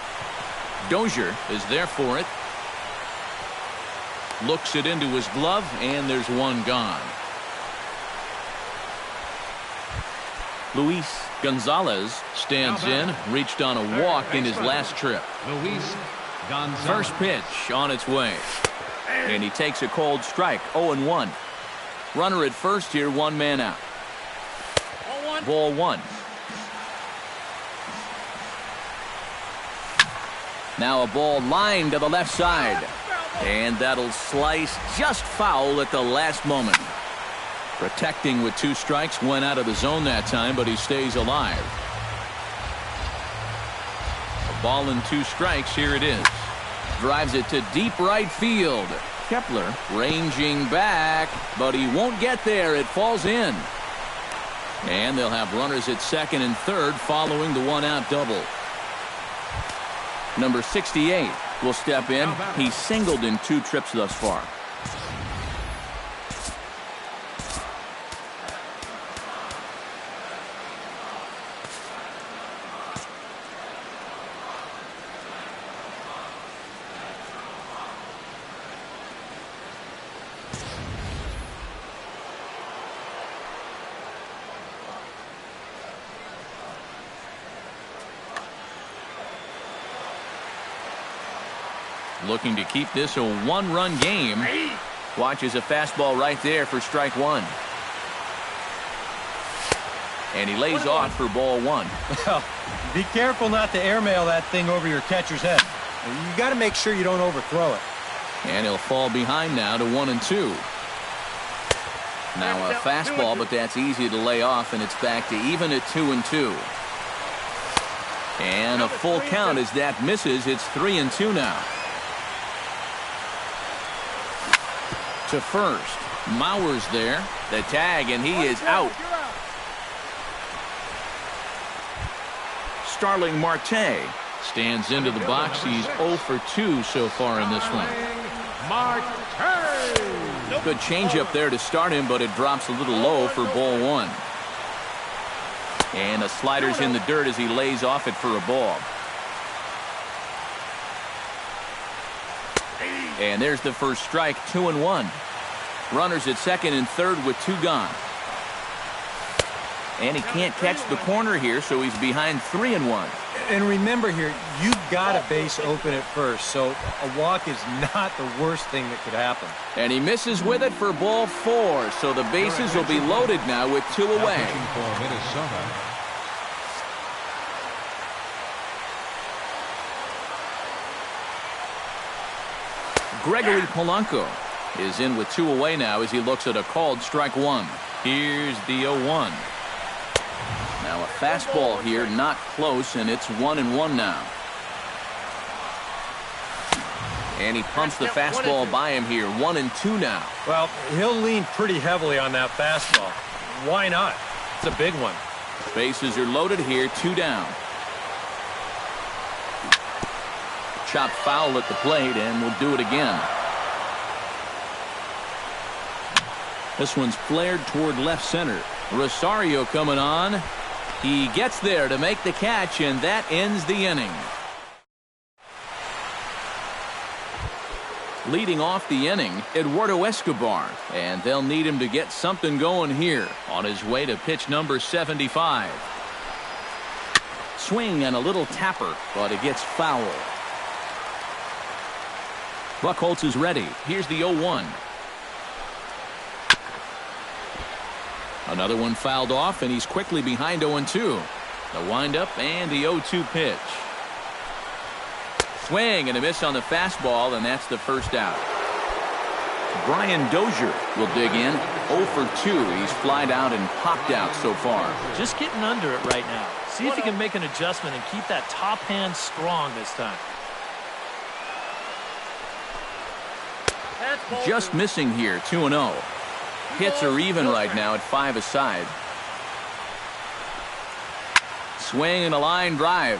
Dozier is there for it. Looks it into his glove, and there's one gone. Luis Gonzalez stands in, reached on a walk in his last trip. Luis Gonzalez. First pitch on its way. And he takes a cold strike, 0-1. Runner at first here, one man out. Ball one. Now a ball lined to the left side. And that'll slice just foul at the last moment. Protecting with two strikes, went out of the zone that time, but he stays alive. A ball and two strikes, here it is. Drives it to deep right field. Kepler ranging back, but he won't get there. It falls in. And they'll have runners at second and third following the one-out double. Number 68 will step in. He's singled in two trips thus far. Looking to keep this a one-run game. Watches a fastball right there for strike one. And he lays off for ball one. Well, be careful not to airmail that thing over your catcher's head. You got to make sure you don't overthrow it. And he'll fall behind now to 1-2. Now a fastball, but that's easy to lay off, and it's back to even at 2-2. And a full count as that misses. It's 3-2 now. To first. Mauer's there. The tag, and he is out. Starling Marte stands into the box. He's 0 for 2 so far in this one. Marte. Good changeup there to start him, but it drops a little low for ball one. And a slider's in the dirt as he lays off it for a ball. And there's the first strike, 2-1. Runners at second and third with two gone. And he can't catch the corner here, so he's behind 3-1. And remember here, you've got a base open at first, so a walk is not the worst thing that could happen. And he misses with it for ball four, so the bases will be loaded now with two away. For Minnesota. Gregory Polanco is in with two away now as he looks at a called strike one. Here's the 0-1. Now a fastball here, not close, and it's 1-1 now. And he pumps the fastball by him here, 1-2 now. Well, he'll lean pretty heavily on that fastball. Why not? It's a big one. Bases are loaded here, two down. Chopped foul at the plate, and we'll do it again. This one's flared toward left center. Rosario coming on. He gets there to make the catch, and that ends the inning. Leading off the inning, Eduardo Escobar, and they'll need him to get something going here on his way to pitch number 75. Swing and a little tapper, but it gets foul. Buchholz is ready. Here's the 0-1. Another one fouled off, and he's quickly behind 0-2. The windup and the 0-2 pitch. Swing and a miss on the fastball, and that's the first out. Brian Dozier will dig in. 0 for 2. He's flied out and popped out so far. Just getting under it right now. See if he can make an adjustment and keep that top hand strong this time. Just missing here, 2-0. Hits are even right now at 5 aside. Swing and a line drive.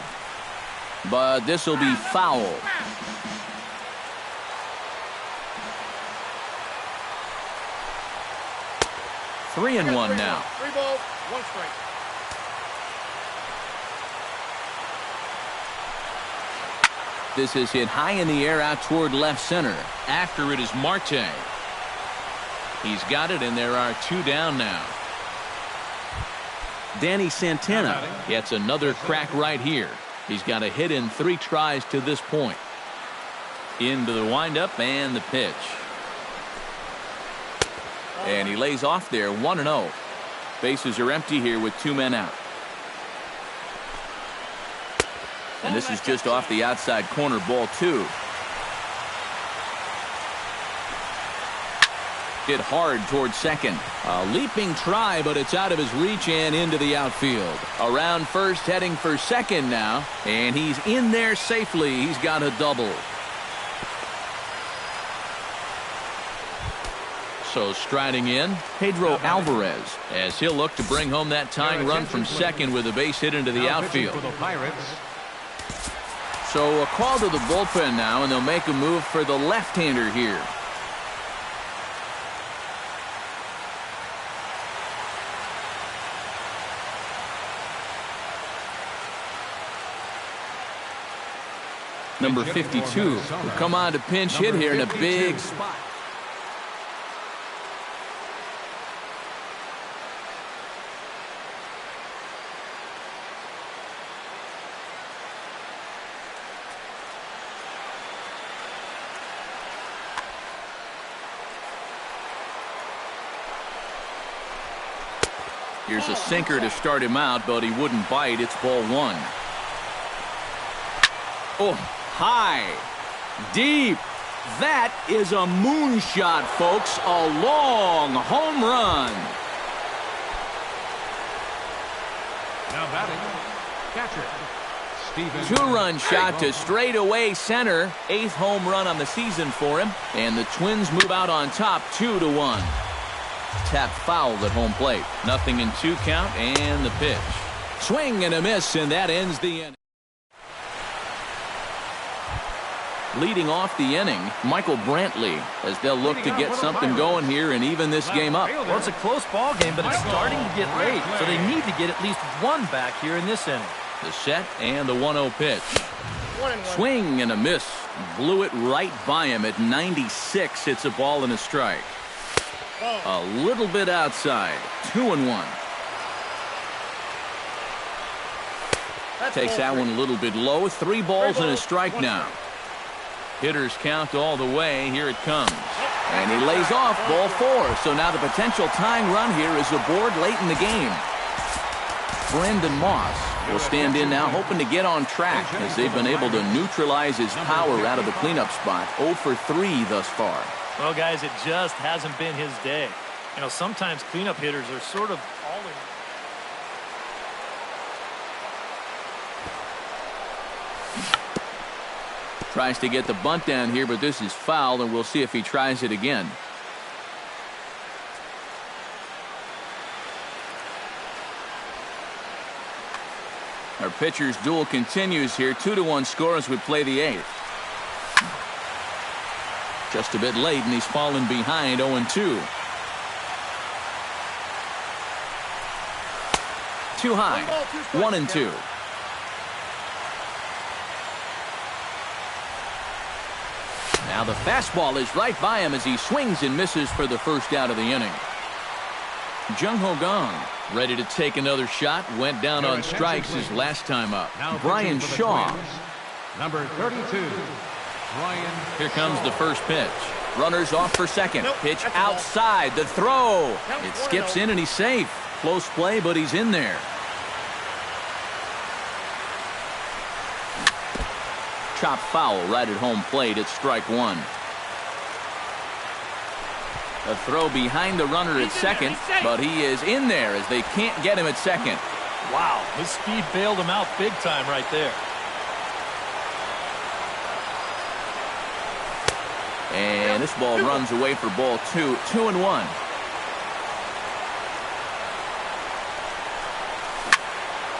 But this will be foul. Three and one now. 3 balls, 1 strike. This is hit high in the air out toward left center. After it is Marte. He's got it, and there are 2 down now. Danny Santana gets another crack right here. He's got a hit in 3 tries to this point. Into the windup and the pitch. And he lays off there, 1-0. Bases are empty here with 2 men out. And this is just off the outside corner, ball 2. Hit hard towards second. A leaping try, but it's out of his reach and into the outfield. Around first, heading for second now. And he's in there safely. He's got a double. So striding in, Pedro Alvarez, as he'll look to bring home that tying run from second with a base hit into the outfield. So a call to the bullpen now, and they'll make a move for the left-hander here. Number 52 will come on to pinch hit here in a big spot. Here's a sinker to start him out, but he wouldn't bite. It's ball 1. Oh, high, deep. That is a moonshot, folks. A long home run. Now batting, catcher, Steven. 2-run shot to straightaway center. 8th home run on the season for him. And the Twins move out on top, 2-1. Tap fouled at home plate. Nothing in 2 count, and the pitch. Swing and a miss, and that ends the inning. Leading off the inning, Michael Brantley, as they'll look to get something going here and even this game up. Well, it's a close ball game, but it's starting to get late, so they need to get at least 1 back here in this inning. The set and the 1-0 pitch. Swing and a miss. Blew it right by him at 96. It's a ball and a strike. A little bit outside. 2-1. Takes that one a little bit low. 3 balls and a strike now. Hitters count all the way. Here it comes. And he lays off ball 4. So now the potential tying run here is aboard late in the game. Brandon Moss will stand in now, hoping to get on track as they've been able to neutralize his power out of the cleanup spot. 0 for 3 thus far. Well, guys, it just hasn't been his day. You know, sometimes cleanup hitters are sort of all in. Tries to get the bunt down here, but this is foul, and we'll see if he tries it again. Our pitcher's duel continues here. 2-1 score as we play the 8th. Just a bit late, and he's fallen behind 0-2. Too high. 1-2. Now the fastball is right by him as he swings and misses for the first out of the inning. Jung Ho Gong ready to take another shot. Went down on strikes his last time up. Brian Shaw. Number 32, Brian. Here comes the first pitch. Runners off for second. Pitch outside. The throw. It skips in and he's safe. Close play, but he's in there. Chop foul right at home plate. It's strike one. A throw behind the runner at second, but he is in there as they can't get him at second. Wow, his speed bailed him out big time right there. And this ball runs away for ball two. 2-1.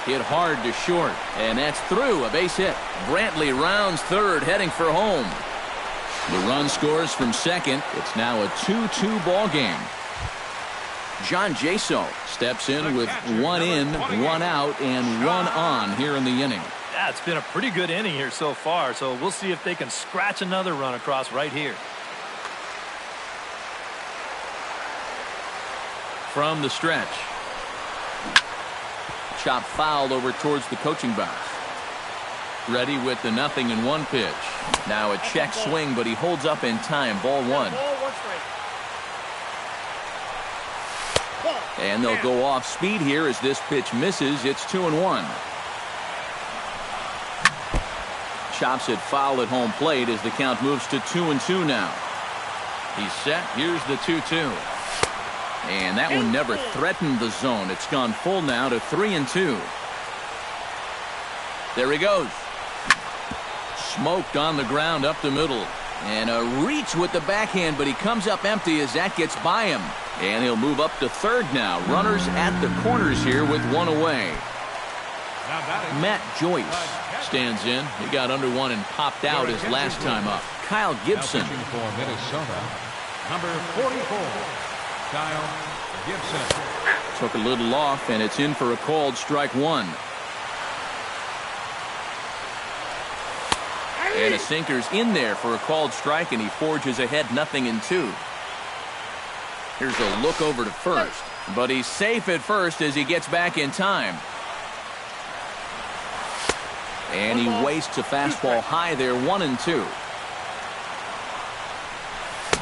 Hit hard to short, and that's through. A base hit. Brantley rounds third, heading for home. The run scores from second. It's now a 2-2 ball game. John Jaso steps in with one in, one out, and one on here in the inning. Yeah, it's been a pretty good inning here so far, so we'll see if they can scratch another run across right here. From the stretch. Chop fouled over towards the coaching box. Ready with the 0-1 pitch. Now a check swing, but he holds up in time. Ball one. And they'll go off speed here as this pitch misses. It's 2-1. Chops it foul at home plate as the count moves to 2-2 now. He's set. Here's the 2-2. And that one never threatened the zone. It's gone full now to 3-2. There he goes. Smoked on the ground up the middle. And a reach with the backhand, but he comes up empty as that gets by him. And he'll move up to third now. Runners at the corners here with one away. Matt Joyce stands in. He got under one and popped out his last time up. Kyle Gibson. For Minnesota, number 44, Kyle Gibson. Took a little off, and it's in for a called strike one. And a sinker's in there for a called strike, and he forges ahead 0-2. Here's a look over to first, but he's safe at first as he gets back in time. And he wastes a fastball high there, 1-2.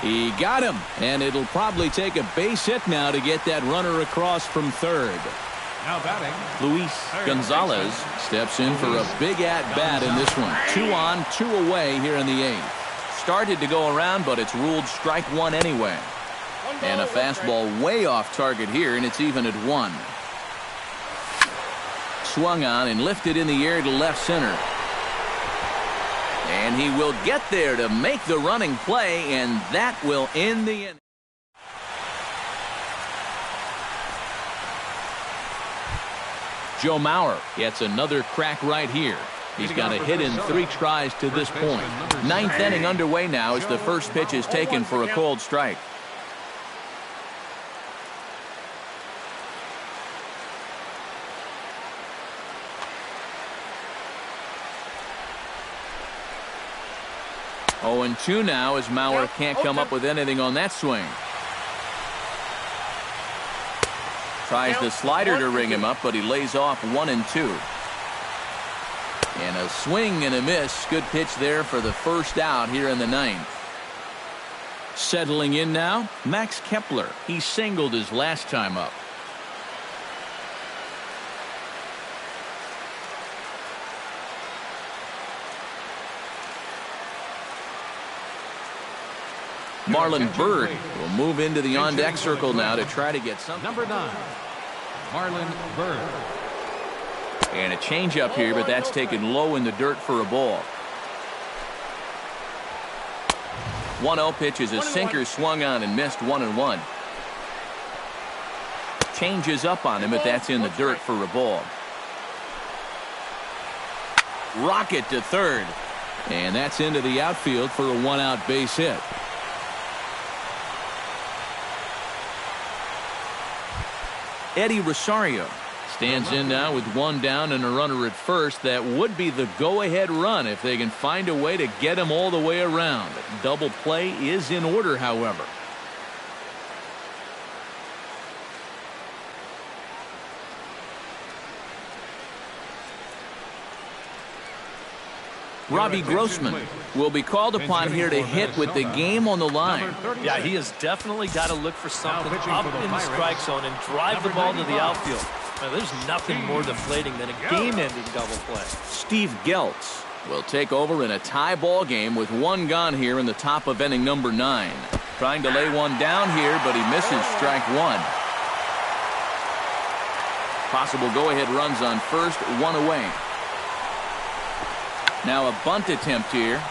He got him, and it'll probably take a base hit now to get that runner across from third. Now batting, Luis Gonzalez steps in for a big at-bat in this one. 2 on, 2 away here in the 8th. Started to go around, but it's ruled strike one anyway. And a fastball way off target here, and it's even at 1. Swung on and lifted in the air to left center. And he will get there to make the running play, and that will end the inning. Joe Mauer gets another crack right here. He's got a hit in 3 tries to this point. 9th inning underway now as the first pitch is taken for a called strike. Oh, and 2 now as Mauer can't come up with anything on that swing. Tries the slider to ring him up, but he lays off 1-2. And a swing and a miss. Good pitch there for the first out here in the 9th. Settling in now, Max Kepler. He singled his last time up. Marlon Byrd will move into the on-deck circle now to try to get something. number 9, Marlon Byrd. And a changeup here, but that's taken low in the dirt for a ball. 1-0 pitch is a sinker swung on and missed 1-1. Changes up on him, but that's in the dirt for a ball. Rocket to third. And that's into the outfield for a 1-out base hit. Eddie Rosario Stands in now with one down and a runner at first. That would be the go-ahead run if they can find a way to get him all the way around. Double play is in order, however. Robbie Grossman will be called upon here to hit with the game on the line. Yeah, he has definitely got to look for something up in the strike zone and drive the ball to the outfield. Now, there's nothing more deflating than a game-ending double play. Steve Geltz will take over in a tie ball game with one gone here in the top of inning number 9. Trying to lay one down here, but he misses strike one. Possible go-ahead runs on first, one away. Now a bunt attempt here,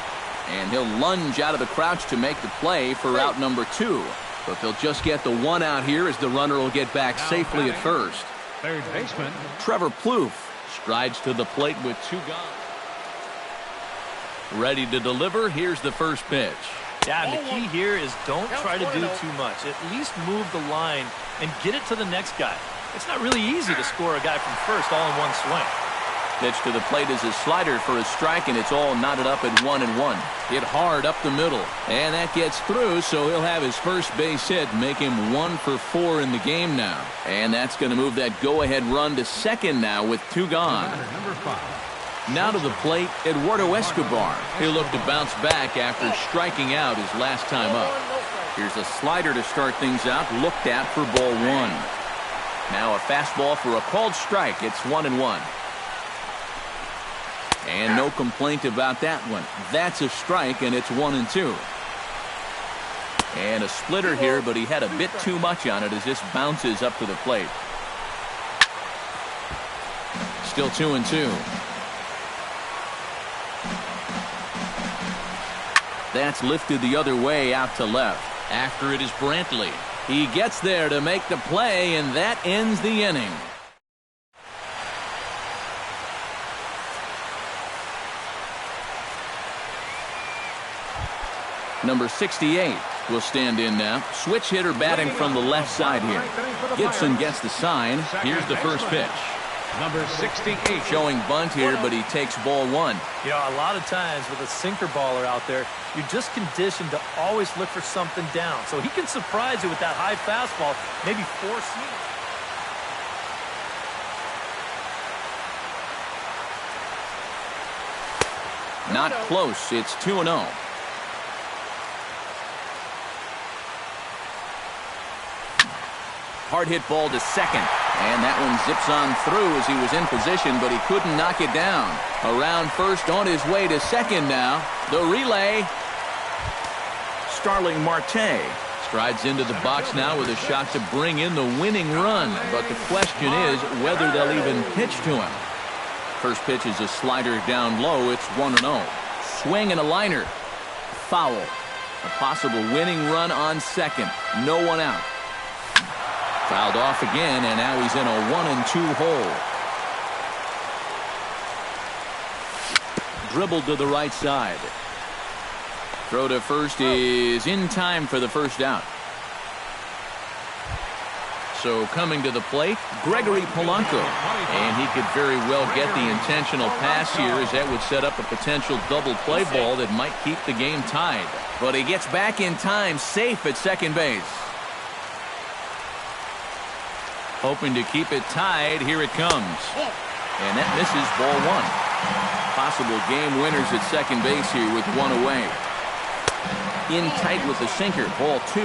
and he'll lunge out of the crouch to make the play for out number 2. But they'll just get the one out here as the runner will get back safely at first. Third baseman Trevor Plouffe strides to the plate with 2 gone. Ready to deliver. Here's the first pitch. Yeah, and the key here is don't try to do too much. At least move the line and get it to the next guy. It's not really easy to score a guy from first all in one swing. Pitch to the plate is a slider for a strike, and it's all knotted up at 1-1. Hit hard up the middle, and that gets through, so he'll have his first base hit, make him 1 for 4 in the game now. And that's going to move that go-ahead run to second now with 2 gone. number 5. Now to the plate, Eduardo Escobar. He'll look to bounce back after striking out his last time up. Here's a slider to start things out, looked at for ball 1. Now a fastball for a called strike. It's 1-1. And no complaint about that one. That's a strike, and it's 1-2. And a splitter here, but he had a bit too much on it as this bounces up to the plate. Still 2-2. That's lifted the other way out to left. After it is Brantley. He gets there to make the play, and that ends the inning. Number 68 will stand in now. Switch hitter batting from the left side here. Gibson gets the sign. Here's the first pitch. Number 68. Showing bunt here, but he takes ball 1. You know, a lot of times with a sinker baller out there, you're just conditioned to always look for something down. So he can surprise you with that high fastball, maybe force you. Not close. It's 2-0. Hard hit ball to second. And that one zips on through as he was in position, but he couldn't knock it down. Around first on his way to second now. The relay. Starling Marte strides into the box now with a shot to bring in the winning run. But the question is whether they'll even pitch to him. First pitch is a slider down low. It's 1-0. Swing and a liner. Foul. A possible winning run on second. No one out. Fouled off again, and now he's in a 1-2 hole. Dribbled to the right side. Throw to first is in time for the first out. So coming to the plate, Gregory Polanco. And he could very well get the intentional pass here, as that would set up a potential double play ball that might keep the game tied. But he gets back in time, safe at second base. Hoping to keep it tied. Here it comes. And that misses ball 1. Possible game winners at second base here with 1 away. In tight with the sinker. Ball 2.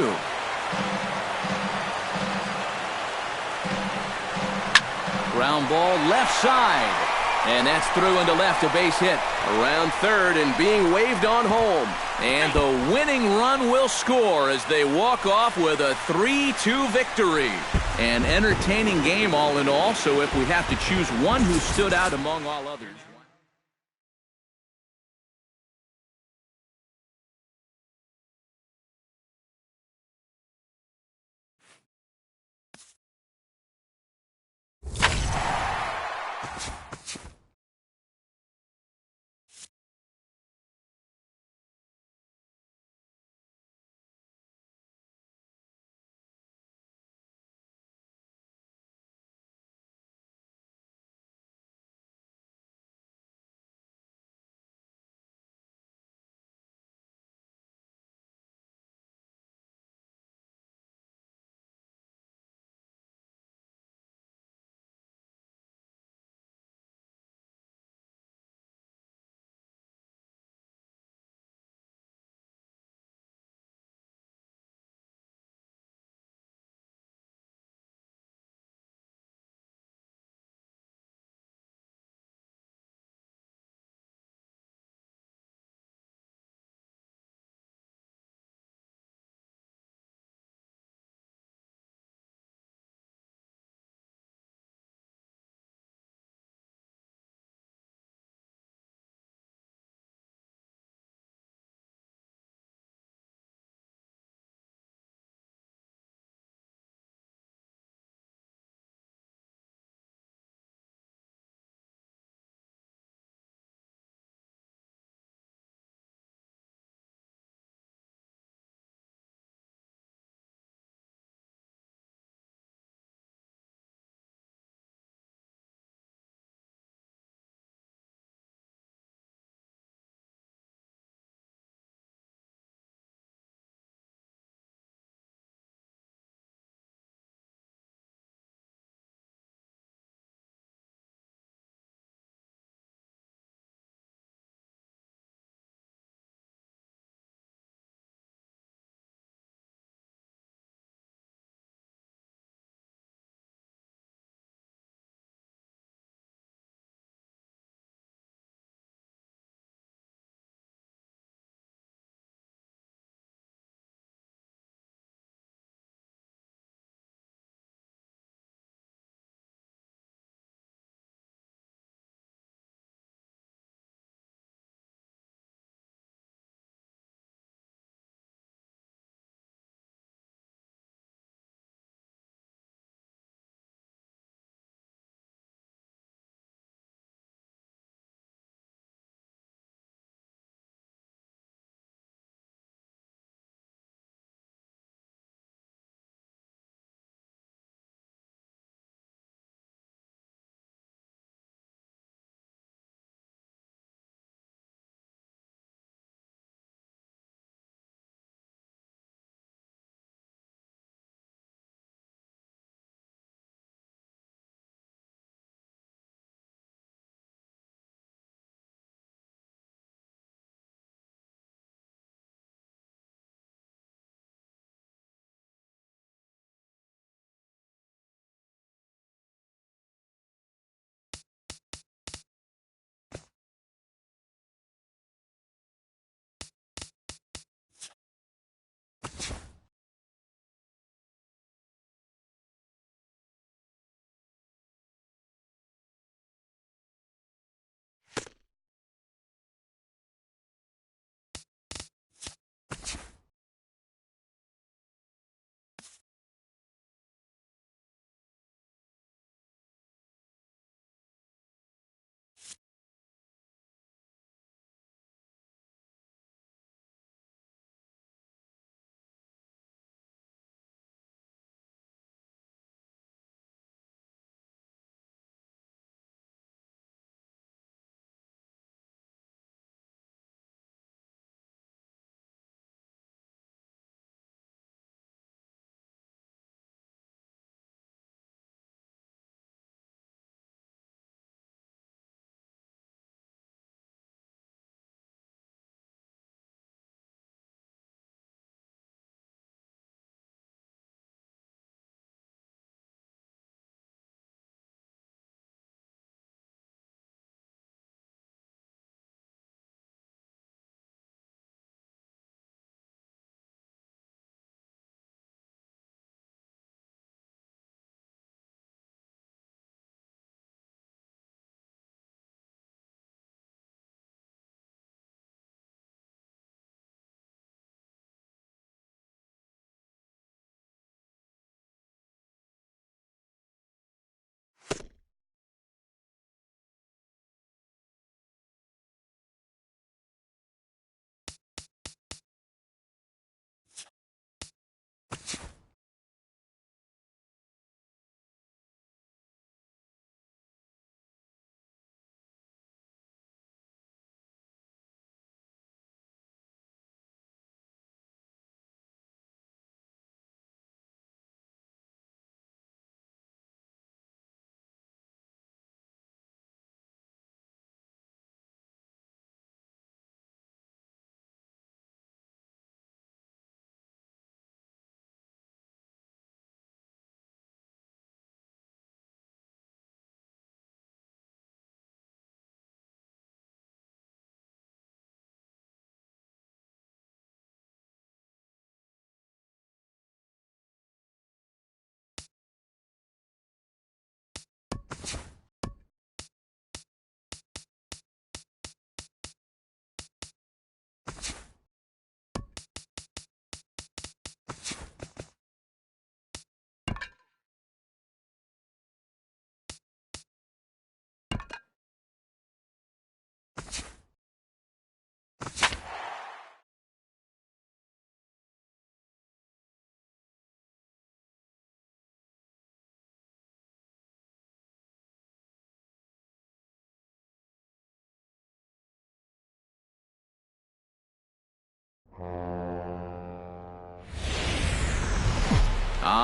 Ground ball left side. And that's through into left, a base hit. Around third and being waved on home. And the winning run will score as they walk off with a 3-2 victory. An entertaining game all in all, so if we have to choose one who stood out among all others.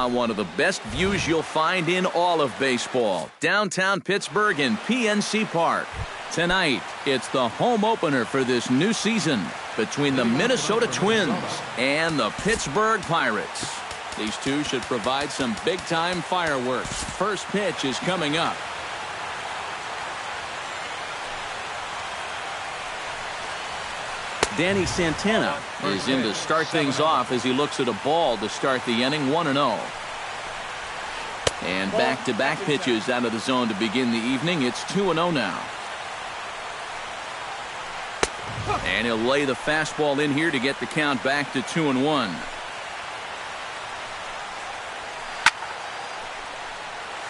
One of the best views you'll find in all of baseball. Downtown Pittsburgh in PNC Park. Tonight, it's the home opener for this new season between the Minnesota Twins and the Pittsburgh Pirates. These two should provide some big-time fireworks. First pitch is coming up. Danny Santana is in to start things off as he looks at a ball to start the inning, 1-0. And back-to-back pitches out of the zone to begin the evening. It's 2-0 now. And he'll lay the fastball in here to get the count back to 2-1.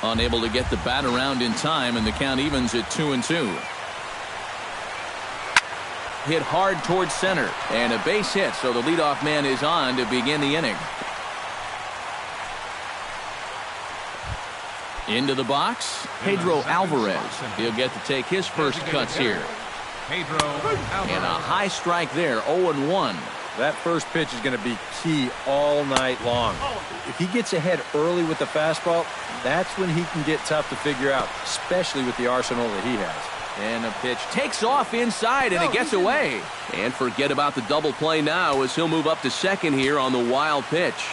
Unable to get the bat around in time, and the count evens at 2-2. Hit hard towards center, and a base hit, so the leadoff man is on to begin the inning. Into the box, Pedro Alvarez. He'll get to take his first cuts here. Pedro Alvarez. And a high strike there, 0-1. That first pitch is going to be key all night long. If he gets ahead early with the fastball, that's when he can get tough to figure out, especially with the arsenal that he has. And the pitch takes off inside, and it gets away. And forget about the double play now as he'll move up to second here on the wild pitch.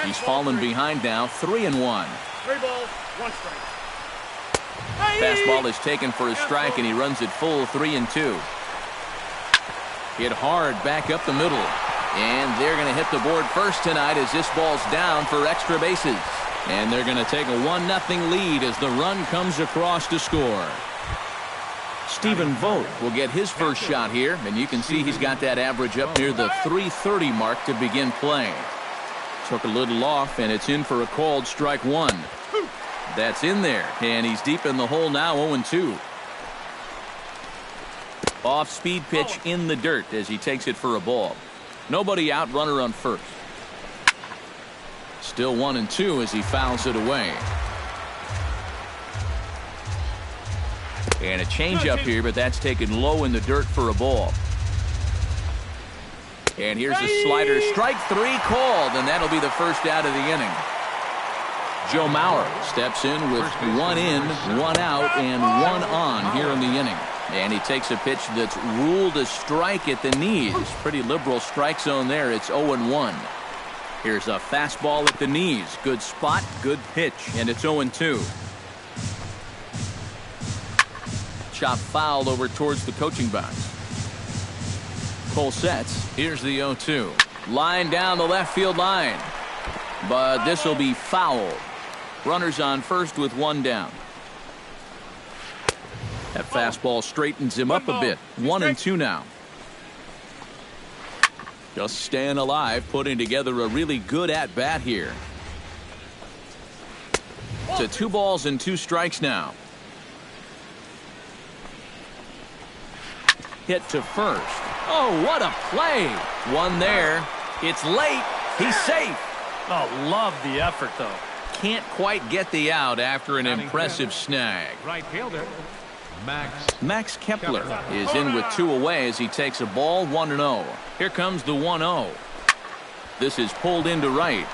He's fallen behind now, 3-1. 3 balls, 1 strike. Fastball is taken for a strike, and he runs it full, 3-2. Hit hard back up the middle. And they're going to hit the board first tonight as this ball's down for extra bases. And they're going to take a 1-0 lead as the run comes across to score. Stephen Vogt will get his first shot here, and you can see he's got that average up near the .330 mark to begin play. Took a little off, and it's in for a called strike 1. That's in there, and he's deep in the hole now, 0-2. Off-speed pitch in the dirt as he takes it for a ball. Nobody out, runner on first. Still 1-2 as he fouls it away. And a changeup here, but that's taken low in the dirt for a ball. And here's a slider, strike 3 called, and that'll be the first out of the inning. Joe Mauer steps in with 1 in, 1 out, and 1 on here in the inning. And he takes a pitch that's ruled a strike at the knees. Pretty liberal strike zone there. It's 0-1. Here's a fastball at the knees. Good spot, good pitch, and it's 0-2. Chop fouled over towards the coaching box. Cole sets. Here's the 0-2. Line down the left field line. But this will be fouled. Runners on first with 1 down. That fastball straightens him up a bit. 1-2 now. Just staying alive, putting together a really good at-bat here. To 2 balls and 2 strikes now. Hit to first. Oh, what a play. 1 there. It's late. He's safe. Oh, love the effort, though. Can't quite get the out after an impressive snag. Right fielder, Max Kepler is in with 2 away as he takes a ball, 1-0. Here comes the 1-0. This is pulled into right.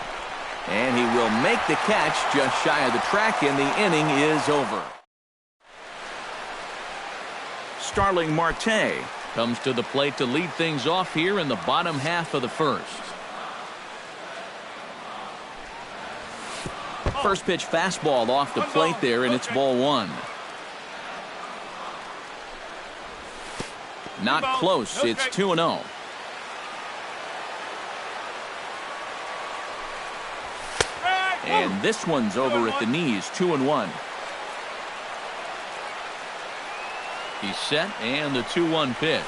And he will make the catch just shy of the track, and the inning is over. Starling Marte comes to the plate to lead things off here in the bottom half of the first. First pitch fastball off the plate there, and it's ball 1. Not close. It's 2-0. And this one's over at the knees, 2-1. He's set, and the 2-1 pitch.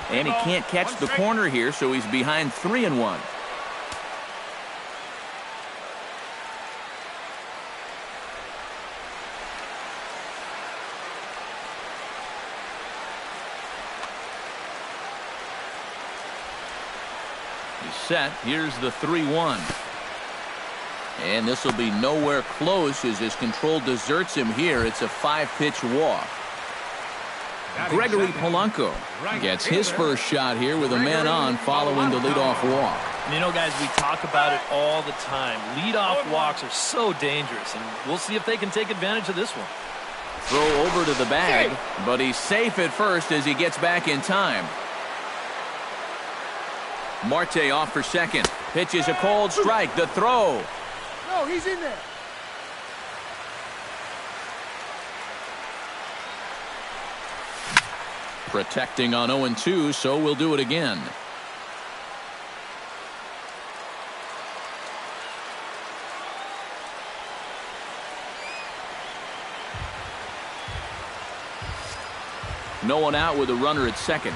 And he can't catch the corner here, so he's behind 3-1. He's set. Here's the 3-1. And this will be nowhere close as his control deserts him here. It's a 5-pitch walk. Gregory Polanco gets his first shot here with a man on following the leadoff walk. And you know, guys, we talk about it all the time. Leadoff walks are so dangerous, and we'll see if they can take advantage of this one. Throw over to the bag, but he's safe at first as he gets back in time. Marte off for second. Pitches a cold strike. The throw. No, he's in there. Protecting on 0-2, so we'll do it again. No one out with a runner at second.